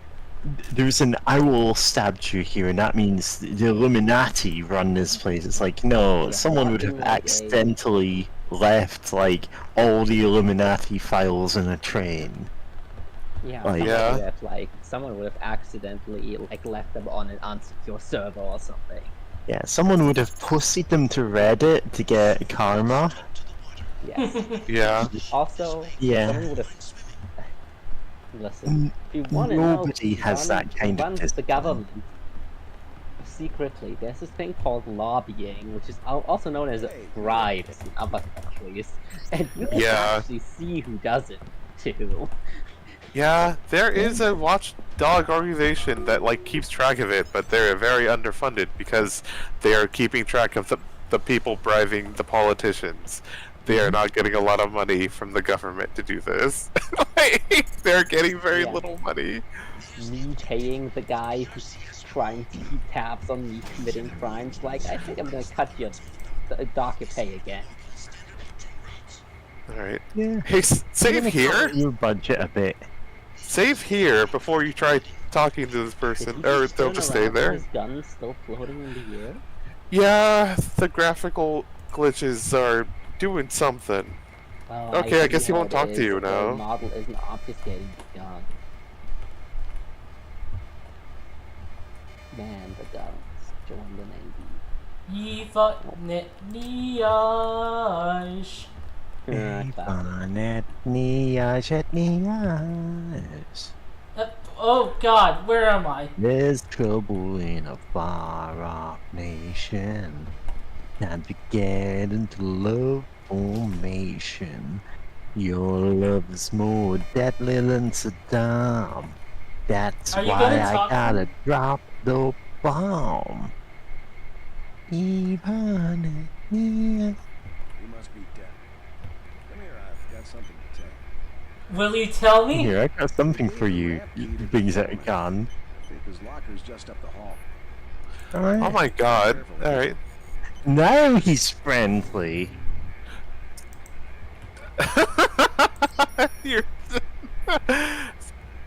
there's an owl stabbed you here, and that means the Illuminati run this place. It's like, no, someone would have accidentally left, like, all the Illuminati files in a train. Yeah, someone would have accidentally, like, left them on an unsecure server or something. Yeah, someone would have posted them to Reddit to get karma. Yes. Yeah. Also, Yeah. someone would have... Listen, if you want to know... Nobody has that kind of the government secretly. There's this thing called lobbying, which is also known as bribes in other countries. And you can actually see who does it, too. Yeah, there is a watchdog organization that, like, keeps track of it, but they're very underfunded because they are keeping track of the people bribing the politicians. They are not getting a lot of money from the government to do this. They're getting very little money. Me paying the guy who's trying to keep tabs on me committing crimes, like, I think I'm gonna cut your dock your pay again. Alright. Yeah. Hey, save here? Your budget a bit. Save here before you try talking to this person, or they'll just stay there. His gun still floating in the air? Yeah, the graphical glitches are doing something. Oh, okay, I guess he won't talk to you now. The model isn't obfuscating the gun. Man, the guns join the Navy. Ivanet Niash. Oh god, where am I? There's trouble in a far-off nation. Time to get into love formation. Your love is more deadly than Saddam. That's why I gotta drop the bomb. Even You must be dead. Come here, I've got something to tell you. Will you tell me? Here, I got something for you, things that I can. His locker's just up the hall. Alright. Oh my god. Alright. Now he's friendly.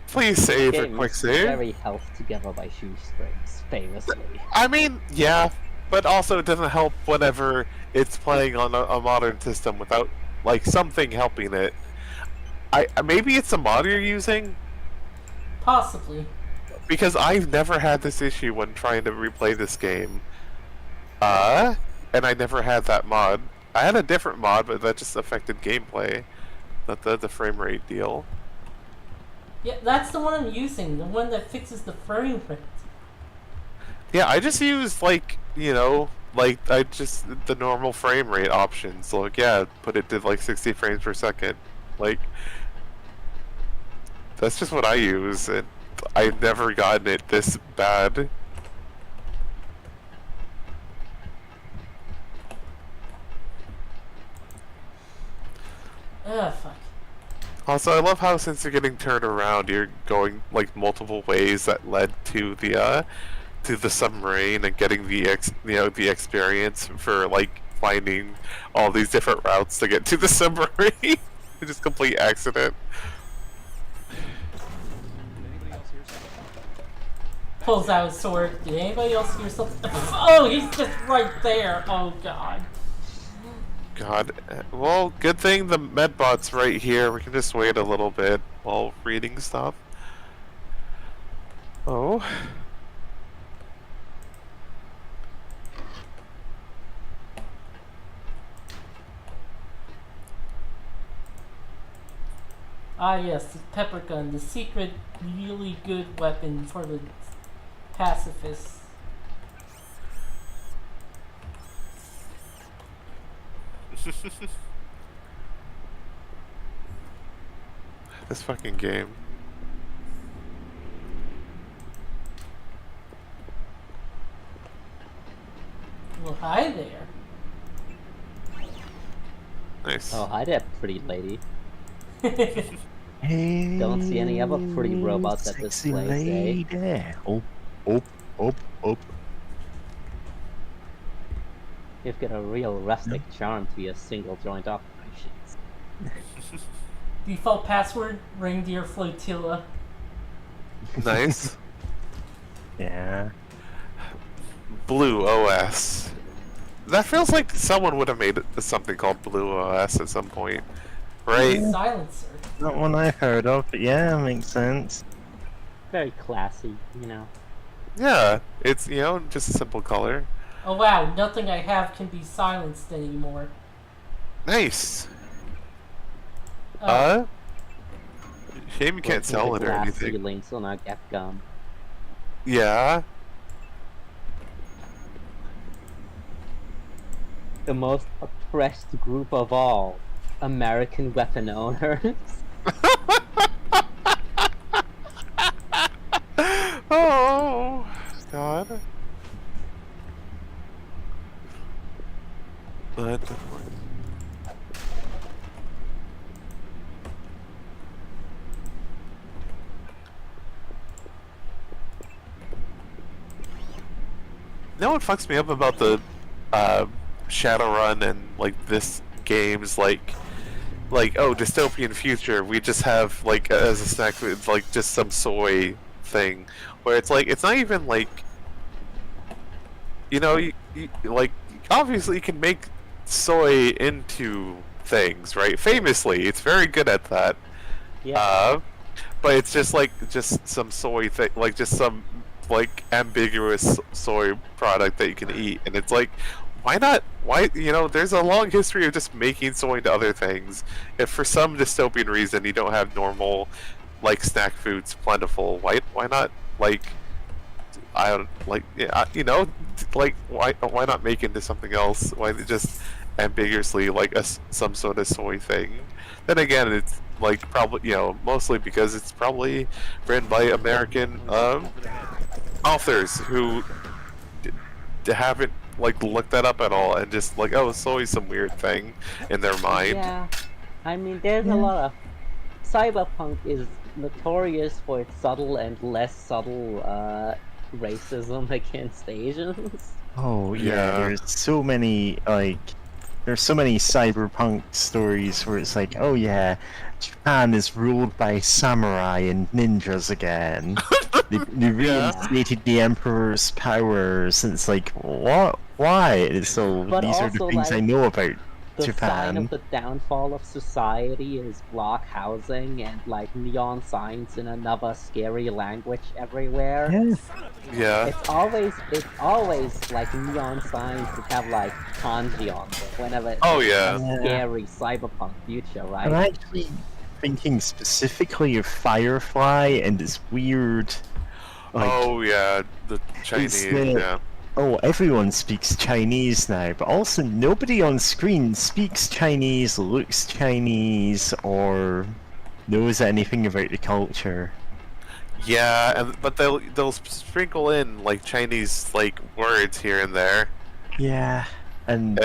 Please save a quick save. Very held together by shoestrings, famously. I mean, yeah, but also it doesn't help whenever it's playing on a modern system without, like, something helping it. Maybe it's a mod you're using? Possibly. Because I've never had this issue when trying to replay this game. And I never had that mod. I had a different mod, but that just affected gameplay, not the frame rate deal. Yeah, that's the one I'm using, the one that fixes the frame rate. Yeah, I just used, like, you know, like, the normal frame rate options. Like, yeah, put it to, like, 60 frames per second. Like, that's just what I use, and I've never gotten it this bad. Ugh, fuck. Also, I love how since you're getting turned around, you're going, like, multiple ways that led to the submarine and getting the experience for, like, finding all these different routes to get to the submarine. It's just complete accident. Pulls out his sword. Did anybody else hear something? Oh, he's just right there. Oh god. God. Well, good thing the medbot's right here. We can just wait a little bit while reading stuff. Oh. Ah yes, the pepper gun, the secret, really good weapon for the pacifists. This fucking game. Well, hi there. Nice. Oh, hi there, pretty lady. Hey, Don't see any other pretty robots at this sexy place, eh? lady. Oh. You've got a real rustic charm to your single joint operations. Default password, reindeer flotilla. Nice. Yeah. Blue OS. That feels like someone would have made something called Blue OS at some point, right? Silencer. Not one I've heard of, but yeah, makes sense. Very classy, you know. Yeah, it's, you know, just a simple color. Oh wow, nothing I have can be silenced anymore. Nice. Oh. Shame you can't sell it or glass anything. ceilings on our Capcom. Yeah. The most oppressed group of all, American weapon owners. Oh, God. But no one fucks me up about the Shadowrun and like this game's like oh, dystopian future. We just have like as a snack food like just some soy thing where it's like it's not even like, you know, you like obviously you can make soy into things, right? Famously, it's very good at that. Yeah. But it's just like just some soy thing, like just some like ambiguous soy product that you can eat, and it's like, why not? Why, you know? There's a long history of just making soy into other things. If for some dystopian reason you don't have normal, like snack foods plentiful, why not like? I don't like, yeah, you know, like why not make it into something else? Why just ambiguously like some sort of soy thing? Then again, it's like probably, you know, mostly because it's probably written by American authors who haven't like looked that up at all and just like, oh, soy's some weird thing in their mind. Yeah, I mean, there's a lot of cyberpunk is notorious for its subtle and less subtle racism against Asians. Oh yeah, there's so many there's so many cyberpunk stories where it's like, oh yeah, Japan is ruled by samurai and ninjas again. they reinstated the emperor's powers, and it's like, what? Why? So But these are the also, things I like, know about The sign Japan. of the downfall of society is block housing and like neon signs in another scary language everywhere. Yeah. It's always like neon signs that have like kanji on them whenever it's Oh, yeah. a scary cyberpunk future, right? I'm actually thinking specifically of Firefly and this weird. Like, Oh yeah, the Chinese. Yeah. Oh, everyone speaks Chinese now, but also nobody on screen speaks Chinese, looks Chinese, or knows anything about the culture. Yeah, but they'll sprinkle in like Chinese like words here and there. Yeah, and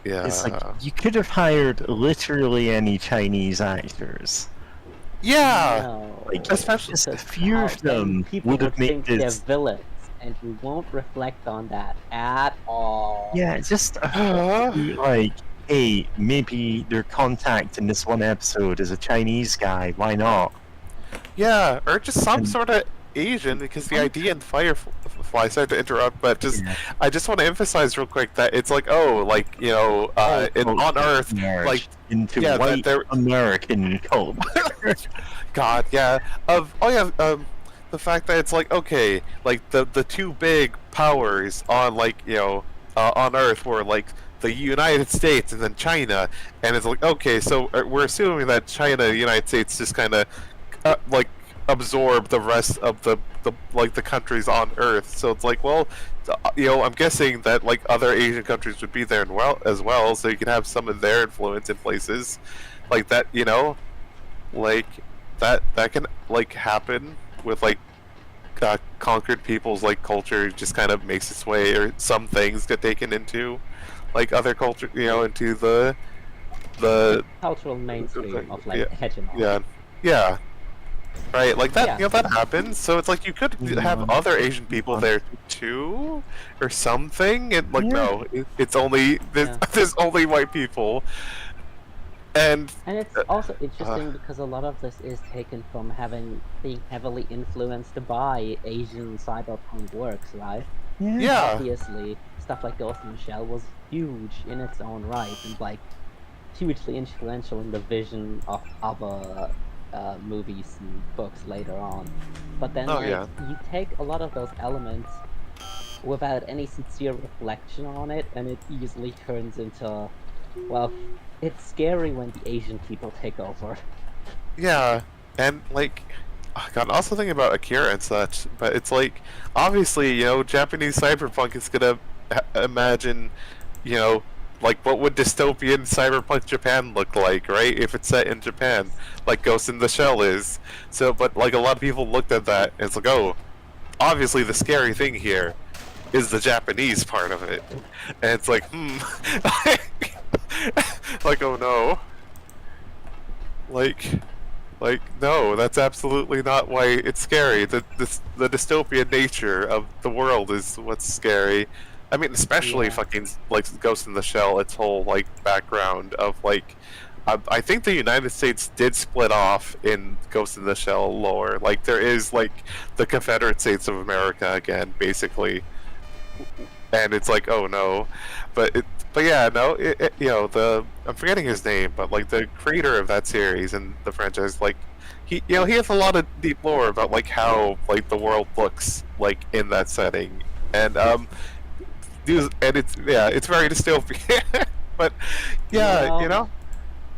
yeah, it's like you could have hired literally any Chinese actors. Yeah, No, like especially just a few of them people would have made think they're this. villains, and we won't reflect on that at all. Yeah, just like, hey, maybe their contact in this one episode is a Chinese guy. Why not? Yeah, or just some sort of Asian because the idea in Firefly. Sorry to interrupt, but just I just want to emphasize real quick that it's like like on Earth like into yeah white that American culture. God the fact that it's like okay like the two big powers on on Earth were like the United States and then China, and it's like okay so we're assuming that China and the United States just kind of like absorb the rest of the countries on Earth. So it's like, well, I'm guessing that like other Asian countries would be there as well, so you can have some of their influence in places like that. Like that can like happen with like conquered people's like culture just kind of makes its way, or some things get taken into like other culture, into the cultural mainstream of like hegemony. Yeah. Right, like that, that happens. So it's like you could have other Asian people there too, or something. And like, no, it's only there's only white people. And it's also interesting because a lot of this is taken from being heavily influenced by Asian cyberpunk works, right? Yeah. Obviously, stuff like Ghost in the Shell was huge in its own right, and like hugely influential in the vision of other movies and books later on. But then you take a lot of those elements without any sincere reflection on it, and it easily turns into, well, it's scary when the Asian people take over. Yeah, and like, God, also thinking about Akira and such, but it's like, obviously, Japanese cyberpunk is gonna imagine, like what would dystopian cyberpunk Japan look like, right? If it's set in Japan, like Ghost in the Shell is. So, but like a lot of people looked at that and it's like, oh, obviously the scary thing here is the Japanese part of it. And it's like, like, oh no. Like, no, that's absolutely not why it's scary. The dystopian nature of the world is what's scary. I mean, especially fucking like Ghost in the Shell, its whole like background of like, I think the United States did split off in Ghost in the Shell lore. Like there is like the Confederate States of America again, basically, and it's like, oh no, but yeah, no, I'm forgetting his name, but like the creator of that series and the franchise, like he has a lot of deep lore about like how like the world looks like in that setting, and it's very dystopian. But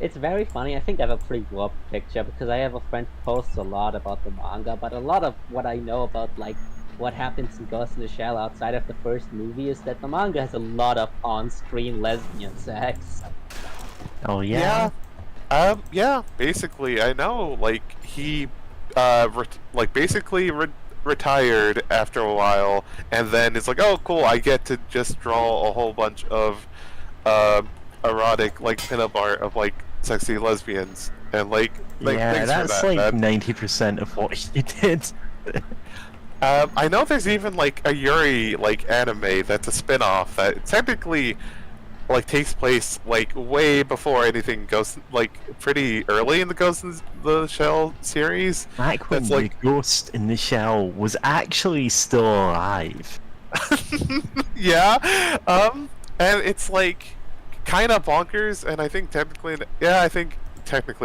it's very funny. I think I have a pretty warped picture because I have a friend who posts a lot about the manga, but a lot of what I know about like what happens in Ghost in the Shell outside of the first movie is that the manga has a lot of on-screen lesbian sex. Oh yeah. Yeah. Basically, I know. Like he, retired after a while, and then it's like, oh, cool, I get to just draw a whole bunch of erotic like pinup art of like sexy lesbians, and like that's like 90% of what he did. I know there's even like a Yuri like anime that's a spin-off that technically like takes place like way before anything goes, like pretty early in the Ghost in the Shell series. Back when the Ghost in the Shell was actually still alive. Yeah, and it's like kind of bonkers, and I think technically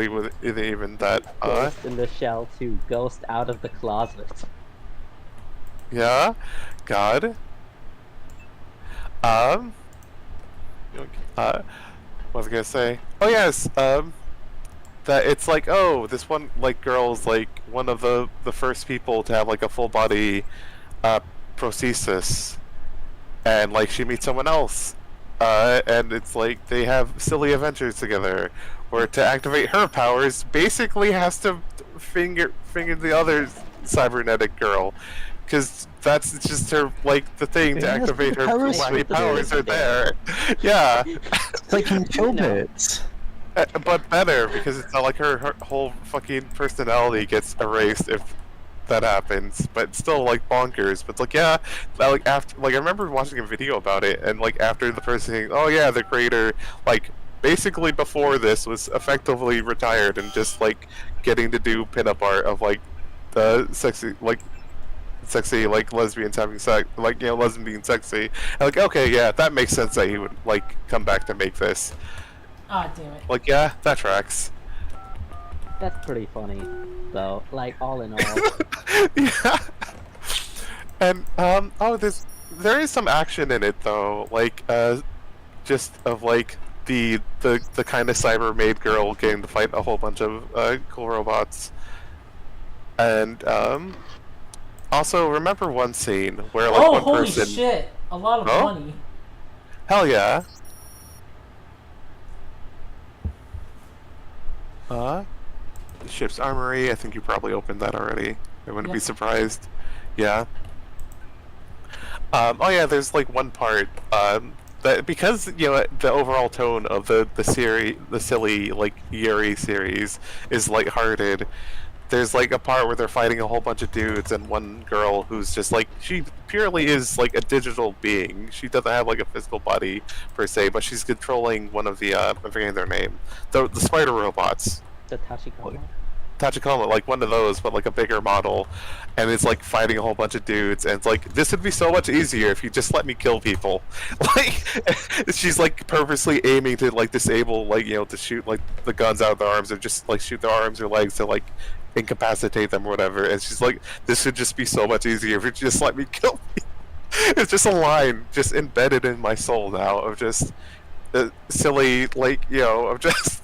with even that Ghost in the Shell 2, Ghost out of the closet. Yeah, God. What was I gonna say? Oh yes, that it's like, oh, this one like girl's like one of the first people to have like a full body prosthesis, and like she meets someone else, and it's like they have silly adventures together, where to activate her powers basically has to finger the other cybernetic girl, because that's just her like the thing to activate her wacky powers are there. Yeah, it's like in Chobits. But better, because it's not like her whole fucking personality gets erased if that happens. But it's still like bonkers. But it's like, yeah, like after, like I remember watching a video about it, and like after the person saying, oh yeah, the creator, like basically before this was effectively retired and just like getting to do pinup art of like the sexy, like sexy like lesbians having sex, like lesbian being sexy. And, like, okay, yeah, that makes sense that he would like come back to make this. Ah, damn it. Like, yeah, that tracks. That's pretty funny, though. Like, all in all. Yeah. And there is some action in it though, like just of like the kind of cyber maid girl getting to fight a whole bunch of cool robots. And also remember one scene where like one holy person. shit! A lot of money. Hell yeah. Ship's armory. I think you probably opened that already. I wouldn't be surprised. Yeah. Oh yeah, there's like one part that because the overall tone of the series, the silly like Yuri series is lighthearted. There's like a part where they're fighting a whole bunch of dudes and one girl who's just like, she purely is like a digital being. She doesn't have like a physical body per se, but she's controlling one of the I'm forgetting their name, the spider robots. The Tachikoma? Tachikoma, like one of those, but like a bigger model, and it's like fighting a whole bunch of dudes, and it's like, this would be so much easier if you just let me kill people. Like, she's like purposely aiming to like disable, like, to shoot like the guns out of their arms, or just like shoot their arms or legs to like incapacitate them or whatever, and she's like, this would just be so much easier if you just let me kill me. It's just a line just embedded in my soul now of just silly, like, of just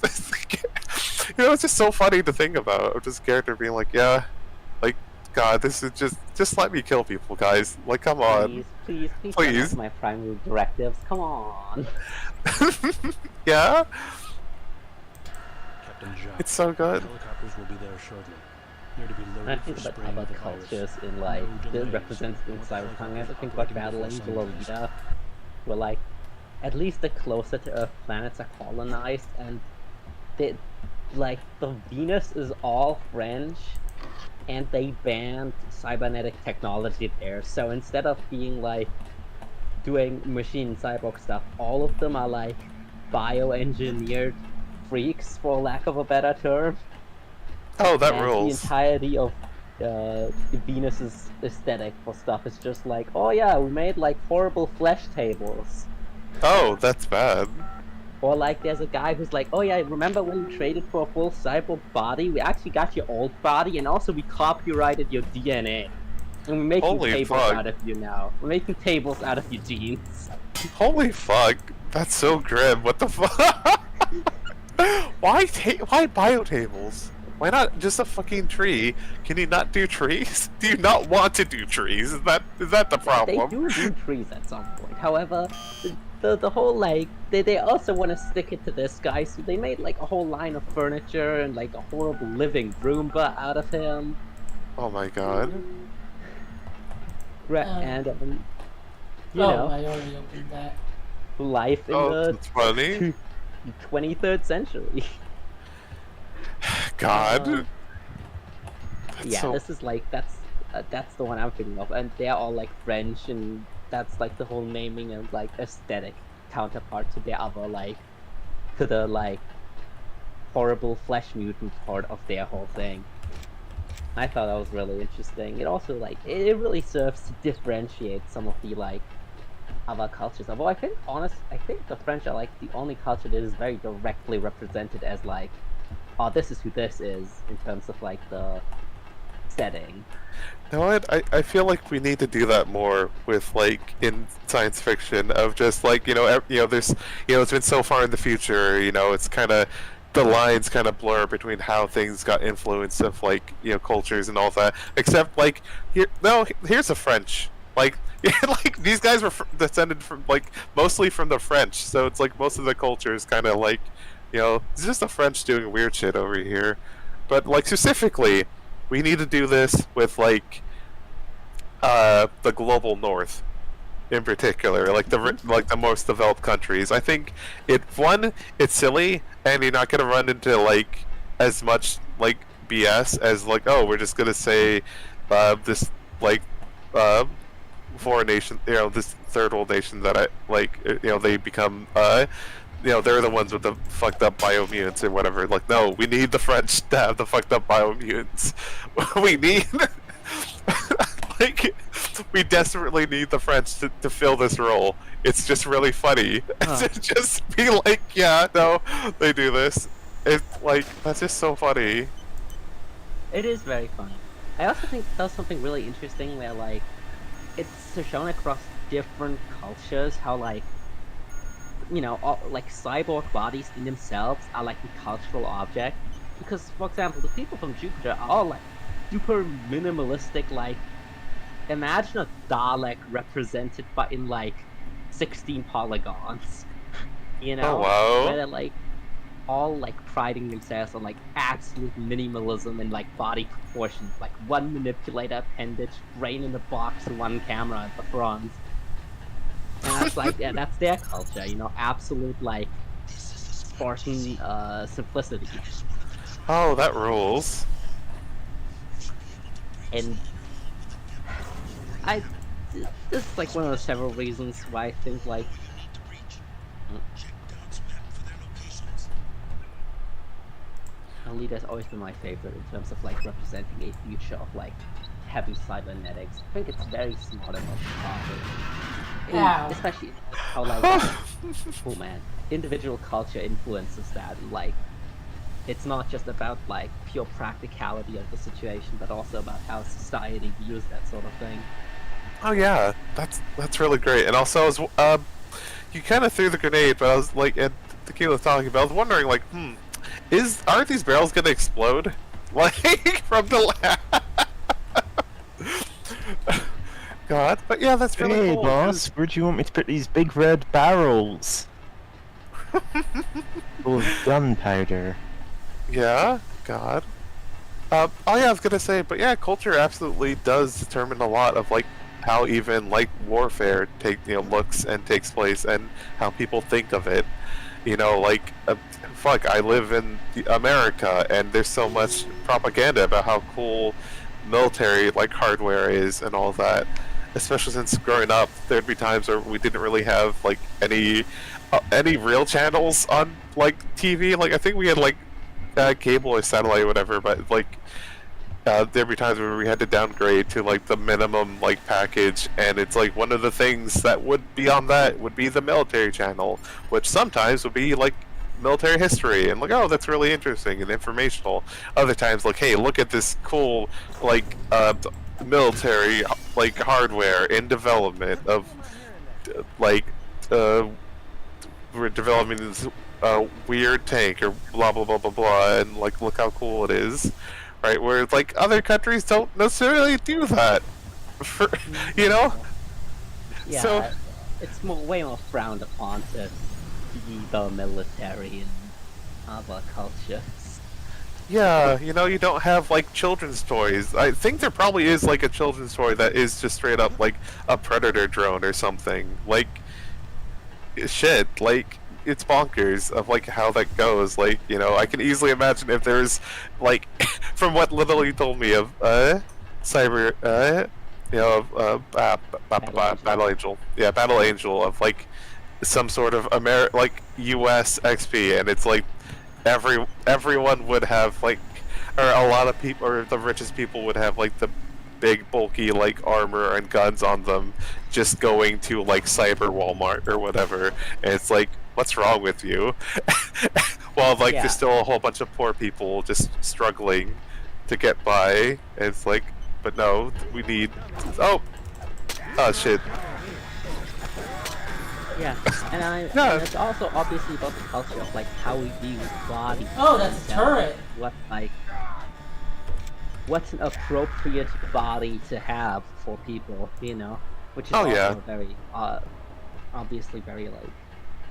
it's just so funny to think about, of this character being like, yeah, like, God, this is just let me kill people, guys. Like, come on. Please. That's my primary directives. Come on. Yeah? Captain Jacques, it's so good. Helicopters will be there shortly. You're to be I loaded think for about spraying other the virus. cultures in like No represented in delays. Cyberpunk. I have to think about Battle Angel Alita, where like at least the closer to Earth planets are colonized, and they like the Venus is all French, and they banned cybernetic technology there. So instead of being like doing machine cyborg stuff, all of them are like bioengineered freaks, for lack of a better term. Oh, that and rules. The entirety of Venus's aesthetic for stuff is just like, oh yeah, we made like horrible flesh tables. Oh, that's bad. Or like there's a guy who's like, oh yeah, remember when you traded for a full cyborg body? We actually got your old body, and also we copyrighted your DNA. And we're making tables out of you now. We're making tables out of your genes. Holy fuck. That's so grim. What the fuck? Why biotables? Why not just a fucking tree? Can you not do trees? Do you not want to do trees? Is that the problem? They do trees at some point. However, the whole like they also want to stick it to this guy, so they made like a whole line of furniture and like a horrible living Roomba out of him. Oh my god. And you know, I already opened that. Life in the that's funny. 23rd century. God. Yeah, so... this is like that's the one I'm thinking of, and they're all like French, and that's like the whole naming and like aesthetic counterpart to the other like to the like horrible flesh mutant part of their whole thing. I thought that was really interesting. It also like it really serves to differentiate some of the like other cultures. Although I think the French are like the only culture that is very directly represented as like, oh, this is who this is in terms of like the setting. You know what? I feel like we need to do that more with like in science fiction of just like there's it's been so far in the future, it's kind of the lines kind of blur between how things got influence of like cultures and all that. Except like here's the French. Like like these guys were descended from like mostly from the French, so it's like most of the culture is kind of like it's just the French doing weird shit over here. But like specifically, we need to do this with like the global north in particular, like the most developed countries. I think it's silly, and you're not gonna run into like as much like BS as like, oh, we're just gonna say this like foreign nation, this third world nation that I like, they become they're the ones with the fucked up biomutants or whatever. Like, no, we need the French to have the fucked up biomutants. We need like, we desperately need the French to fill this role. It's just really funny to just be like, yeah, no, they do this. It's like, that's just so funny. It is very funny. I also think it does something really interesting where, like, it's shown across different cultures how, like, you know, all, like, cyborg bodies in themselves are, like, a cultural object. Because, for example, the people from Jupiter are all, like, super minimalistic, like, imagine a Dalek represented by in, like, 16 polygons. You know? Oh, wow. Where they're, like, all like priding themselves on like absolute minimalism and like body proportions, like one manipulator appendage, brain in the box, one camera at the front. And that's like, yeah, that's their culture, you know, absolute like Spartan simplicity. Oh, that rules. And this is like one of the several reasons why I think like Alita's always been my favorite in terms of like representing a future of like heavy cybernetics. I think it's very smart and powerful. Especially how like oh man, individual culture influences that, and like it's not just about like pure practicality of the situation, but also about how society views that sort of thing. Oh yeah, that's really great. And also, I was, you kind of threw the grenade, but I was like, and Tequila was talking about, I was wondering like, aren't these barrels gonna explode? Like, from the God, but yeah, that's really Hey, cool. boss, where do you want me to put these big red barrels? Full of gunpowder. Yeah, God. Oh yeah, I was gonna say, but yeah, culture absolutely does determine a lot of like how even like warfare looks and takes place, and how people think of it. You know, like, fuck, I live in America, and there's so much propaganda about how cool military like hardware is and all that. Especially since growing up, there'd be times where we didn't really have like any real channels on like TV. Like I think we had like cable or satellite or whatever, but like there'd be times where we had to downgrade to like the minimum like package, and it's like one of the things that would be on that would be the military channel, which sometimes would be like military history and like, oh, that's really interesting and informational. Other times like, hey, look at this cool like military like hardware in development of like we're developing this weird tank or blah blah blah blah blah, and like look how cool it is. Right, where like other countries don't necessarily do that, you know. Yeah, so it's way more frowned upon to be the military in other cultures. Yeah, you know, you don't have like children's toys. I think there probably is like a children's toy that is just straight up like a Predator drone or something. Like, shit, like. It's bonkers of like how that goes. Like, you know, I can easily imagine if there's like, from what little you told me of cyber, you know, Battle Angel, yeah, Battle Angel, of like some sort of like US XP, and it's like everyone would have like, or a lot of people, or the richest people would have like the big bulky like armor and guns on them, just going to like cyber Walmart or whatever, and it's like, what's wrong with you? While like there's still a whole bunch of poor people just struggling to get by. And it's like, but no, we need. Oh shit. Yeah, and it's also obviously about the culture of like how we view bodies. Oh, that's a turret. What's an appropriate body to have for people, you know, which is also a very obviously very like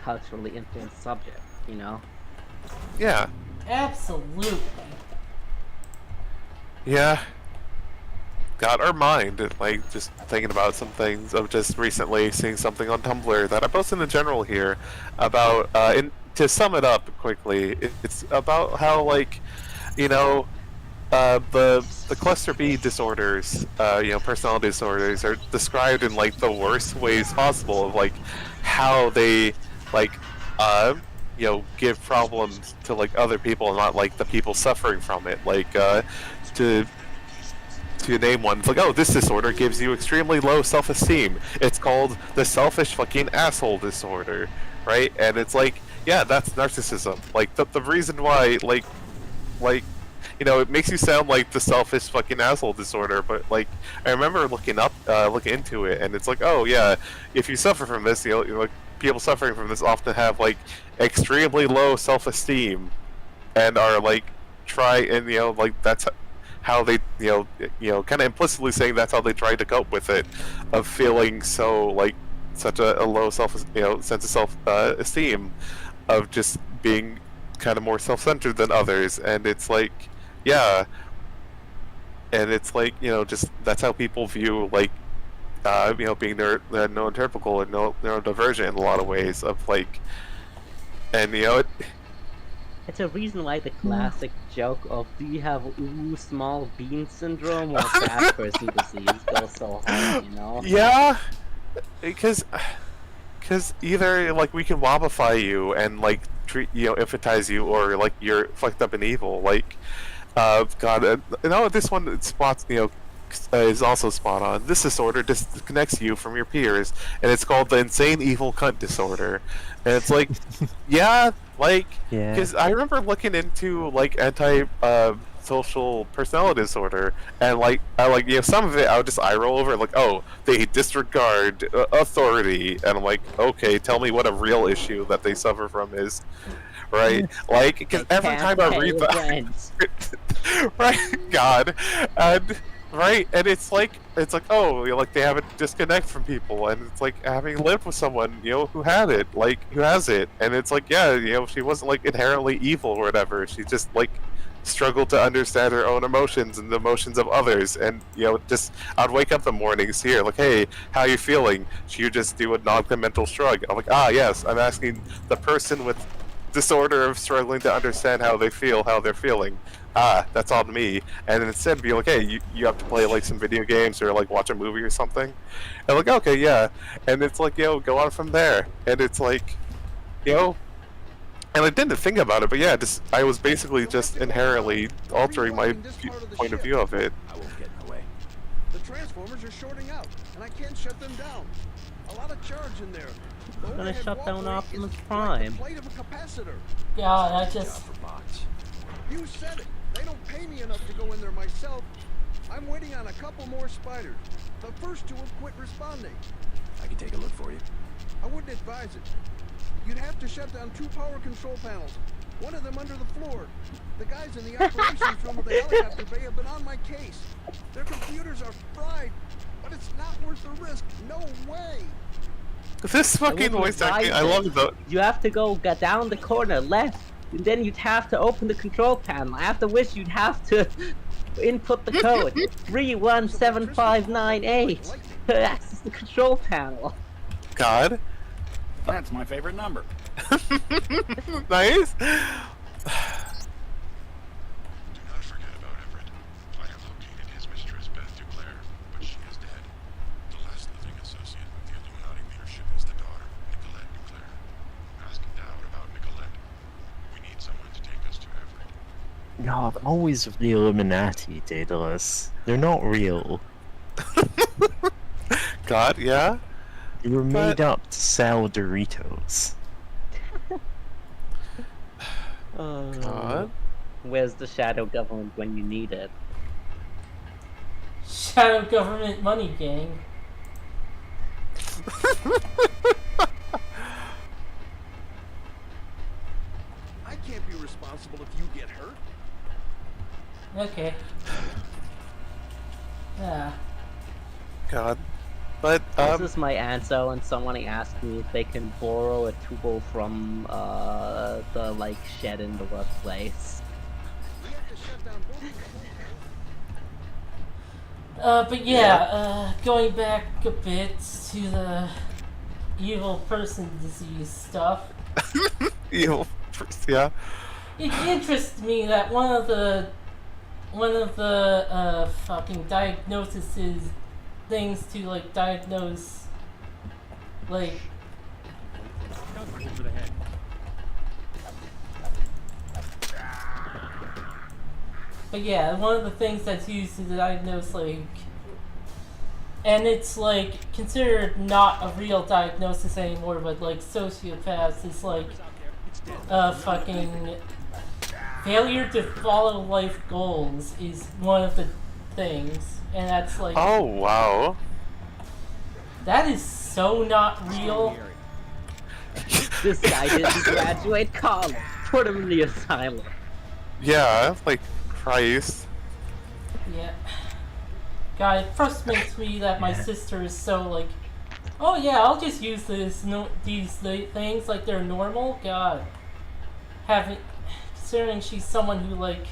culturally influenced subject, you know? Yeah. Absolutely. Yeah. Got our mind, like, just thinking about some things of just recently seeing something on Tumblr that I posted in general here about, to sum it up quickly, it's about how, like, you know, the cluster B disorders, you know, personality disorders are described in, like, the worst ways possible of, like, how they like you know, give problems to like other people and not like the people suffering from it, like to to name one. It's like, oh, this disorder gives you extremely low self-esteem. It's called the selfish fucking asshole disorder, right? And it's like, yeah, that's narcissism. Like the reason why, like, you know, it makes you sound like the selfish fucking asshole disorder, but like I remember looking into it, and it's like, oh yeah, if you suffer from this, you know, like people suffering from this often have like extremely low self-esteem, and are like and you know, like that's how they, you know, kind of implicitly saying that's how they try to cope with it, of feeling so like such a low sense of self esteem, of just being kind of more self-centered than others. And it's like, yeah, and it's like, you know, just that's how people view like you know, being neurotypical and neurodivergent in a lot of ways, of like, and you know, It's a reason why the classic joke of "Do you have ooh small bean syndrome or fat person disease" goes so hard, you know? yeah, because either like we can wobify you and like treat, you know, infantilize you, or like you're fucked up and evil. Like, God, you know, this one spots, you know, is also spot on. This disorder disconnects you from your peers, and it's called the insane evil cunt disorder. And it's like, yeah, like, because I remember looking into like social personality disorder, and like you know, some of it I would just eye roll over, like, oh, they disregard authority, and I'm like, okay, tell me what a real issue that they suffer from is, right? Like, because every time I read that, right, God, and right, and it's like, oh, you know, like they have a disconnect from people, and it's like having lived with someone, you know, who had it, like who has it, and it's like, yeah, you know, she wasn't like inherently evil or whatever. She just like struggled to understand her own emotions and the emotions of others, and you know, just I'd wake up in the mornings here, like, hey, how you feeling? She would just do a non-committal shrug. I'm like, ah, yes, I'm asking the person with disorder of struggling to understand how they feel, how they're feeling. Ah, that's on me. And instead be like, hey, you have to play like some video games or like watch a movie or something. And like, okay, yeah. And it's like, yo, go on from there. And it's like, you know, and I didn't think about it, but yeah, just I was basically just inherently altering my point of view of it. I won't get in the way. The transformers are shorting out, and I can't shut them down. A lot of charge in there. I'm gonna shut down Optimus Prime. Yeah, that just... You said it. They don't pay me enough to go in there myself. I'm waiting on a couple more spiders. The first two have quit responding. I can take a look for you. I wouldn't advise it. You'd have to shut down 2 power control panels. One of them under the floor. The guys in the operations room with the helicopter bay have been on my case. Their computers are fried, but it's not worth the risk. No way. This fucking voice acting, I love it. You have to go down the corner left, and then you'd have to open the control panel, after which you'd have to input the code 317598 to access the control panel. God. That's my favorite number. Nice. God, always the Illuminati, Daedalus. They're not real. God, yeah? They were made up to sell Doritos. God? Where's the shadow government when you need it? Shadow government money gang. I can't be responsible if you get hurt. Okay. Yeah. God. But, This is my answer when someone asked me if they can borrow a tubo from the like shed in the workplace. But yeah, going back a bit to the evil person disease stuff. Evil person, yeah. It interests me that one of the fucking diagnoses things to like diagnose like over the head. But yeah, one of the things that's used to diagnose, like, and it's like considered not a real diagnosis anymore, but like sociopaths is like fucking failure to follow life goals is one of the things, and that's like, oh wow, that is so not real. This guy didn't graduate college. Put him in the asylum. yeah, like Christ. Yeah. God, it frustrates me that my sister is so like, oh yeah, I'll just use these things like they're normal. God, considering she's someone who like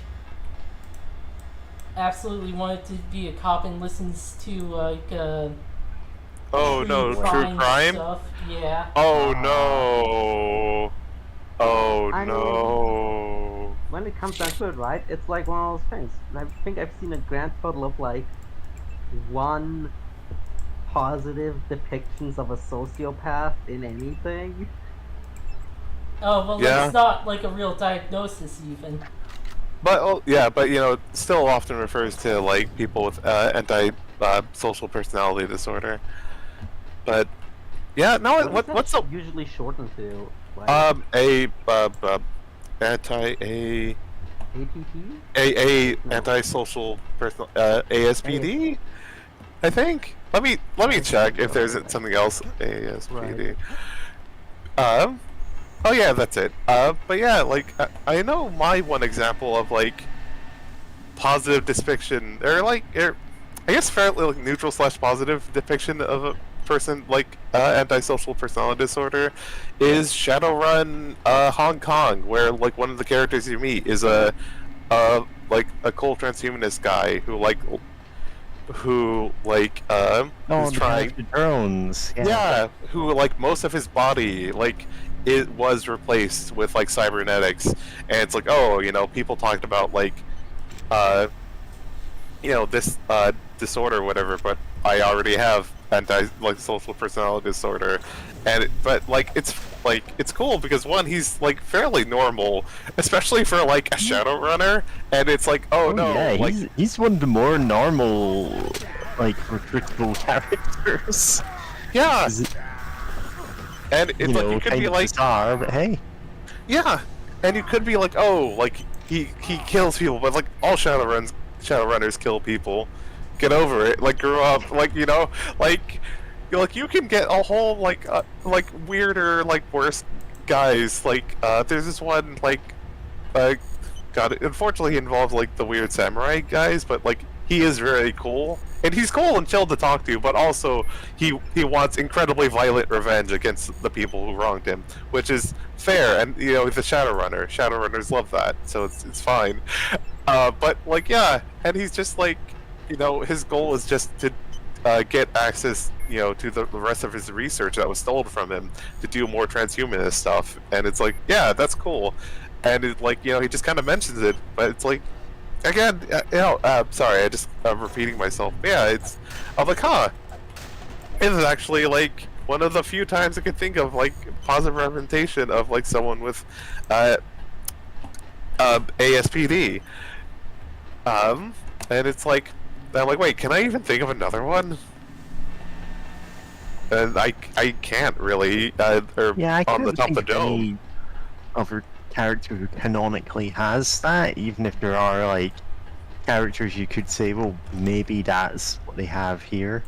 absolutely wanted to be a cop and listens to like Oh no, true crime? stuff. Yeah. Oh no. Oh I no. When it comes down to it, right, it's like one of those things. I think I've seen a grand total of like 1 positive depictions of a sociopath in anything. Oh well, Yeah. it's not like a real diagnosis even. But oh, yeah, but you know, it still often refers to like people with anti-social personality disorder. But yeah, no, what's the usually shortened to? Like, anti-A APT? antisocial personal ASPD, I think. Let me check if there's something else. ASPD. Right. Oh yeah, that's it. But yeah, like I know my one example of like positive depiction, or like, I guess fairly like neutral / positive depiction of a person like antisocial personality disorder is Shadowrun Hong Kong, where like one of the characters you meet is a like a cold transhumanist guy who is trying drones. yeah, who like most of his body like it was replaced with like cybernetics, and it's like, oh, you know, people talked about like you know, this disorder or whatever, but I already have social personality disorder, and but like it's cool because one, he's like fairly normal, especially for like a Shadowrunner, and it's like, oh no, yeah, like he's one of the more normal like recruitable characters. Yeah. And it's like, you could be like, bizarre, but hey. Yeah, and you could be like, oh, like he kills people, but like all Shadowrunners kill people. Get over it. Like, grow up. Like, you know, like you can get a whole like weirder, like worse guys. Like there's this one like God, unfortunately he involved like the weird samurai guys, but like he is very cool. And he's cool and chill to talk to, but also he wants incredibly violent revenge against the people who wronged him, which is fair. And you know, he's a Shadowrunner. Shadowrunners love that, so it's fine. But like, yeah, and he's just like, you know, his goal is just to get access, you know, to the rest of his research that was stolen from him to do more transhumanist stuff. And it's like, yeah, that's cool. And it, like, you know, he just kind of mentions it, but it's like, again, you know, sorry, I'm repeating myself. Yeah, I'm like, huh, it is actually like one of the few times I could think of like positive representation of like someone with ASPD. And it's like, I'm like, wait, can I even think of another one? And I can't really, or yeah, I on the top of the think any dome. other character who canonically has that, even if there are like characters you could say, well, maybe that's what they have here.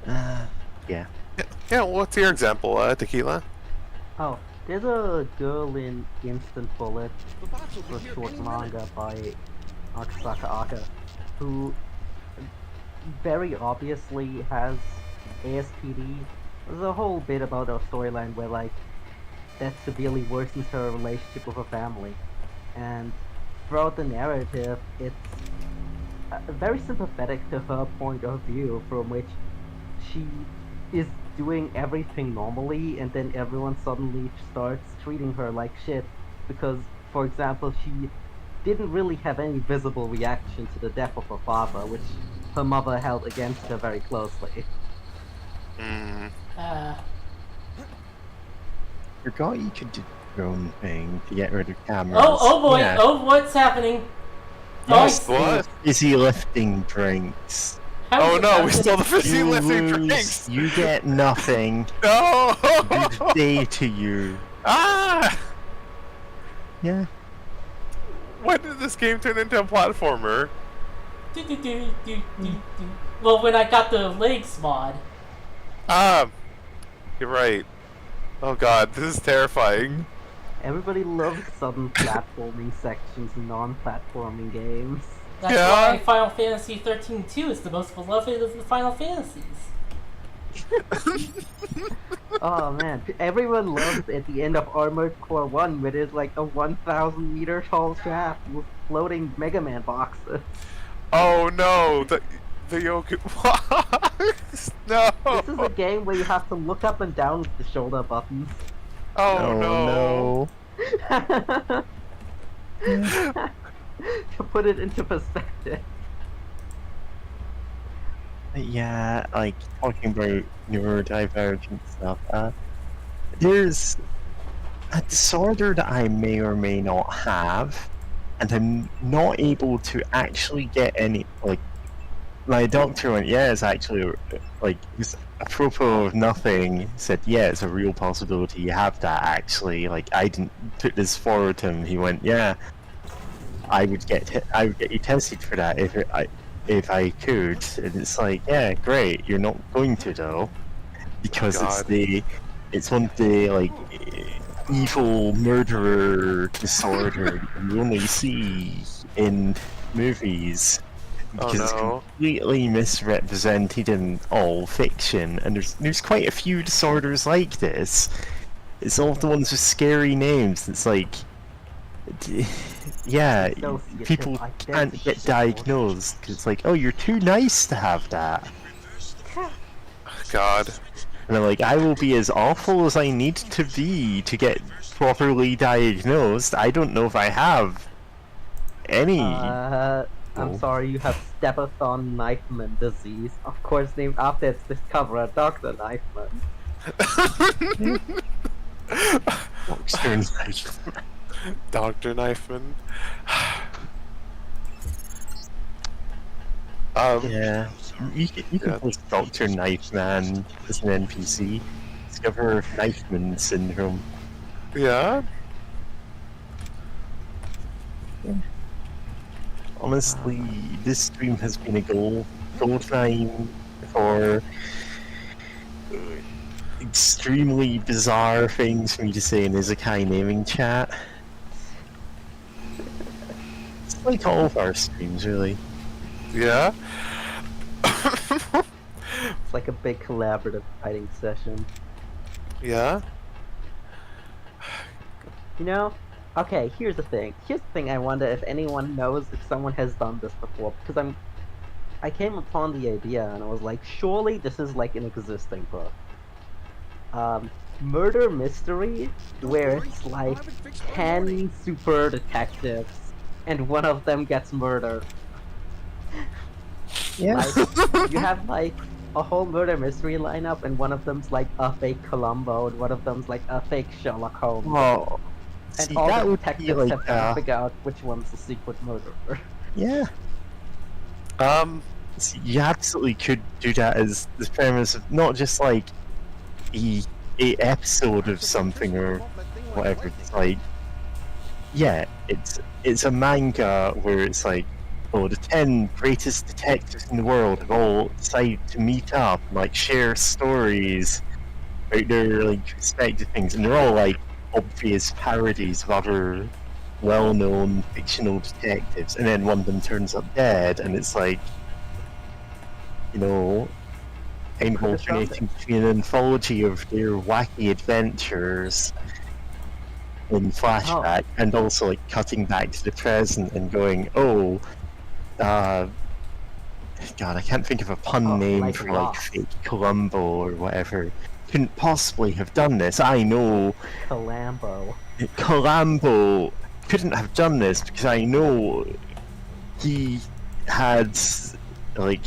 Yeah. Yeah, what's your example, Tequila? Oh, there's a girl in Instant Bullet, a short manga by Akasaka Aka, who very obviously has ASPD. There's a whole bit about her storyline where like that severely worsens her relationship with her family, and throughout the narrative it's very sympathetic to her point of view, from which she is doing everything normally and then everyone suddenly starts treating her like shit because, for example, she didn't really have any visible reaction to the death of her father, which her mother held against her very closely. Forgot you could do your own thing to get rid of cameras. Oh boy! Yeah. Oh, what's happening? Yes, What? fizzy lifting drinks. Oh no, we How- stole the fizzy You lifting lose, drinks! you get nothing. No! Good day to you. Ah! Yeah. When did this game turn into a platformer? Well, when I got the legs mod. Ah! You're right. Oh god, this is terrifying. Everybody loves sudden platforming sections in non-platforming games. That's why Final Fantasy 13-2 is the most beloved of the Final Fantasies. Oh man, everyone loves at the end of Armored Core 1 where there's like a 1,000 meter tall shaft with floating Mega Man boxes. Oh no, the Yoku. No! This is a game where you have to look up and down with the shoulder buttons. Oh no! To put it into perspective. Yeah, like talking about neurodivergent stuff. There's a disorder that I may or may not have, and I'm not able to actually get any. Like, my doctor went, "Yeah, it's actually like just apropos of nothing." Said, "Yeah, it's a real possibility. You have that actually." Like, I didn't put this forward to him. He went, "Yeah, I would get you tested for that if I could." And it's like, yeah, great. You're not going to though, because it's one of the like evil murderer disorder you only see in movies, because it's completely misrepresented in all fiction. And there's quite a few disorders like this. It's all the ones with scary names. It's like, yeah, people can't get diagnosed because it's like, oh, you're too nice to have that. God. And I'm like, I will be as awful as I need to be to get properly diagnosed. I don't know if I have any. I'm sorry, you have Stepathon Knifeman disease. Of course, named after its discoverer, Dr. Knifeman. Dr. Knifeman. Dr. Knifeman. Yeah, you can post Dr. Knifeman as an NPC. Discover Knifeman syndrome. Yeah? Honestly, this stream has been a gold mine for extremely bizarre things for me to say in Izakai naming chat. It's like all of our streams, really. Yeah? It's like a big collaborative writing session. Yeah? You know? Okay, here's the thing. I wonder if anyone knows if someone has done this before, because I came upon the idea and I was like, surely this is like an existing book. Murder mystery, where it's like 10 super detectives and one of them gets murdered. Yeah. Like, you have like a whole murder mystery lineup and one of them's like a fake Columbo and one of them's like a fake Sherlock Holmes. Oh. And See, all that the would be detectives like, have to figure out which one's the secret murderer. Yeah. See, you absolutely could do that as the premise of not just like a episode of something or whatever. It's like, yeah, it's a manga where it's like, oh, the 10 greatest detectives in the world have all decided to meet up and like share stories about their like respective things, and they're all like obvious parodies of other well-known fictional detectives, and then one of them turns up dead, and it's like, you know, kind of alternating between an anthology of their wacky adventures in flashback, and also like cutting back to the present and going, oh, God, I can't think of a pun name like for Lost. like fake Columbo or whatever. Couldn't possibly have done this. I know Columbo. Columbo couldn't have done this because I know he had like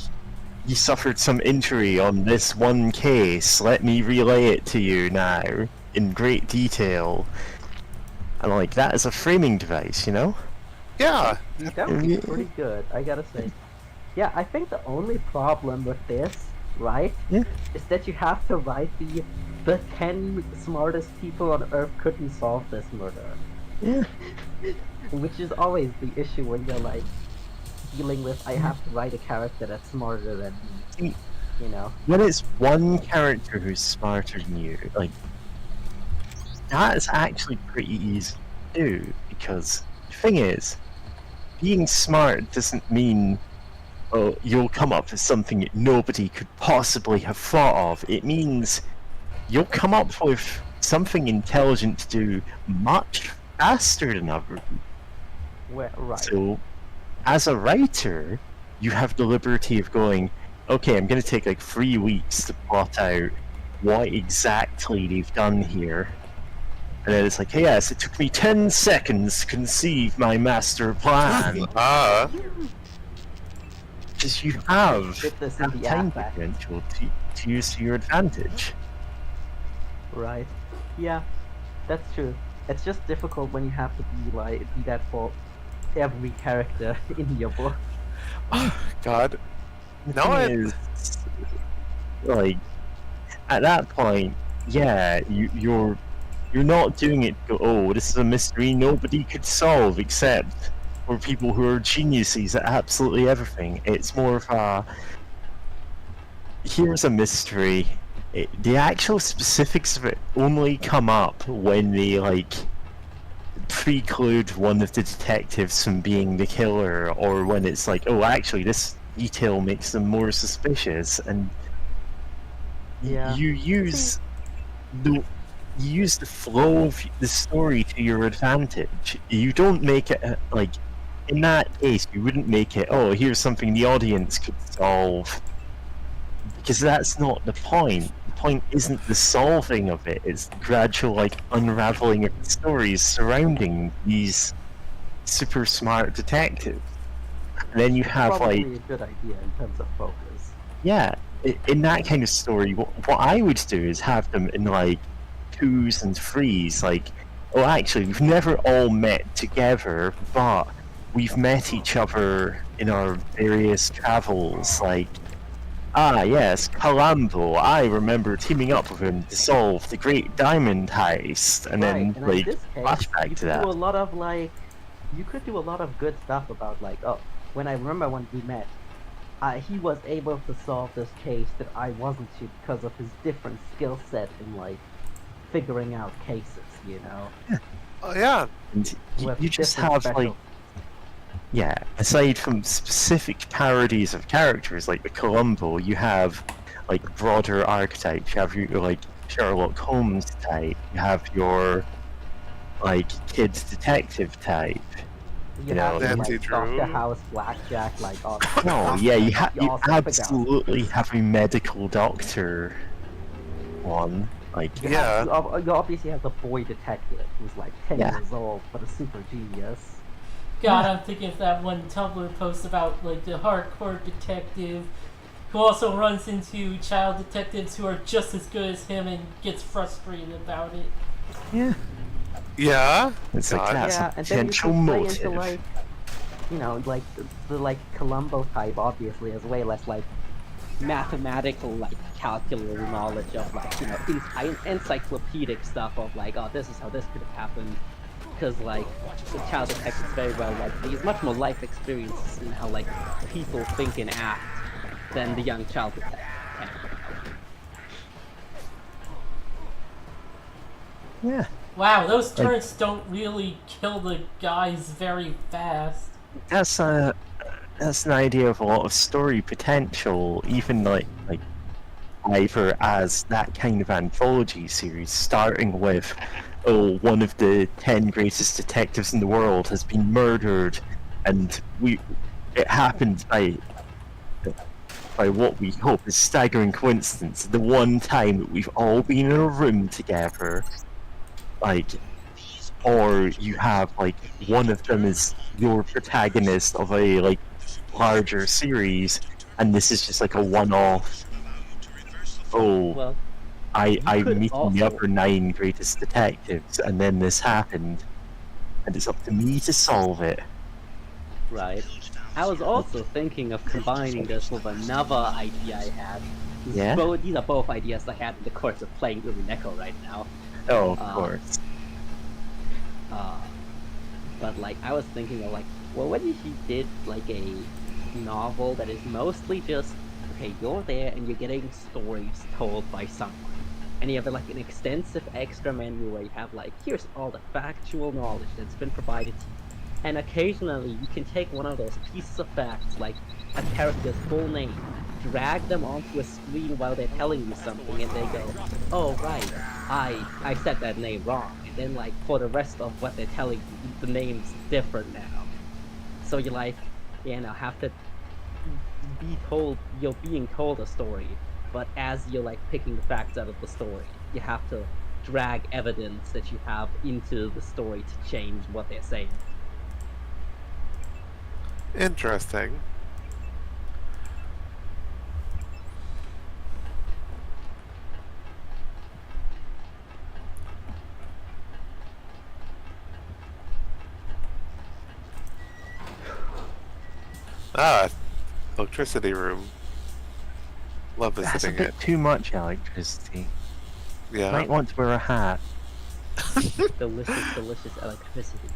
he suffered some injury on this one case. Let me relay it to you now in great detail. And like that is a framing device, you know? Yeah. That would be pretty good, I gotta say. Yeah, I think the only problem with this, right, is that you have to write the 10 smartest people on Earth couldn't solve this murder. Yeah. Which is always the issue when you're like dealing with I have to write a character that's smarter than me. You know? When it's one character who's smarter than you, like, that's actually pretty easy to do, because the thing is, being smart doesn't mean, oh, you'll come up with something that nobody could possibly have thought of. It means you'll come up with something intelligent to do much faster than others. Well, right. So, as a writer, you have the liberty of going, okay, I'm going to take like 3 weeks to plot out what exactly they've done here. And then it's like, hey, yes, it took me 10 seconds to conceive my master plan. Because you have that time potential to use to your advantage. Right. Yeah, that's true. It's just difficult when you have to be that for every character in your book. God. No, is like at that point, yeah, you're not doing it. Oh, this is a mystery nobody could solve except for people who are geniuses at absolutely everything. It's more of a here's a mystery. The actual specifics of it only come up when they like preclude one of the detectives from being the killer, or when it's like, oh, actually, this detail makes them more suspicious, and you use the flow of the story to your advantage. You don't make it like in that case. You wouldn't make it, oh, here's something the audience could solve, because that's not the point. The point isn't the solving of it, it's the gradual like unraveling of the stories surrounding these super smart detectives. And then you have Probably like a good idea in terms of focus. yeah, in that kind of story, what I would do is have them in like 2s and 3s, like, oh, actually, we've never all met together, but we've met each other in our various travels, like, ah, yes, Columbo, I remember teaming up with him to solve the Great Diamond Heist, and then, and like, in this case, flashback you to could that. do a lot of like, you could do a lot of good stuff about like, oh, when I remember when we met, he was able to solve this case that I wasn't to because of his different skill set in like figuring out cases, you know. Oh yeah. And With you just different have special- like, yeah, aside from specific parodies of characters like the Columbo, you have like broader archetypes. You have your like Sherlock Holmes type. You have your like kids detective type. You know, have like Doctor House, Blackjack, like all. no, yeah, you also absolutely have a medical doctor one. Like you obviously have the boy detective who's like 10 years old but a super genius. God, I'm thinking of that one Tumblr post about like the hardcore detective who also runs into child detectives who are just as good as him and gets frustrated about it. Yeah. Yeah. It's like that's a and then you potential can play motive. into like, you know, like the like Columbo type, obviously, as well as like mathematical like calcular knowledge of like, you know, encyclopedic stuff of like, oh, this is how this could have happened. Because like the child detective is very well like he has much more life experience in how like people think and act than the young child detective can. Yeah. Wow, those turrets don't really kill the guys very fast. That's an idea of a lot of story potential, even like either as that kind of anthology series, starting with, oh, one of the 10 greatest detectives in the world has been murdered, and it happened by what we hope is staggering coincidence, the one time that we've all been in a room together, like, or you have like one of them is your protagonist of a like larger series, and this is just like a one-off. Oh, well, I'm meeting the other 9 greatest detectives, and then this happened, and it's up to me to solve it. Right. I was also thinking of combining this with another idea I had. Yeah? These are both ideas I had in the course of playing Umineko right now. Oh, of course. But like, I was thinking of like, well, what if you did like a novel that is mostly just, okay, you're there and you're getting stories told by someone. And you have like an extensive extra menu where you have like, here's all the factual knowledge that's been provided to you. And occasionally you can take one of those pieces of facts, like a character's full name, drag them onto a screen while they're telling you something, and they go, "Oh right, I said that name wrong." And then like for the rest of what they're telling you, the name's different now. So you like, have to be told you're being told a story, but as you're like picking the facts out of the story, you have to drag evidence that you have into the story to change what they're saying. Interesting. Ah, electricity room. Love That's a visiting bit it. too much electricity. Yeah. Might want to wear a hat. Delicious, delicious electricity.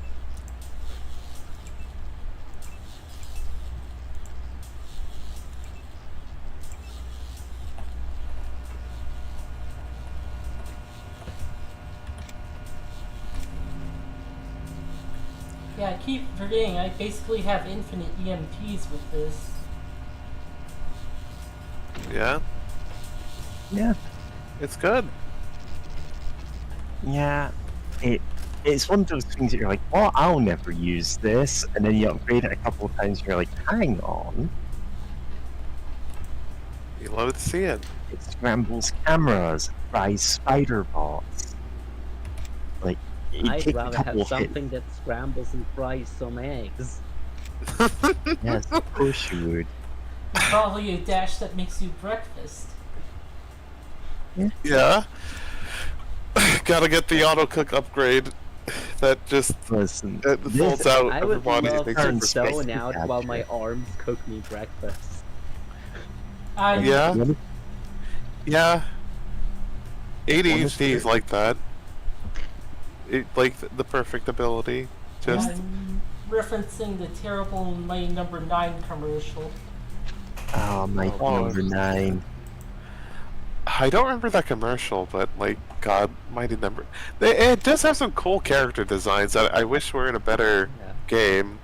Yeah, I keep forgetting I basically have infinite EMPs with this. Yeah? Yeah. It's good. Yeah. It's one of those things that you're like, well, I'll never use this, and then you upgrade it a couple of times and you're like, hang on. You love to see it. It scrambles cameras, fries spider bots. Like, I'd take a rather couple have of something that scrambles and fries some eggs. Yes, of course you would. Probably a dash that makes you breakfast. Yeah. Gotta get the auto cook upgrade. That just listen. It folds out I of your would body. love It makes to it zone out while my arms cook me breakfast. Yeah. Yeah. ADHD is like that. It, like the perfect ability. Just I'm referencing the terrible My Number 9 commercial. Oh, my number 9. I don't remember that commercial, but like, God, Mighty Number. It does have some cool character designs that I wish were in a better game.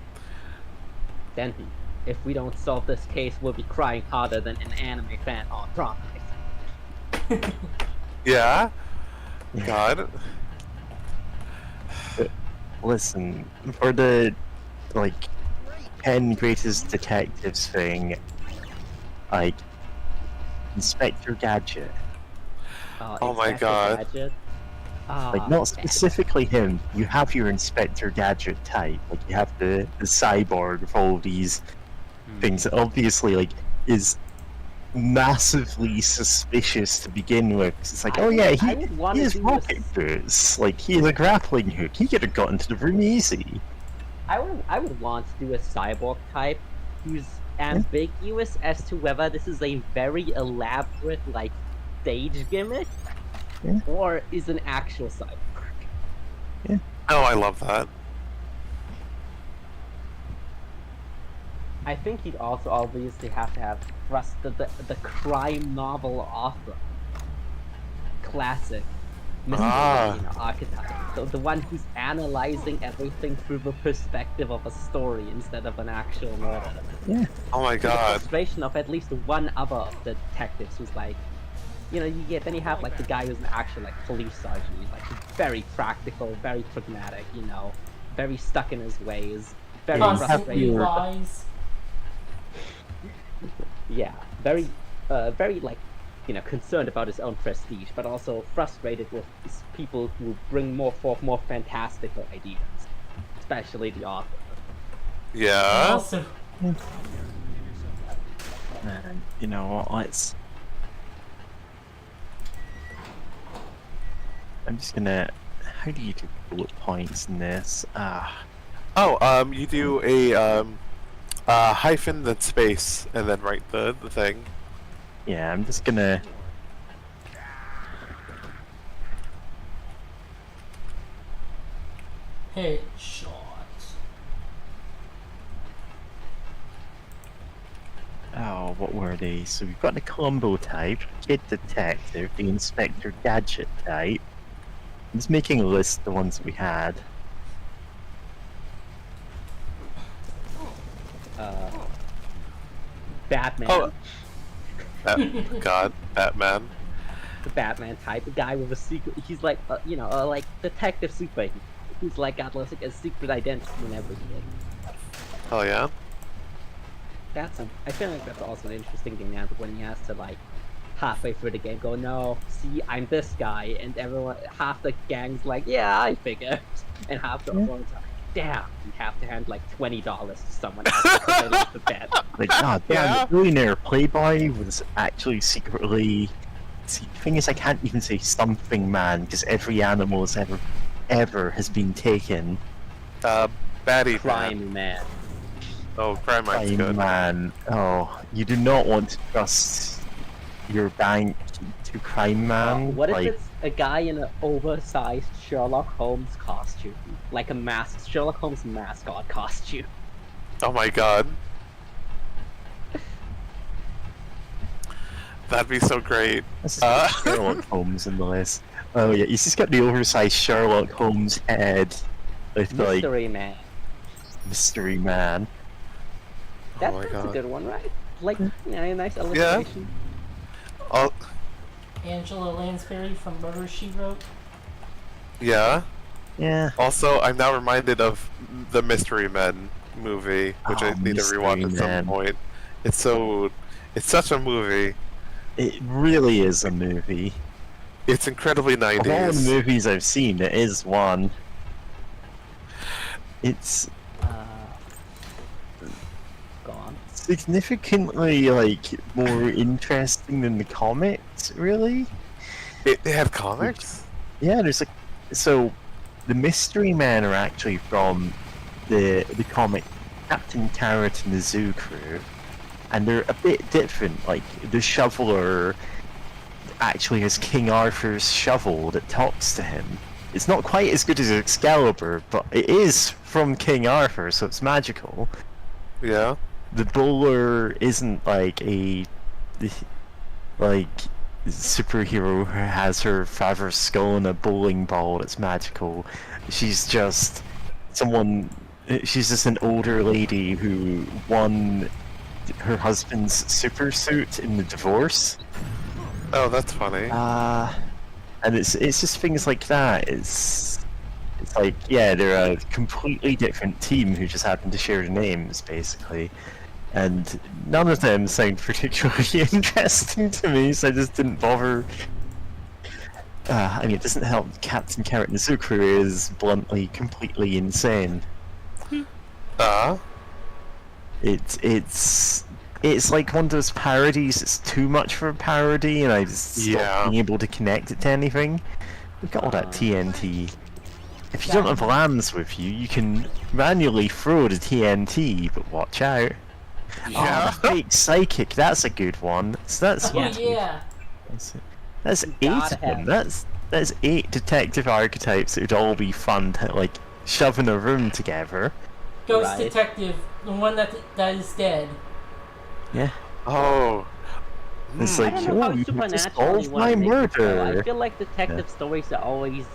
Denton, if we don't solve this case, we'll be crying harder than an anime fan on promise. Yeah? God. Listen, for the, like, 10 greatest detectives thing, like, Inspector Gadget. Oh my God. Gadget? Like, not specifically him, you have your Inspector Gadget type. Like, you have the cyborg with all these things that obviously, like, is massively suspicious to begin with. It's like, oh yeah, he has rocket boots. Like, he has a grappling hook. He could have got into the room easy. I would want to do a cyborg type who's ambiguous as to whether this is a very elaborate, like, stage gimmick or is an actual cyborg. Oh, I love that. I think you'd also obviously have to have the crime novel author. Classic. Mr. Archetype. The one who's analyzing everything through the perspective of a story instead of an actual murder. Yeah. Oh my The God. frustration of at least one other of the detectives who's like, then you have like the guy who's an actual like police sergeant. He's like very practical, very pragmatic, very stuck in his ways, very Constantly frustrated. lies. Yeah, very like, concerned about his own prestige, but also frustrated with people who bring forth more fantastical ideas, especially the author. Yeah. Also, And, let's... I'm just gonna... How do you do bullet points in this? Oh, you do a hyphen then space and then write the thing. Yeah, I'm just gonna. Headshot. Oh, what were they? So we've got the combo type, Kid Detective, the Inspector Gadget type. I'm just making a list of the ones we had. Batman. Oh. God, Batman. The Batman type, the guy with a secret. He's like, like detective super. He's like got like a secret identity and everything. Oh yeah. I feel like that's also an interesting dynamic when he has to like halfway through the game go, no, see, I'm this guy, and half the gang's like, yeah, I figured, and half the other ones are, damn, you have to hand like $20 to someone else because they left the bed. Like, god damn, the billionaire playboy was actually secretly. See, the thing is, I can't even say stumping man because every animal has ever has been taken. Batty Crime man. Oh, crime man's good. Man, oh, you do not want to trust your bank to crime man. What if it's a guy in an oversized Sherlock Holmes costume, like a Sherlock Holmes mascot costume? Oh my god. That'd be so great. This is Sherlock Holmes in the list. Oh yeah, he's just got the oversized Sherlock Holmes head with Mystery Man. Mystery Man. That's a good one, right? Like, a nice illustration. Oh. Angela Lansbury from Murder, She Wrote. Yeah. Yeah. Also, I'm now reminded of the Mystery Men movie, which I need to rewatch at some point. It's such a movie. It really is a movie. It's incredibly 90s. Of all the movies I've seen, it is one. It's significantly more interesting than the comics, really. It had comics? Yeah, there's so the Mystery Men are actually from the comic Captain Carrot and the Zoo Crew, and they're a bit different. Like the shoveler actually has King Arthur's shovel that talks to him. It's not quite as good as Excalibur, but it is from King Arthur, so it's magical. Yeah. The bowler isn't like a superhero who has her father's skull and a bowling ball that's magical. She's just she's just an older lady who won her husband's super suit in the divorce. Oh, that's funny. And it's just things like that. It's like, yeah, they're a completely different team who just happen to share the names, basically. And none of them sound particularly interesting to me, so I just didn't bother. I mean, it doesn't help Captain Carrot and the Zoo Crew is bluntly completely insane. It's like one of those parodies that's too much for a parody, and I just stopped being able to connect it to anything. We've got all that TNT. If you don't have lambs with you, you can manually throw the TNT, but watch out. Yeah. Oh, the fake psychic, that's a good one. So that's That's 8 of them. That's 8 detective archetypes that would all be fun to shove in a room together. Ghost detective, the one that is dead. Yeah. Oh. It's I don't know how you supernaturally solve my murder. I feel like detective stories are always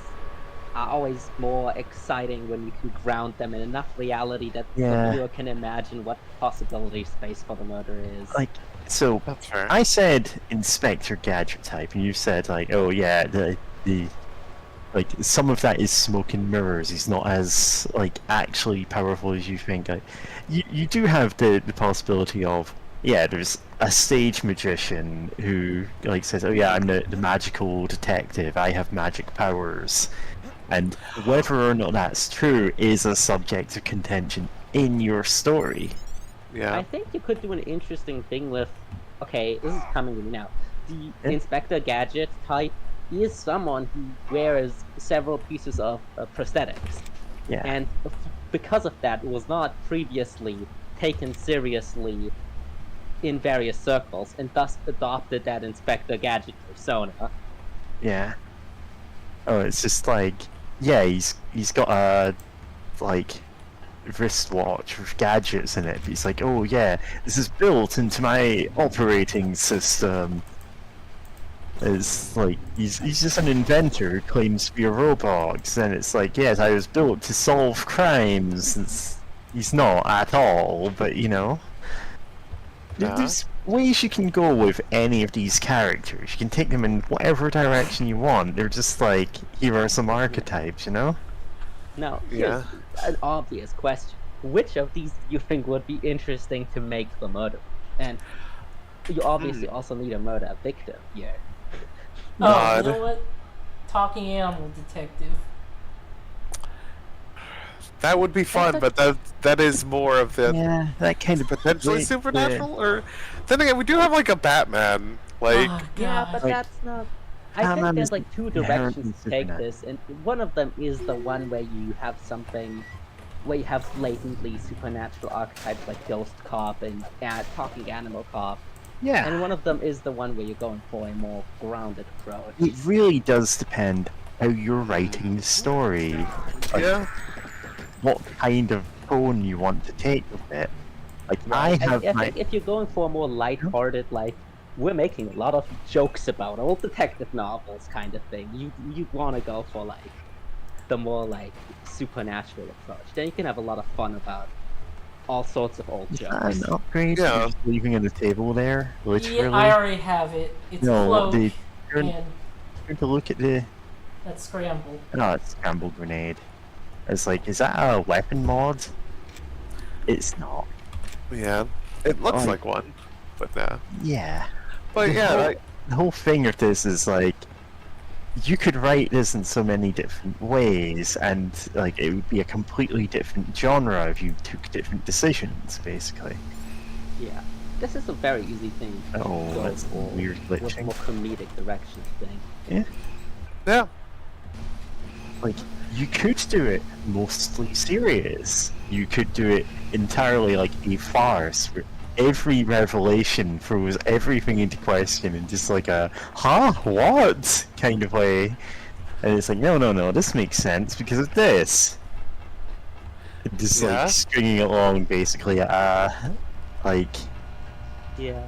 more exciting when you can ground them in enough reality that the viewer can imagine what possibility space for the murder is. So I said Inspector Gadget type, and you said oh yeah, the some of that is smoke and mirrors. He's not as actually powerful as you think. You do have the possibility of there's a stage magician who says, oh yeah, I'm the magical detective. I have magic powers. And whether or not that's true is a subject of contention in your story. Yeah. I think you could do an interesting thing with... Okay, this is coming to me now. The Inspector Gadget type is someone who wears several pieces of prosthetics. Yeah. And because of that, was not previously taken seriously in various circles, and thus adopted that Inspector Gadget persona. Yeah. Oh, it's just like, yeah, he's got a like wristwatch with gadgets in it. But he's like, oh yeah, this is built into my operating system. It's like he's just an inventor who claims to be a robot. And it's like, yes, I was built to solve crimes. He's not at all, but you know. There's ways you can go with any of these characters. You can take them in whatever direction you want. They're just like, here are some archetypes, you know? Now, here's an obvious question. Which of these do you think would be interesting to make the murder? And you obviously also need a murder victim here. Oh, you know what? Talking animal detective. That would be fun, but that is more of the that kind of potentially supernatural. Or then again, we do have like a Batman, like yeah, but like, that's not. I think there's like two directions to take this, and one of them is the one where you have something, where you have blatantly supernatural archetypes like Ghost Cop and Talking Animal Cop. Yeah. And one of them is the one where you're going for a more grounded approach. It really does depend how you're writing the story. Like, what kind of tone you want to take with it. Like, I think if you're going for a more light-hearted, like, we're making a lot of jokes about old detective novels kind of thing, you want to go for, like, the more, like, supernatural approach. Then you can have a lot of fun about all sorts of old jokes. An upgrade? Yeah. Just leaving on the table there, literally. Yeah, I already have it. It's cloak and... Turn to look at the... That's scrambled. No, it's scrambled grenade. It's like, is that a weapon mod? It's not. Yeah, it looks like one, but no. Yeah. But the whole thing of this is like, you could write this in so many different ways, and like it would be a completely different genre if you took different decisions, basically. Yeah, this is a very easy thing. Oh, that's weird glitching. With a more comedic direction thing. Yeah. Yeah. Like, you could do it mostly serious. You could do it entirely like a farce, where every revelation throws everything into question in just like a, huh, what kind of way. And it's like, no, this makes sense because of this. And just like stringing it along basically, like... Yeah,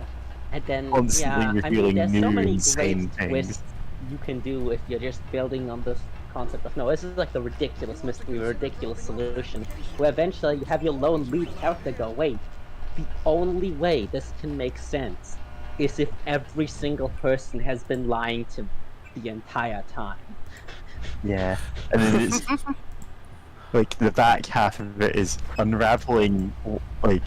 and then, constantly revealing there's new so many insane great things. twists you can do if you're just building on this concept of, no, this is like the ridiculous mystery, ridiculous solution, where eventually you have your lone lead character go, wait, the only way this can make sense is if every single person has been lying to me the entire time. Yeah, and then it's like the back half of it is unraveling like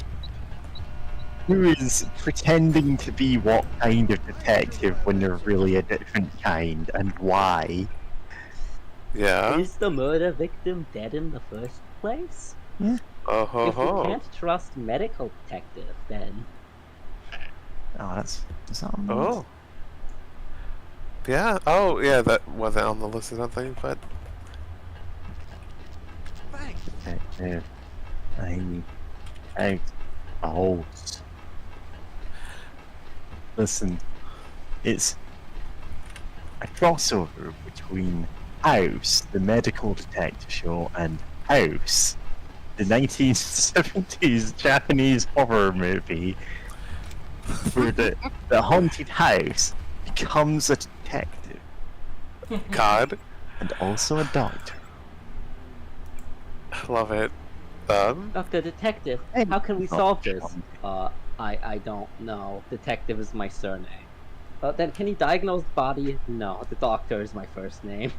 who is pretending to be what kind of detective when they're really a different kind, and why. Yeah. Is the murder victim dead in the first place? Yeah. If you can't trust medical detective, then... Oh, that's not on the list. Yeah, oh, yeah, that wasn't on the list of nothing, but... Thanks. Detective. I host. Listen, it's a crossover between House, the medical detective show, and House, the 1970s Japanese horror movie, where the haunted house becomes a detective. God. And also a doctor. Love it. Dr. Detective, how can we solve this? I don't know. Detective is my surname. Then can you diagnose the body? No, the doctor is my first name.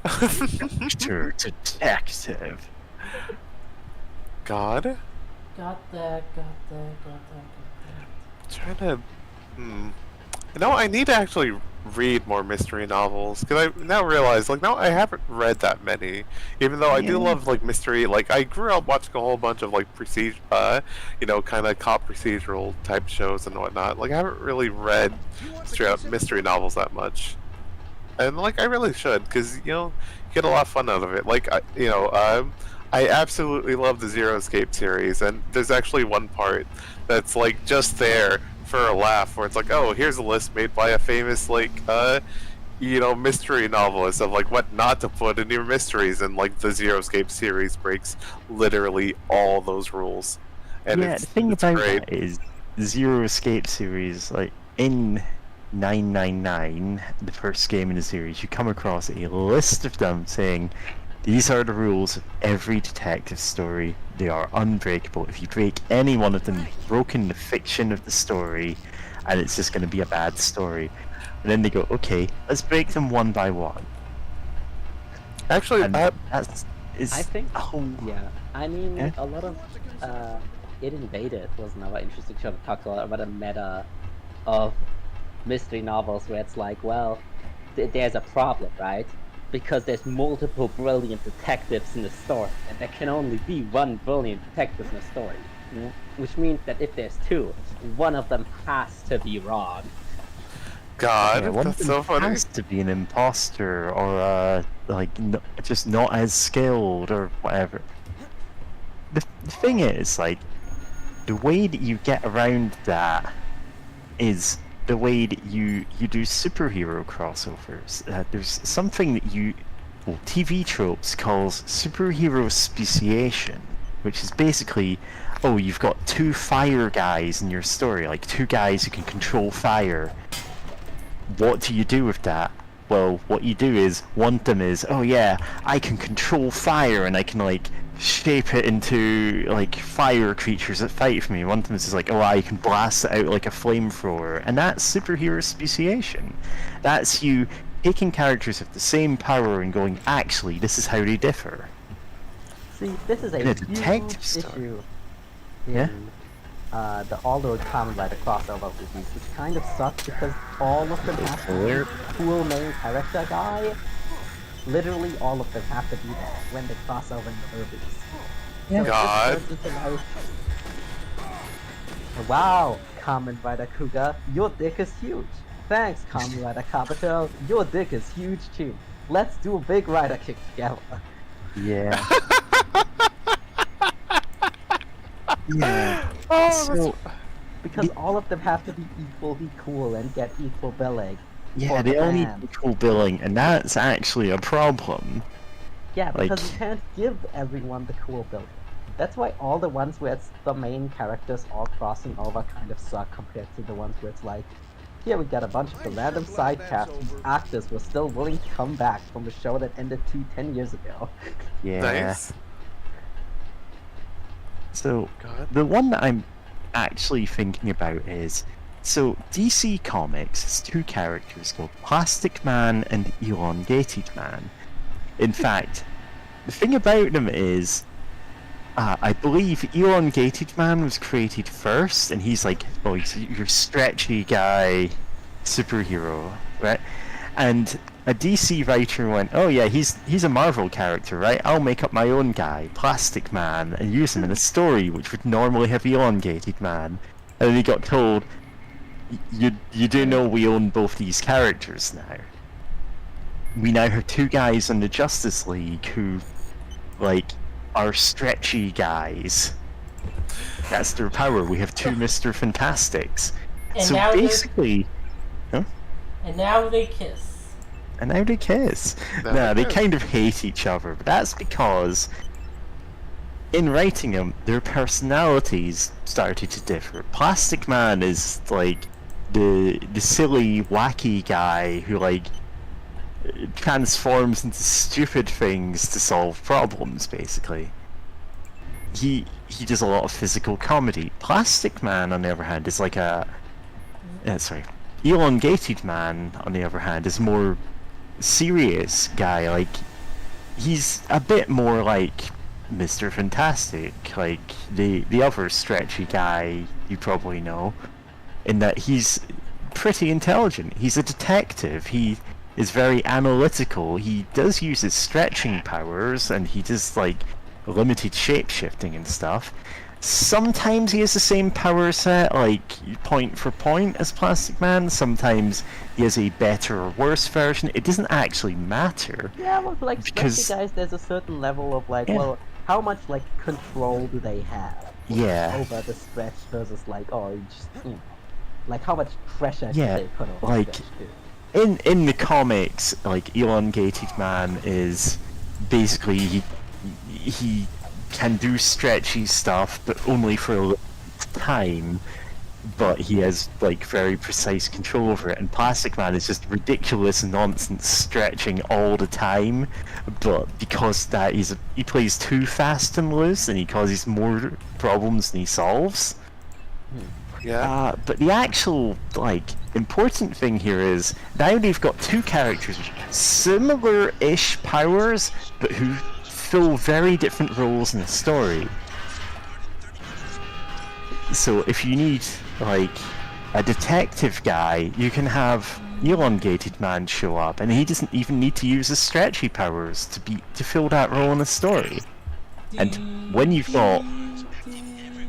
Doctor Detective. God? Got that. Trying to... You know, I need to actually read more mystery novels, because I now realize, like, I haven't read that many, even though I do love, like, mystery. Like, I grew up watching a whole bunch of, like, you know, kind of cop procedural type shows and whatnot. Like, I haven't really read straight up mystery novels that much. And, like, I really should, because, you know, you get a lot of fun out of it. Like, I I absolutely love the Zero Escape series, and there's actually one part that's like just there for a laugh, where it's like, oh, here's a list made by a famous mystery novelist of like what not to put in your mysteries, and like the Zero Escape series breaks literally all those rules, and Yeah, the thing it's about great. that is the Zero Escape series, like in 999, the first game in the series, you come across a list of them saying, these are the rules of every detective story. They are unbreakable. If you break any one of them, you've broken the fiction of the story, and it's just going to be a bad story. And then they go, okay, let's break them one by one. Actually, and I think, yeah. I mean, Yeah? a lot of, It Invaded was another interesting show to talk a lot about the meta of mystery novels where it's like, well, there's a problem, right? Because there's multiple brilliant detectives in the story, and there can only be one brilliant detective in the story. Which means that if there's two, one of them has to be wrong. God, Yeah, one of that's them so funny. has to be an imposter, or just not as skilled, or whatever. The thing is, like, the way that you get around that is the way that you do superhero crossovers. There's something that TV tropes calls superhero speciation, which is basically, oh, you've got two fire guys in your story, like two guys who can control fire. What do you do with that? Well, what you do is, one of them is, oh yeah, I can control fire and I can like shape it into like fire creatures that fight for me. One of them is like, oh, I can blast it out like a flamethrower, and that's superhero speciation. That's you taking characters with the same power and going, actually, this is how they differ. See, this is a In a huge detective story. issue Yeah? in the all those Kamen Rider crossover movies, which kind of sucks because all of them have to be cool main character guy. Literally all of them have to be that when they cross over in the movies. Yeah. So God. it just turns into like, wow, Kamen Rider Kuga, your dick is huge. Thanks, Kamen Rider Kabuto, your dick is huge too. Let's do a big rider kick together. Yeah. Yeah. So, because all of them have to be equally cool and get equal billing. Yeah, for they the all need fans. equal billing, and that's actually a problem. Yeah, because Like- you can't give everyone the cool billing. That's why all the ones where it's the main characters all crossing over kind of suck compared to the ones where it's like, here we got a bunch of the random side casts whose actors were still willing to come back from a show that ended 10 years ago. Yeah. Nice. So, God. the one that I'm actually thinking about is, so DC Comics has two characters called Plastic Man and Elongated Man. In fact, the thing about them is, I believe Elongated Man was created first, and he's like, oh, he's your stretchy guy superhero, right? And a DC writer went, oh yeah, he's a Marvel character, right? I'll make up my own guy, Plastic Man, and use him in a story which would normally have Elongated Man. And then he got told, you do know we own both these characters now. We now have two guys in the Justice League who, like, are stretchy guys. That's their power. We have two Mr. Fantastics. And So now basically... Huh? And now they kiss. And now they kiss. Now No, they they kiss. kind of hate each other, but that's because in writing them, their personalities started to differ. Plastic Man is like the silly, wacky guy who like transforms into stupid things to solve problems. Basically, he does a lot of physical comedy. Plastic Man, on the other hand, is like Elongated Man, on the other hand, is more serious guy. Like, he's a bit more like Mr. Fantastic, like the other stretchy guy you probably know, in that he's pretty intelligent. He's a detective. He is very analytical. He does use his stretching powers, and he does like limited shape shifting and stuff. sometimes he has the same power set, like point for point as Plastic Man. Sometimes he has a better or worse version. It doesn't actually matter. Yeah, well, like because stretchy guys, there's a certain level of like, Yeah. well, how much like control do they have Yeah. over the stretch versus like, oh, you just like how much pressure can Yeah, they put on like the stretch too? in the comics, like Elongated Man is basically he can do stretchy stuff, but only for a little time. But he has like very precise control over it. And Plastic Man is just ridiculous nonsense stretching all the time. But because that he plays too fast and loose, and he causes more problems than he solves. Yeah. But the actual, like, important thing here is now they've got two characters with similar-ish powers, but who fill very different roles in the story. So if you need, like, a detective guy, you can have Elongated Man show up, and he doesn't even need to use his stretchy powers to fill that role in the story. And when you've got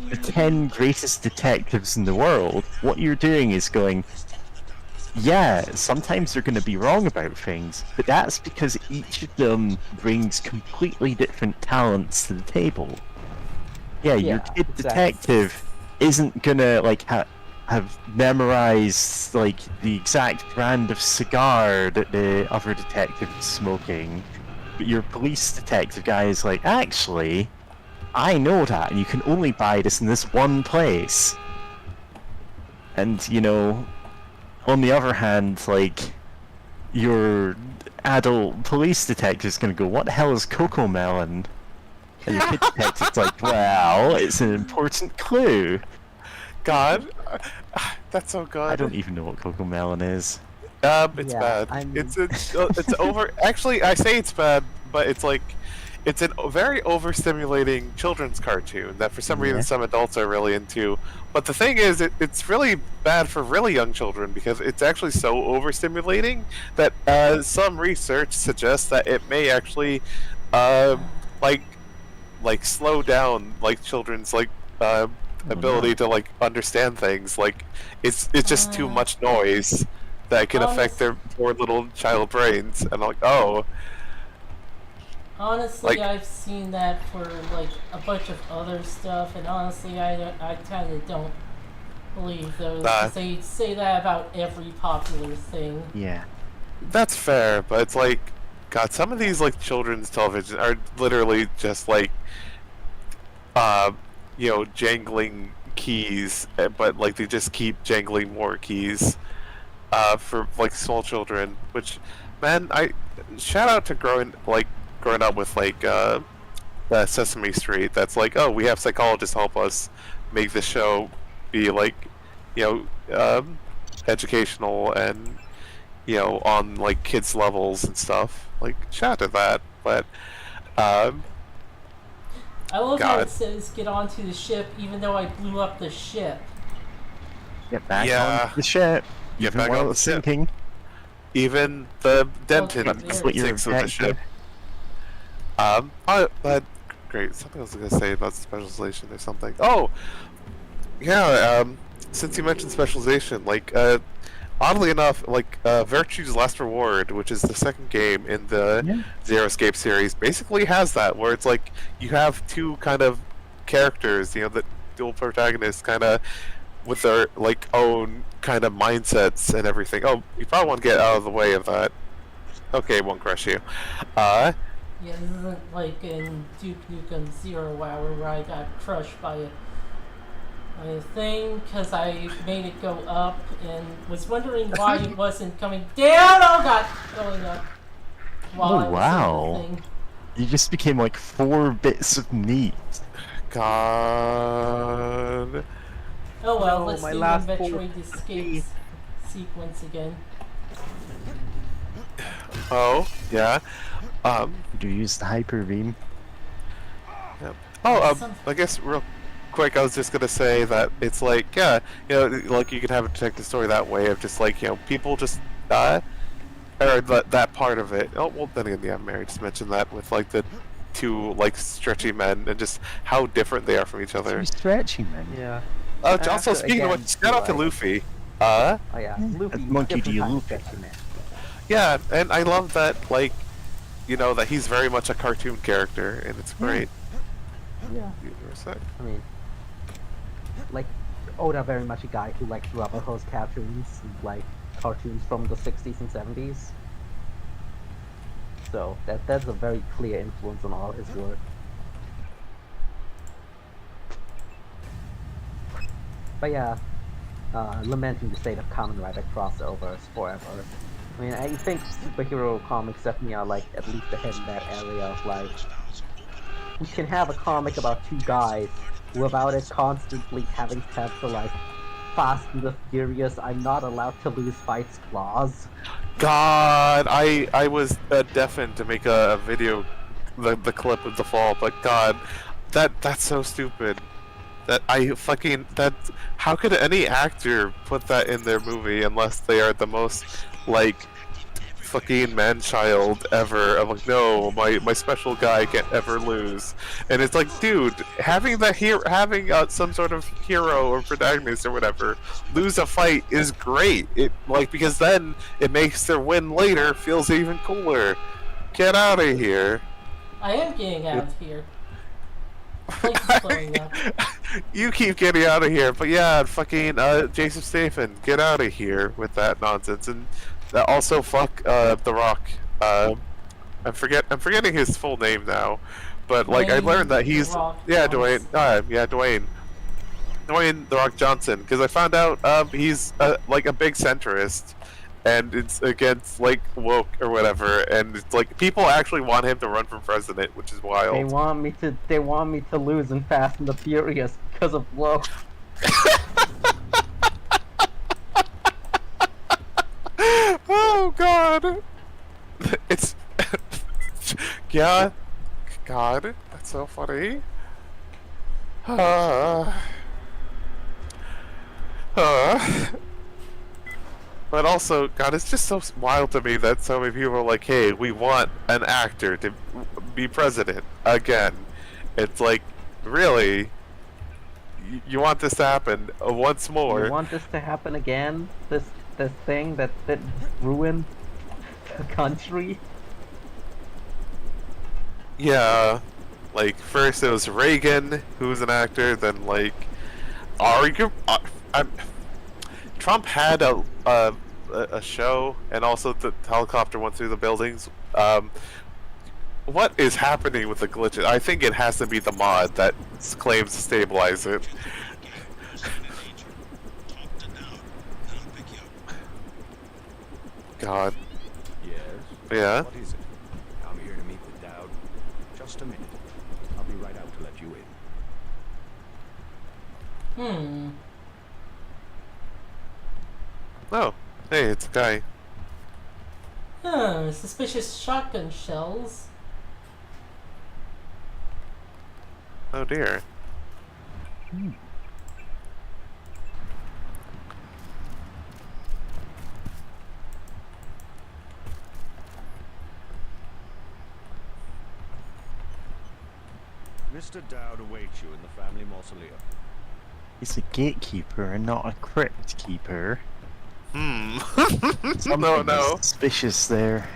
the 10 greatest detectives in the world, what you're doing is going, yeah, sometimes they're going to be wrong about things, but that's because each of them brings completely different talents to the table. Yeah, your kid detective isn't gonna like have memorized like the exact brand of cigar that the other detective is smoking, but your police detective guy is like, actually, I know that, and you can only buy this in this one place. And, you know, on the other hand, like, your adult police detective is gonna go, what the hell is Coco Melon? And your kid detective's like, well, it's an important clue. God, that's so good. I don't even know what Coco Melon is. It's bad. It's over. Actually, I say it's bad, but it's like, it's a very overstimulating children's cartoon that for some reason some adults are really into. But the thing is, it's really bad for really young children because it's actually so overstimulating that some research suggests that it may actually, like slow down like children's like ability to like understand things. Like it's just too much noise that can affect their poor little child brains. And I'm like, oh. Honestly, I've seen that for like a bunch of other stuff, and honestly, I kind of don't believe those. 'Cause they say that about every popular thing. Yeah, that's fair, but it's like, God, some of these like children's television are literally just like, you know, jangling keys, but like they just keep jangling more keys, for like small children. Which, man, I shout out to growing up with like Sesame Street. That's like, oh, we have psychologists help us make the show be like, you know, educational and, you know, on like kids levels and stuff. Like, shout out to that. But I love how it says get onto the ship even though I blew up the ship. Get back on the ship. Get even back while on the it's ship. sinking. Even the Denton sinks with the ship. But great. Something I was gonna say about specialization or something. Oh, yeah. Since you mentioned specialization, like, oddly enough, like, Virtue's Last Reward, which is the second game in the Zero Escape series, basically has that, where it's like you have two kind of characters, you know, the dual protagonists, kind of with their like own kind of mindsets and everything. Oh, you probably want to get out of the way of that. Okay, it won't crush you. Yeah, this isn't like in Duke Nukem 0 Hour where I got crushed by a thing because I made it go up and was wondering why it wasn't coming down. Oh god, going up. Oh wow! You just became like 4 bits of meat. God. Oh well, No, let's my do the last Metroid escape sequence again. Oh yeah. Do you use the hyper beam? Yep. Oh, I guess real quick, I was just gonna say that it's like, yeah, you know, like you could have a detective story that way of just like, you know, people just die, or that part of it. Oh, well, then again, yeah, Mary just mentioned that with like the two like stretchy men and just how different they are from each other. Two stretchy men. Yeah. Also, After, speaking of again, which, shout out to like- Luffy. Oh yeah, Luffy, Monkey different D. kind of Luffy. stretchy man. Yeah, and I love that, like, you know, that he's very much a cartoon character, and it's great. Yeah. You were saying? I mean, like, Oda very much a guy who likes rubber hose cartoons, like cartoons from the 60s and 70s. So that's a very clear influence on all his work. But yeah, lamenting the state of Kamen Rider crossovers forever. I mean, I think superhero comics definitely are like at least ahead in that area of like, we can have a comic about two guys without it constantly having to have the like Fast and the Furious, I'm not allowed to lose fights clause. God, I was deafened to make a video, the clip of the fall, but God, that's so stupid. That how could any actor put that in their movie unless they are the most like fucking man-child ever? I'm like, no, my special guy can't ever lose. And it's like, dude, having some sort of hero or protagonist or whatever lose a fight is great. It like because then it makes their win later feels even cooler. Get out of here. I am getting out of here. Like blowing up. You keep getting out of here, but yeah, fucking Jason Statham, get out of here with that nonsense. And also fuck The Rock. I'm forgetting his full name now, but like I learned that he's Dwayne. Dwayne The Rock Johnson, because I found out he's like a big centrist, and it's against like woke or whatever, and it's like people actually want him to run for president, which is wild. They want me to lose in Fast and the Furious because of woke. Oh God! It's yeah, God, that's so funny. But also, God, it's just so wild to me that so many people are like, "Hey, we want an actor to be president again." It's like, really, you want this to happen once more? You want this to happen again? This thing that ruined the country? Yeah, like first it was Reagan, who was an actor. Then like, Trump had a show, and also the helicopter went through the buildings. What is happening with the glitches? I think it has to be the mod that claims to stabilize it. God. Yes? Yeah? What is it? I'm here to meet with Dowd. Just a minute. I'll be right out to let you in. Oh, hey, it's a guy. Suspicious shotgun shells. Oh dear. Mr. Dowd awaits you in the family mausoleum. He's a gatekeeper and not a crypt keeper. No, no. Suspicious there.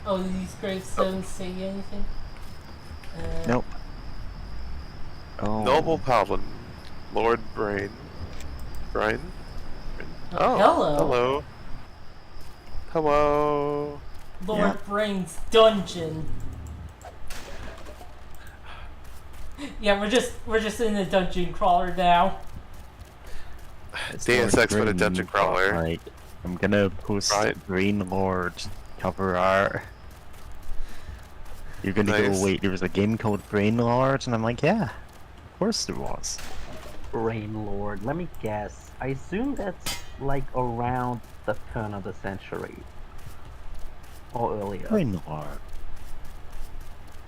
Oh, these gravestones say anything? Nope. Oh. Noble Paladin, Lord Brain. Brian? Oh, hello. Hello. Lord Brain's dungeon. Yeah, we're just in the dungeon crawler now. Deus Ex for the dungeon crawler. Right. I'm gonna post Brain Lord cover art. You're gonna go, wait, there was a game called Brain Lord? And I'm like, yeah, of course there was. Brain Lord, let me guess. I assume that's like around the turn of the century. Or earlier. Brain Lord.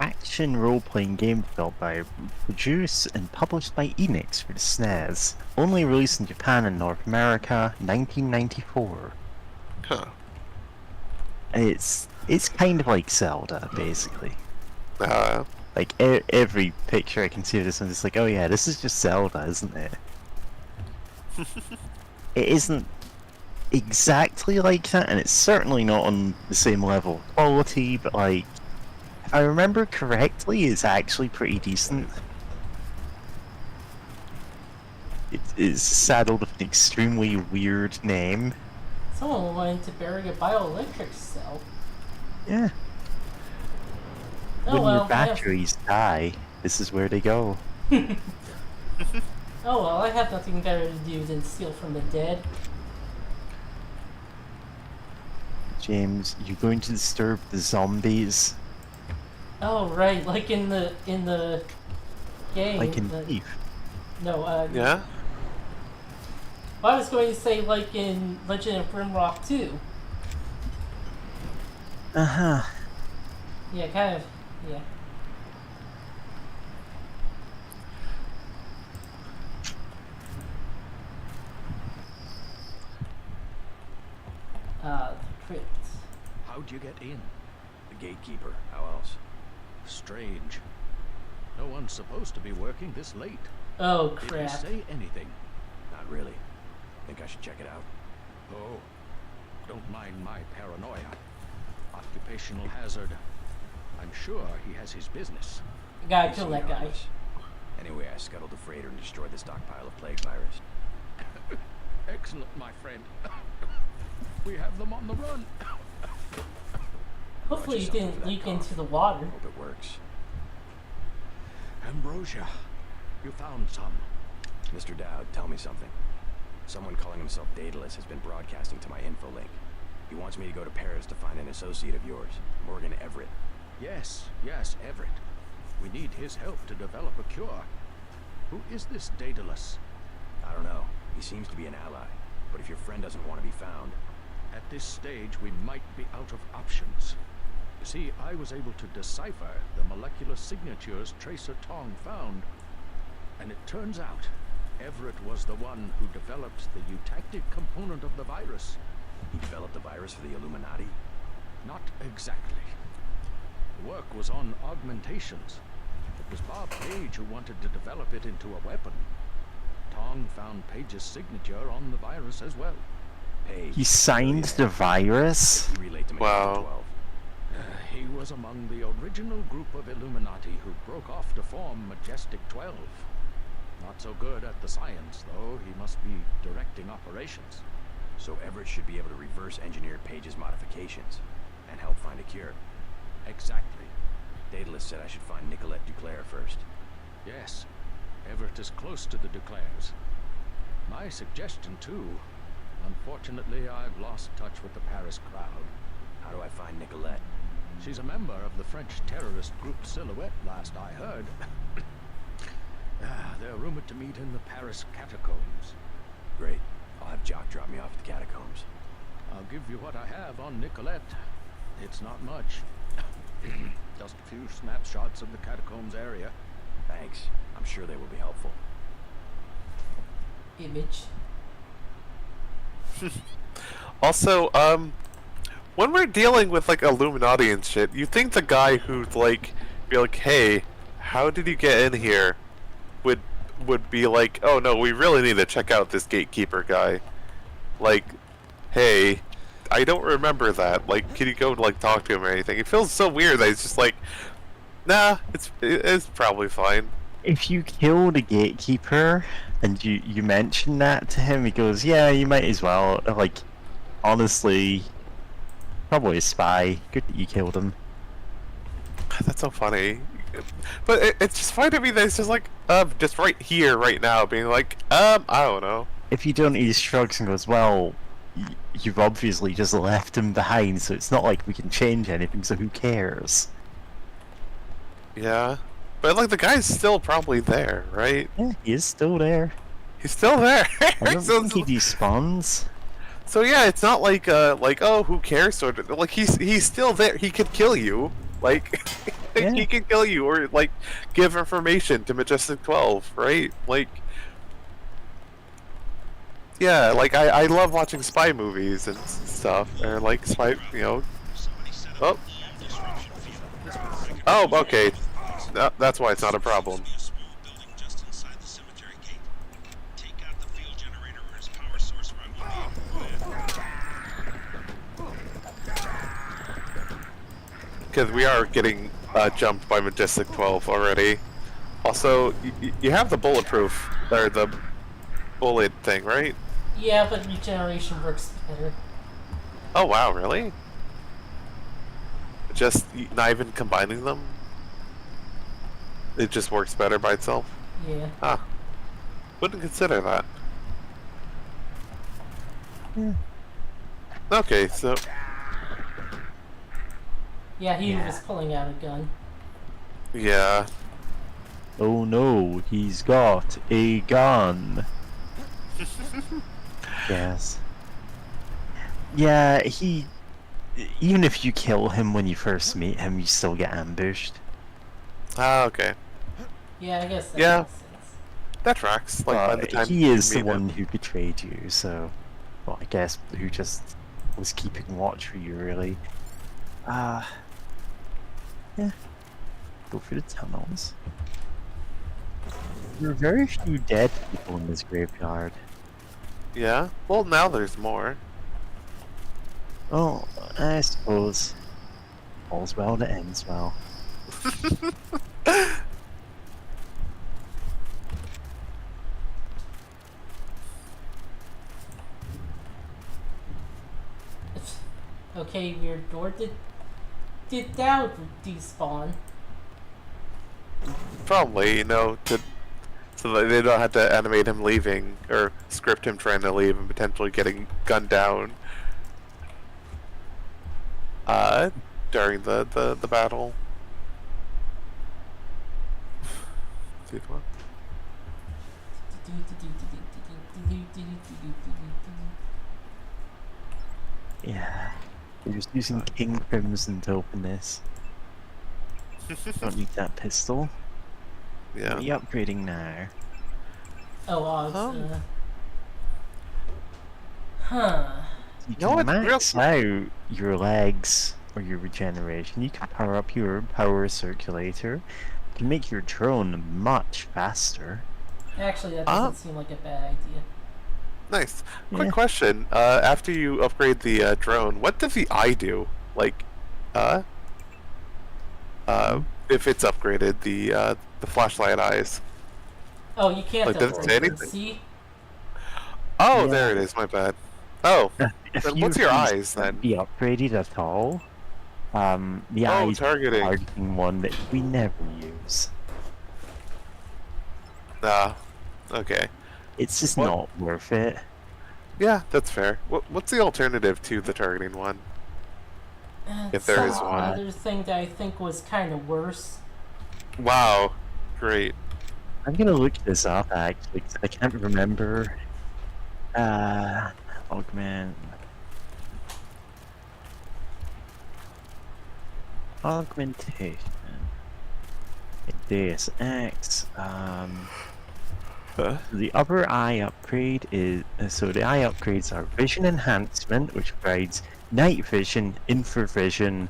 Action role-playing game developed by, produced and published by Enix for the SNES. Only released in Japan and North America, 1994. Huh. It's It's kind of like Zelda, basically. Uh, Like every picture I can see of this one, it's like, oh yeah, this is just Zelda, isn't it? It isn't exactly like that, and it's certainly not on the same level of quality, but like, if I remember correctly, it's actually pretty decent. It is saddled with an extremely weird name. Someone wanted to bury a bioelectric cell. Yeah. Oh When well, your batteries die, this is where they go. Oh well, I have nothing better to do than steal from the dead. James, you're going to disturb the zombies. Oh right, like in the game. Like in Thief. No, yeah? I was going to say like in Legend of Grimrock 2. Uh-huh. Yeah, kind of. Yeah. The crypt. How'd you get in? The gatekeeper. How else? Strange. No one's supposed to be working this late. Oh Did crap. you say anything? Not really. Think I should check it out? Oh, don't mind my paranoia. Occupational hazard. I'm sure he has his business. Gotta He's kill so that guy. harmless. Anyway, I scuttled the freighter and destroyed the stockpile of plague virus. Excellent, my friend. We have them on the run. Hopefully you didn't leak into the water. Hope it works. Ambrosia, you found some. Mr. Dowd, tell me something. Someone calling himself Daedalus has been broadcasting to my info link. He wants me to go to Paris to find an associate of yours, Morgan Everett. Yes, Everett. We need his help to develop a cure. Who is this Daedalus? I don't know. He seems to be an ally. But if your friend doesn't want to be found... At this stage, we might be out of options. You see, I was able to decipher the molecular signatures Tracer Tong found. And it turns out, Everett was the one who developed the eutactic component of the virus. He developed the virus for the Illuminati? Not exactly. The work was on augmentations. It was Bob Page who wanted to develop it into a weapon. Tong found Page's signature on the virus as well. Page. He signed the virus? He relayed to Wow. 12. He was among the original group of Illuminati who broke off to form Majestic 12. Not so good at the science, though. He must be directing operations. So Everett should be able to reverse engineer Page's modifications and help find a cure. Exactly. Daedalus said I should find Nicolette Duclair first. Yes. Everett is close to the Duclairs. My suggestion, too. Unfortunately, I've lost touch with the Paris crowd. How do I find Nicolette? She's a member of the French terrorist group Silhouette, last I heard. They're rumored to meet in the Paris catacombs. Great. I'll have Jock drop me off at the catacombs. I'll give you what I have on Nicolette. It's not much. Just a few snapshots of the catacombs area. Thanks. I'm sure they will be helpful. Image. Also, when we're dealing with like Illuminati and shit, you think the guy who'd like be like, "Hey, how did you get in here?" would be like, "Oh no, we really need to check out this gatekeeper guy." Like, "Hey, I don't remember that. Like, can you go like talk to him or anything?" It feels so weird that he's just like, "Nah, it's probably fine." If you kill the gatekeeper and you mention that to him, he goes, "Yeah, you might as well." Like, honestly, probably a spy. Good that you killed him. That's so funny. But it's just funny to me that it's just like, just right here, right now, being like, I don't know. If you don't, he shrugs and goes, "Well, you've obviously just left him behind, so it's not like we can change anything, so who cares?" Yeah. But like the guy's still probably there, right? Yeah, he is still there. He's still there. I don't think he despawns. So yeah, it's not like oh, who cares sort of, like he's still there. He could kill you. Like Yeah. he can kill you or like give information to Majestic 12, right? Like yeah, like I love watching spy movies and stuff, or like spy, you know, Oh. Oh, okay. That's why it's not a problem. Because we are getting jumped by Majestic 12 already. Also, you have the bulletproof, or the bullet thing, right? Yeah, but regeneration works better. Oh wow, really? Just not even combining them? It just works better by itself? Yeah. Ah. Wouldn't consider that. Okay, so... Yeah, he was pulling out a gun. Yeah. Oh no, he's got a gun. Yes. Yeah, even if you kill him when you first meet him, you still get ambushed. Ah, okay. Yeah, I guess that Yeah. makes sense. That tracks. Like, by the time He you is the meet him. one who betrayed you, so... Well, I guess who just was keeping watch for you, really. Yeah. Go for the tunnels. There are very few dead people in this graveyard. Yeah? Well, now there's more. Oh, I suppose. All's well that ends well. Okay, your door did that despawn. Probably, you know, so that they don't have to animate him leaving, or script him trying to leave and potentially getting gunned down. During the battle. See if what? Yeah. We're just using King Crimson to open this. Don't need that pistol. Yeah. What are you upgrading now? Oh, huh. You know can what, max out your legs or your regeneration. You can power up your power circulator. You can make your drone much faster. Actually, that doesn't seem like a bad idea. Nice. Yeah. Quick question. After you upgrade the drone, what does the eye do? Like, if it's upgraded, the flashlight eyes. Oh, you can't Like, does it say upgrade it, anything? see? Oh, Yeah. there it is. My bad. Oh, If then you what's your refuse eyes to then? be upgraded at all, the Oh, eyes targeting. are targeting one that we never use. Okay. It's just What? not worth it. Yeah, that's fair. What's the alternative to the targeting one? If there is Some one. other thing that I think was kind of worse. Wow. Great. I'm gonna look this up actually, 'cause I can't remember. Augment. Augmentation. Deus Ex. The upper eye upgrade is so the eye upgrades are vision enhancement, which provides night vision, infravision,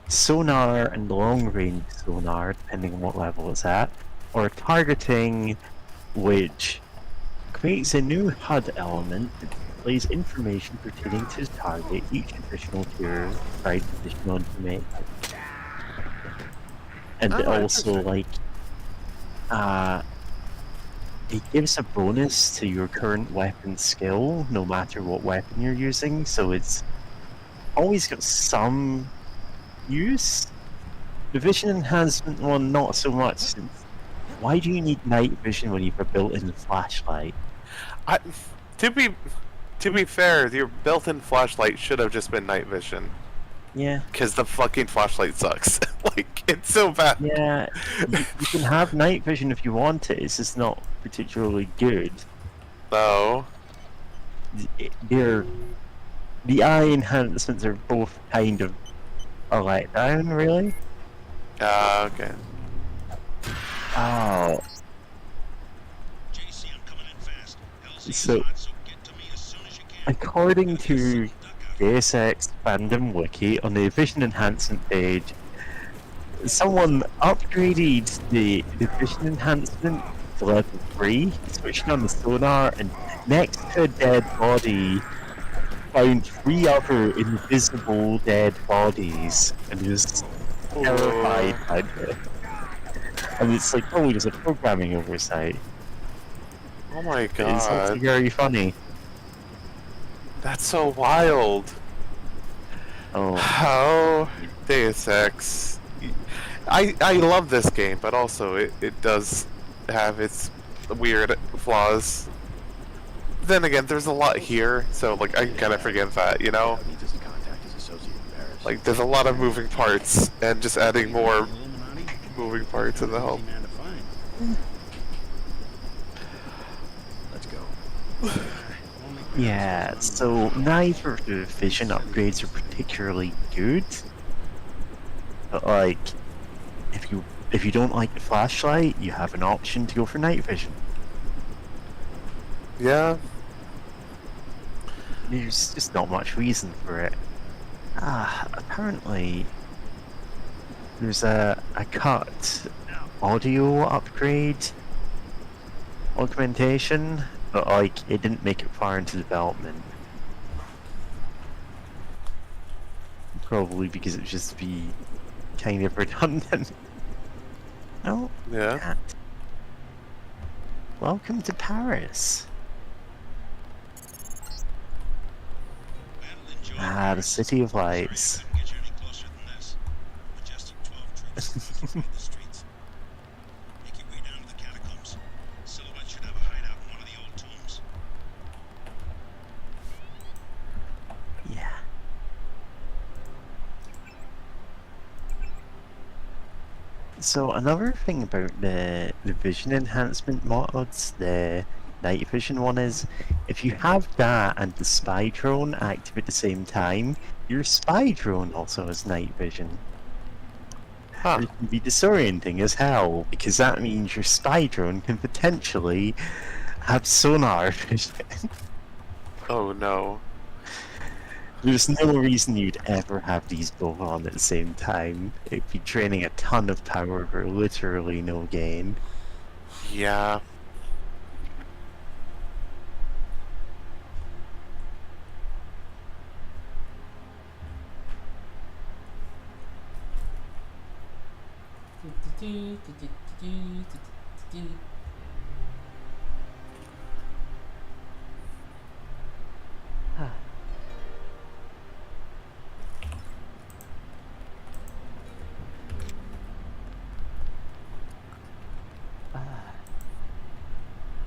sonar, and long range sonar, depending on what level it's at, or targeting, which creates a new HUD element that displays information pertaining to the target. Each additional tier provides additional information. And it also, like, it gives a bonus to your current weapon skill, no matter what weapon you're using, so it's always got some use. The vision enhancement one, not so much. Since why do you need night vision when you have a built-in flashlight? To be fair, your built-in flashlight should have just been night vision. Yeah. Because the fucking flashlight sucks. Like, it's so bad. Yeah, you can have night vision if you want it, it's just not particularly good. No. The eye enhancements are both kind of a letdown, really. Okay. Oh. So, according to Deus Ex fandom wiki on the vision enhancement page. Someone upgraded the vision enhancement to level 3, switching on the sonar, and next to a dead body, found 3 other invisible dead bodies, and was terrified by this. And it's like, oh, there's a programming oversight. Oh my It's also god. very funny. That's so wild. Oh. How Deus Ex. I love this game, but also it does have its weird flaws. Then again, there's a lot here, so like I can kind of forgive that, you know? Like there's a lot of moving parts, and just adding more moving parts in the help. Let's go. Yeah, so neither of the vision upgrades are particularly good. But like, if you don't like the flashlight, you have an option to go for night vision. Yeah. There's just not much reason for it. Apparently there's a cut audio upgrade augmentation, but like it didn't make it far into development. Probably because it would just be kind of redundant. Oh, yeah. Cat. Welcome to Paris. The City of Lights. Yeah. So another thing about the vision enhancement mods, the night vision one, is if you have that and the spy drone active at the same time, your spy drone also has night vision. Huh. It can be disorienting as hell, because that means your spy drone can potentially have sonar vision. Oh no. There's no reason you'd ever have these both on at the same time. It'd be draining a ton of power for literally no gain. Yeah.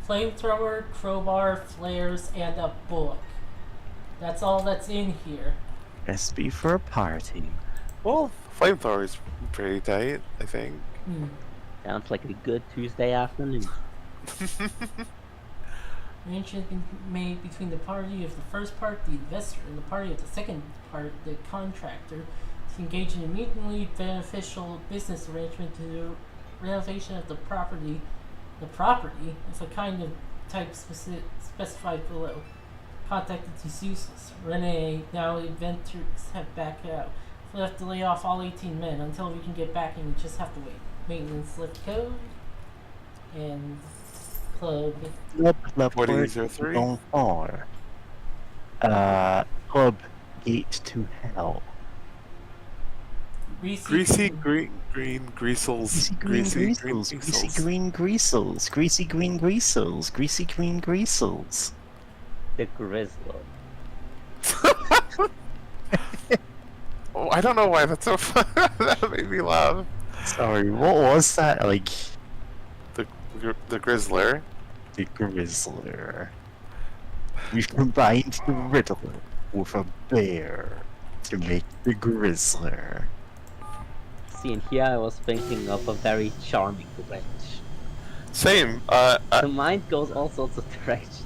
Flamethrower, crowbar, flares, and a book. That's all that's in here. Recipe for a party. Well, flamethrower is pretty tight, I think. Sounds like a good Tuesday afternoon. Arrangement been made between the party of the first part, the investor, and the party of the second part, the contractor, to engage in a mutually beneficial business arrangement to the renovation of the property. The property is a kind of type specified below. Contact is useless. Renee, now inventors have backed out. We'll have to lay off all 18 men until we can get back, and we just have to wait. Maintenance lift code and club. What is your 3? Club Gate to Hell. Greasy green greasels. Greasy green greasels. Greasy green greasels. Greasy green greasels. The Grizzler. Oh, I don't know why that's so fun. That made me laugh. Sorry, what was that? Like the Grizzler. The Grizzler. We've combined the Riddler with a bear to make the Grizzler. See, and here I was thinking of a very charming wrench. Same. The mind goes all sorts of directions.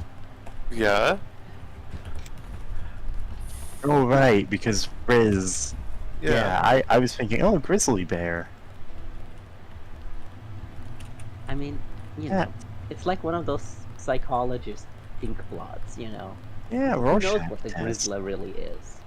Yeah. Oh right, because Riz. Yeah, I was thinking, oh, grizzly bear. I mean, you know, it's like one of those psychologist ink plots, you know. Yeah, Who Rorschach knows what the test. Grizzler really is?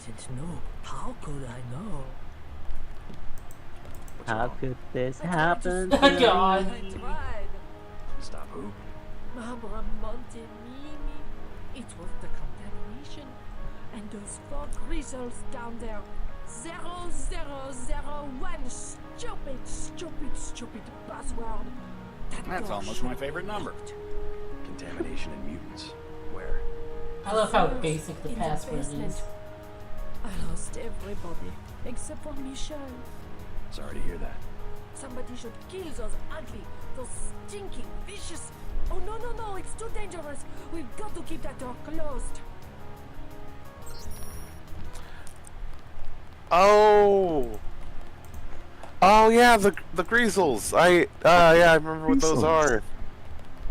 didn't know. How could I know? How could this I tried happen? to to God. me? I tried. Stop who? Mabra Monte Mimi. It was the contamination. And those 4 grizzles down there. 0001. Stupid password. That That's door almost should my favorite number. Contamination and mutants. Where? I love how First, basic the in password basement. is. I lost everybody except for Michel. Sorry to hear that. Somebody should kill those ugly, those stinking, vicious. Oh no, it's too dangerous. We've got to keep that door closed. Oh. Oh yeah, the Greasels. I remember what those are.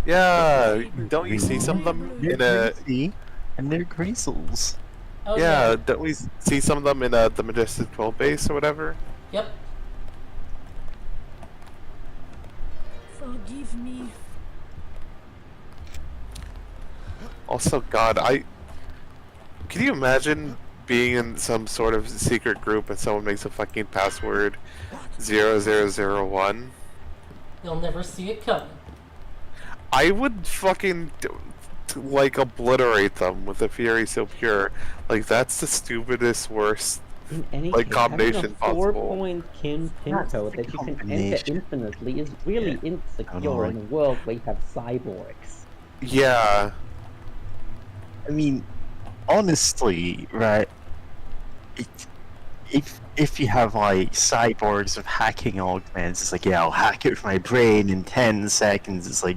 Yeah, don't you see some of them in a? And they're Greasels. Oh, Yeah, don't we see some of them in the Majestic 12 base or whatever? Yep. Forgive me. Also, God, can you imagine being in some sort of secret group and someone makes a fucking password 0001? You'll never see it coming. I would fucking like obliterate them with a fury so pure. Like that's the stupidest, worst In any like case, combination having a possible. 4-point pin code that you can enter infinitely is really insecure in a world where you have cyborgs. Yeah. I mean, honestly, right? If you have like cyborgs with hacking augments, it's like, yeah, I'll hack it with my brain in 10 seconds. It's like,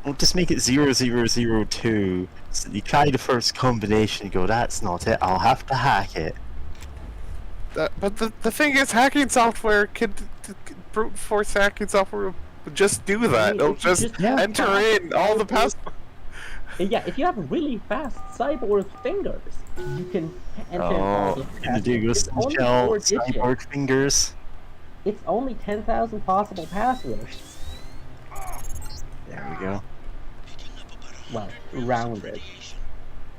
well, just make it 0002. So you try the first combination, you go, that's not it. I'll have to hack it. But the thing is, hacking software brute force hacking software would just do that. It'll just enter in all the passwords. Yeah, if you have really fast cyborg fingers, you can enter all the gonna do Ghost in the Shell cyborg fingers. It's only 10,000 possible passwords. There we go. Well, rounded.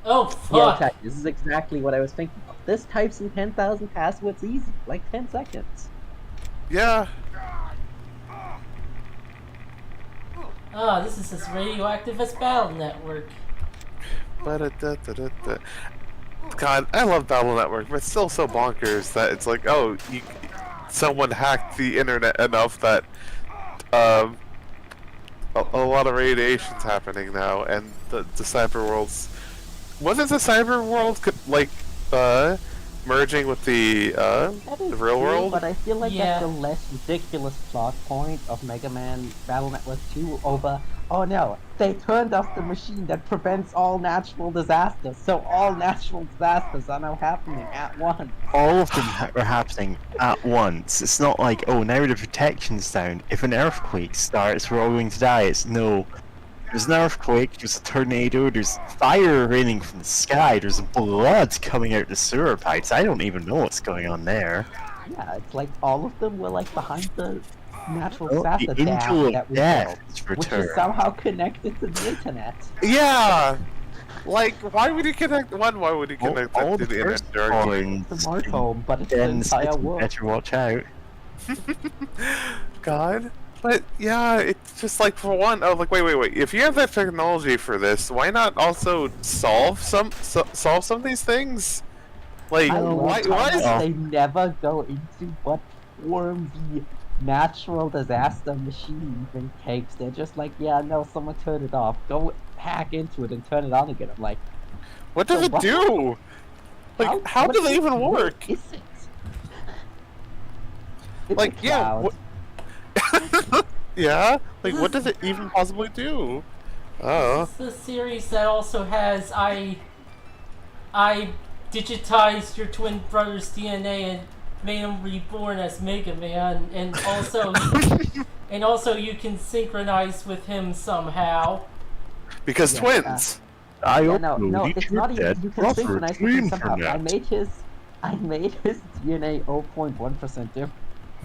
Oh, Yeah, fuck! check. This is exactly what I was thinking of. This types in 10,000 passwords easy, like 10 seconds. Yeah. Ah, this is as radioactive as Battle Network. God, I love Battle Network, but it's still so bonkers that it's like, oh, someone hacked the internet enough that a lot of radiation's happening now, and the cyber worlds. Wasn't the cyber world like merging with the real world? But I feel like that's a less ridiculous plot point of Mega Man Battle Network 2 over, oh no, they turned off the machine that prevents all natural disasters, so all natural disasters are now happening at once. All of them are happening at once. It's not like, oh, now the protection's down. If an earthquake starts, we're all going to die. It's no. There's an earthquake, there's a tornado, there's fire raining from the sky, there's blood coming out the sewer pipes. I don't even know what's going on there. Yeah, it's like all of them were like behind the natural Oh, disaster the dam Angel that of we Death built, is which is returned. somehow connected to the internet. Yeah. Like, why would you connect one? Why would you connect that to the internet directly? Smart home, but it's the entire world. Better watch out. God. But yeah, it's just like, for one, oh, like, wait. If you have that technology for this, why not also solve some of these things? Like, I love why how is they never go into what form the natural disaster machine even takes? They're just like, yeah, no, someone turned it off. Go hack into it and turn it on again. I'm like, what does it do? Like, how do they even work? Is it? It's like, a yeah, cloud. yeah. Like, what does it even possibly do? Oh. This is the series that also has I digitized your twin brother's DNA and made him reborn as Mega Man, and also you can synchronize with him somehow. Because twins. No, it's not even. You can synchronize with him somehow. I made his DNA 0.1% different.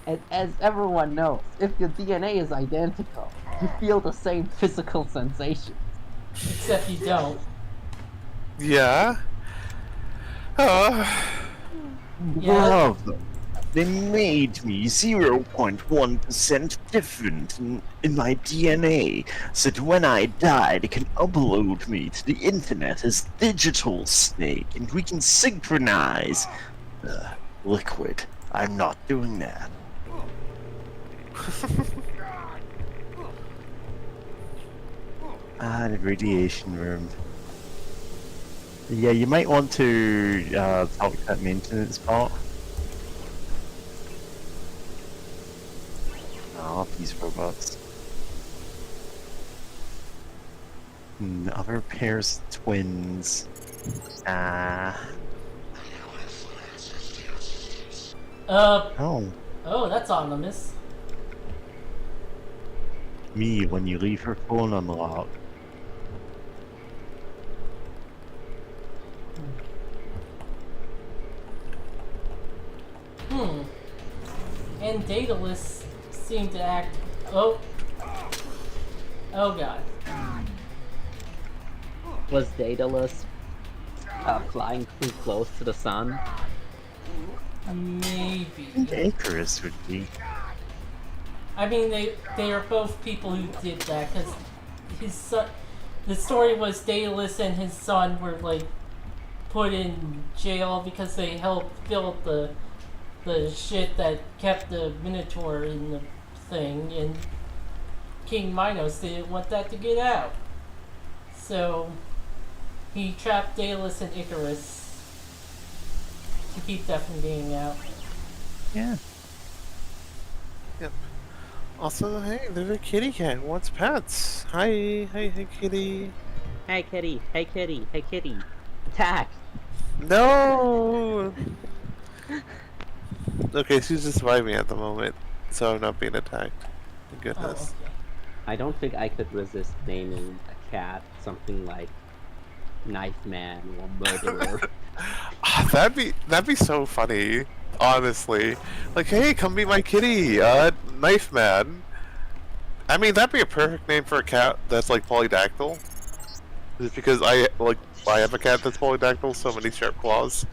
And as everyone knows, if your DNA is identical, you feel the same physical sensations. Except you don't. Yeah. Bravo! They made me 0.1% different in my DNA, so that when I die, they can upload me to the internet as Digital Snake, and we can synchronize. Liquid, I'm not doing that. The radiation room. Yeah, you might want to talk to that maintenance bot. Oh, these robots. Other pairs of twins. Oh, that's ominous. Me when you leave her phone unlocked. And Daedalus seemed to act. Oh god. Was Daedalus flying too close to the sun? Maybe. Icarus would be. I mean, they are both people who did that, because his son. The story was Daedalus and his son were like put in jail because they helped build the shit that kept the Minotaur in the thing, and King Minos didn't want that to get out. So he trapped Daedalus and Icarus to keep that from getting out. Yeah. Yep. Also, hey, there's a kitty cat who wants pets. Hi, hey, kitty. Hey kitty, hey kitty, hey kitty. Attack! No! Okay, she's just by me at the moment, so I'm not being attacked. Thank goodness. Oh, okay. I don't think I could resist naming a cat something like Knife Man or Murderer. That'd be so funny, honestly. Like, hey, come meet my kitty, Knife Man. I mean, that'd be a perfect name for a cat that's like polydactyl. Just because I have a cat that's polydactyl, so many sharp claws.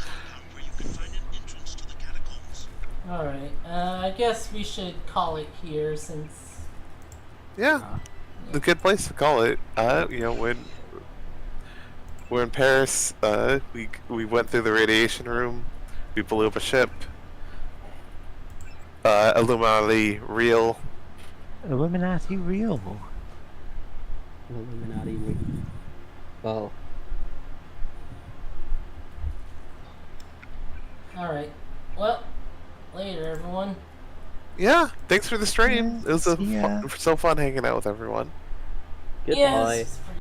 Alright, I guess we should call it here since... Yeah, a good place to call it. You know, when we're in Paris, we went through the radiation room, we blew up a ship. Illuminati real. Illuminati real. Illuminati real. Oh. Alright, well, later everyone. Yeah, thanks for the stream. It was so fun hanging out with everyone. Goodbye. Yes.